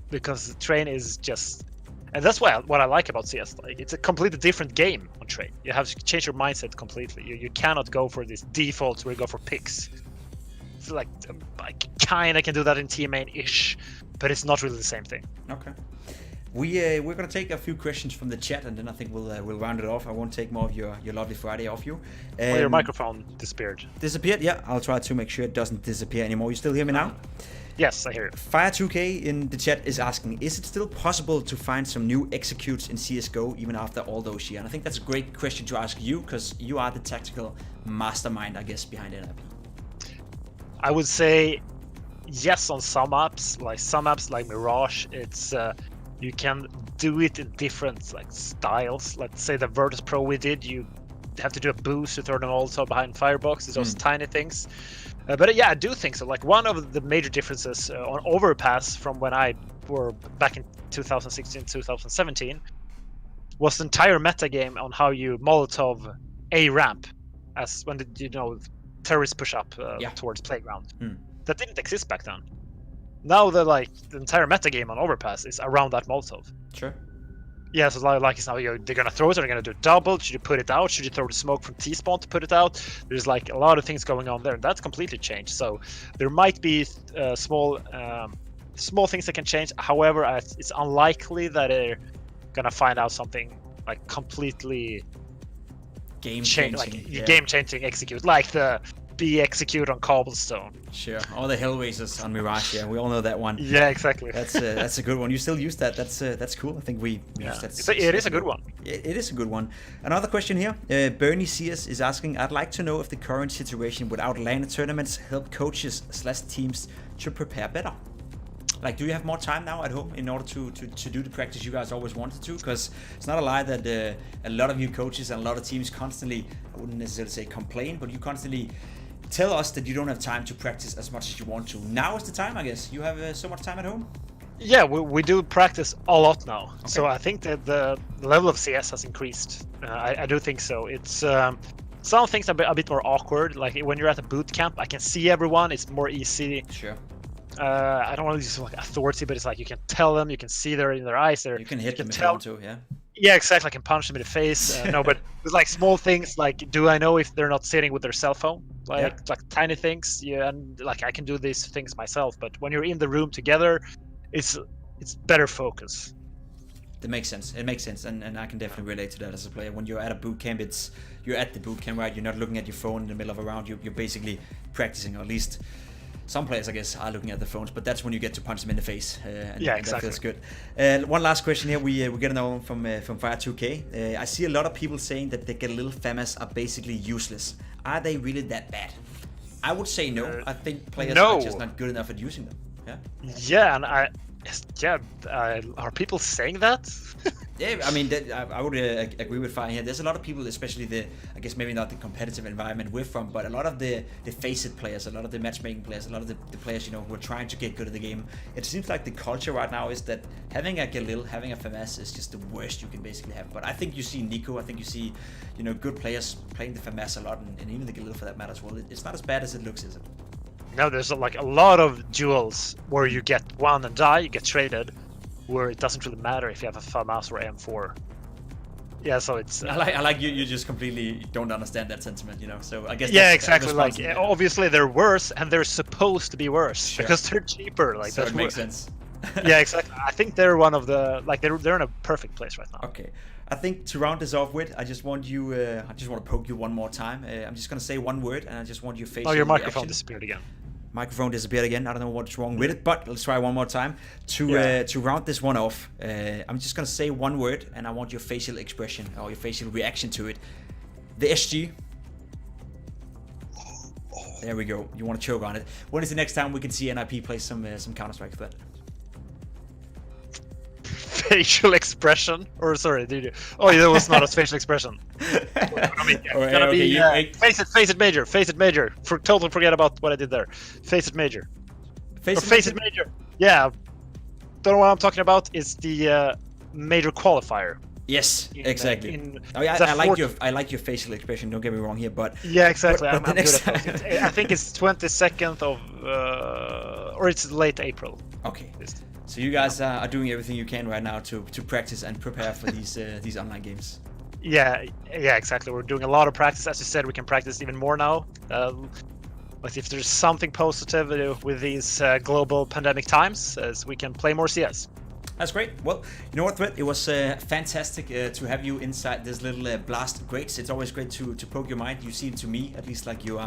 Because Train is just, and that's what I like about CS. Like it's a completely different game on Train. You have to change your mindset completely. You cannot go for this defaults where you go for picks. It's like I kind of can do that in team main-ish, but it's not really the same thing. Okay. We're gonna take a few questions from the chat, and then I think we'll round it off. I won't take more of your lovely Friday off you. Your microphone disappeared. Disappeared? Yeah, I'll try to make sure it doesn't disappear anymore. You still hear me now? Yes, I hear you. Fire2k in the chat is asking, is it still possible to find some new executes in CSGO even after all those years? And I think that's a great question to ask you, because you are the tactical mastermind, I guess, behind NiP. I would say yes on some maps. Like Mirage, it's you can do it in different like styles. Let's say the Virtus Pro we did, you have to do a boost to turn them also behind firebox. It's those tiny things. But yeah, I do think so. Like one of the major differences on Overpass from when I were back in 2016, 2017 was the entire meta game on how you Molotov a ramp as when terrorists push up towards playground. That didn't exist back then. Now the entire meta game on Overpass is around that Molotov. Sure. Yeah, so like it's now they're gonna throw it, or they're gonna do double. Should you put it out? Should you throw the smoke from T-spawn to put it out? There's like a lot of things going on there, and that's completely changed. So there might be small things that can change. However, it's unlikely that they're gonna find out something like completely game-changing execute, like the B execute on Cobblestone. Sure, all the Hellraisers on Mirage. Yeah, we all know that one. Yeah, exactly. That's a good one. You still use that? That's cool. I think we use that. It is a good one. It is a good one. Another question here. Bernie CS is asking, I'd like to know if the current situation without LAN tournaments help coaches / teams to prepare better. Like, do you have more time now at home in order to do the practice you guys always wanted to? Because it's not a lie that a lot of you coaches and a lot of teams constantly, I wouldn't necessarily say complain, but you constantly tell us that you don't have time to practice as much as you want to. Now is the time, I guess. You have so much time at home? Yeah, we do practice a lot now. Okay. So I think that the level of CS has increased. I do think so. It's some things are a bit more awkward. Like when you're at a boot camp, I can see everyone. It's more easy. Sure. I don't want to use like authority, but it's like you can tell them, you can see in their eyes. You can hit them if you want to, yeah. Yeah, exactly. I can punch them in the face. No, but it's like small things. Like, do I know if they're not sitting with their cell phone? Like tiny things. Yeah, and like I can do these things myself. But when you're in the room together, it's better focus. That makes sense. It makes sense, and I can definitely relate to that as a player. When you're at a boot camp, you're at the boot camp, right? You're not looking at your phone in the middle of a round. You're basically practicing, or at least some players, I guess, are looking at the phones, but that's when you get to punch them in the face. And exactly. That feels good. One last question here. We get another one from Fire2k. I see a lot of people saying that the Get a Little FAMAS are basically useless. Are they really that bad? I would say no. I think players are just not good enough at using them. Yeah. Yeah, and are people saying that? Yeah, I mean, I would agree with Fire here. There's a lot of people, especially I guess maybe not the competitive environment we're from, but a lot of the face-it players, a lot of the matchmaking players, a lot of the players, who are trying to get good at the game. It seems like the culture right now is that having a Galil, having a FAMAS is just the worst you can basically have. But I think you see Nico, I think you see, good players playing the FAMAS a lot, and even the Galil for that matter as well. It's not as bad as it looks, is it? No, there's like a lot of duels where you get one and die, you get traded, where it doesn't really matter if you have a FAMAS or M4. Yeah, so it's I like you just completely don't understand that sentiment, you know. So I guess yeah, that's exactly. Like responsible. obviously they're worse, and they're supposed to be worse because they're cheaper. Like So that's it makes sense. yeah, exactly. I think they're one of the like they're in a perfect place right now. Okay, I think to round this off with, I just want you, I just want to poke you one more time. I'm just gonna say one word, and I just want your facial Oh, your microphone reaction. disappeared again. Microphone disappeared again. I don't know what's wrong with it, but let's try one more time. To round this one off, I'm just gonna say one word, and I want your facial expression or your facial reaction to it. The SG. There we go. You want to choke on it. When is the next time we can see NiP play some Counter-Strike for that? Facial expression, or sorry, did you? Oh, that was not a facial expression. I mean, it's gonna be face it major. Totally forget about what I did there. Face it major. Face it major. Yeah. Don't know what I'm talking about. It's the major qualifier. Yes, exactly. I like your facial expression. Don't get me wrong here, but yeah, exactly. But I'm good at those. I think it's 22nd of or it's late April. Okay. So you guys are doing everything you can right now to practice and prepare for these online games. Yeah, exactly. We're doing a lot of practice. As you said, we can practice even more now. But if there's something positive with these global pandemic times, as we can play more CS. That's great. Well, you know what, Threat? It was fantastic to have you inside this little blast of greats. It's always great to poke your mind. You seem to me, at least, like you're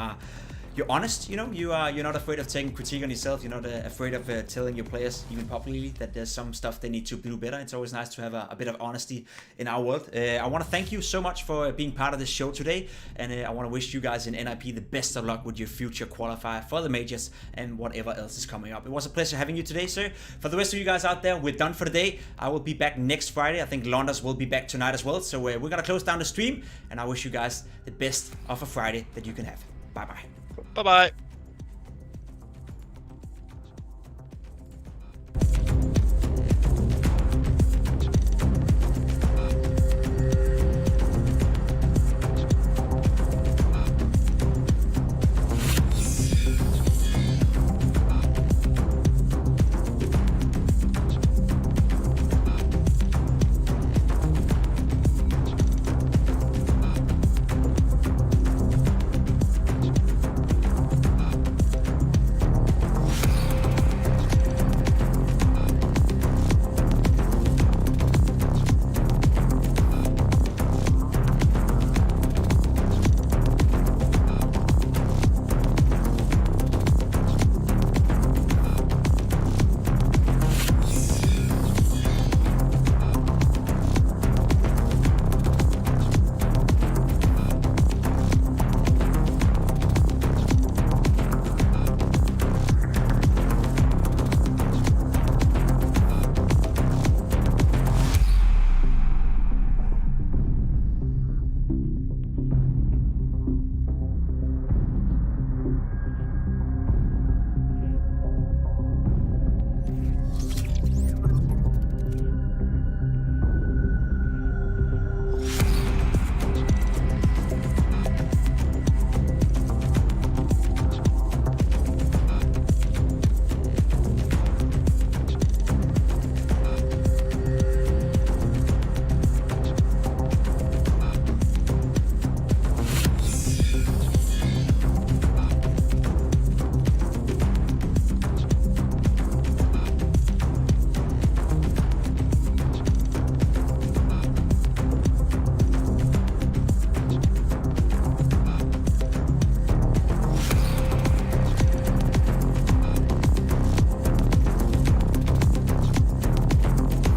honest. You know, you're not afraid of taking critique on yourself. You're not afraid of telling your players, even publicly, that there's some stuff they need to do better. It's always nice to have a bit of honesty in our world. I want to thank you so much for being part of this show today, and I want to wish you guys in NiP the best of luck with your future qualifier for the majors and whatever else is coming up. It was a pleasure having you today, sir. For the rest of you guys out there, we're done for the day. I will be back next Friday. I think Londres will be back tonight as well. So we're gonna close down the stream, and I wish you guys the best of a Friday that you can have. Bye bye. Bye bye.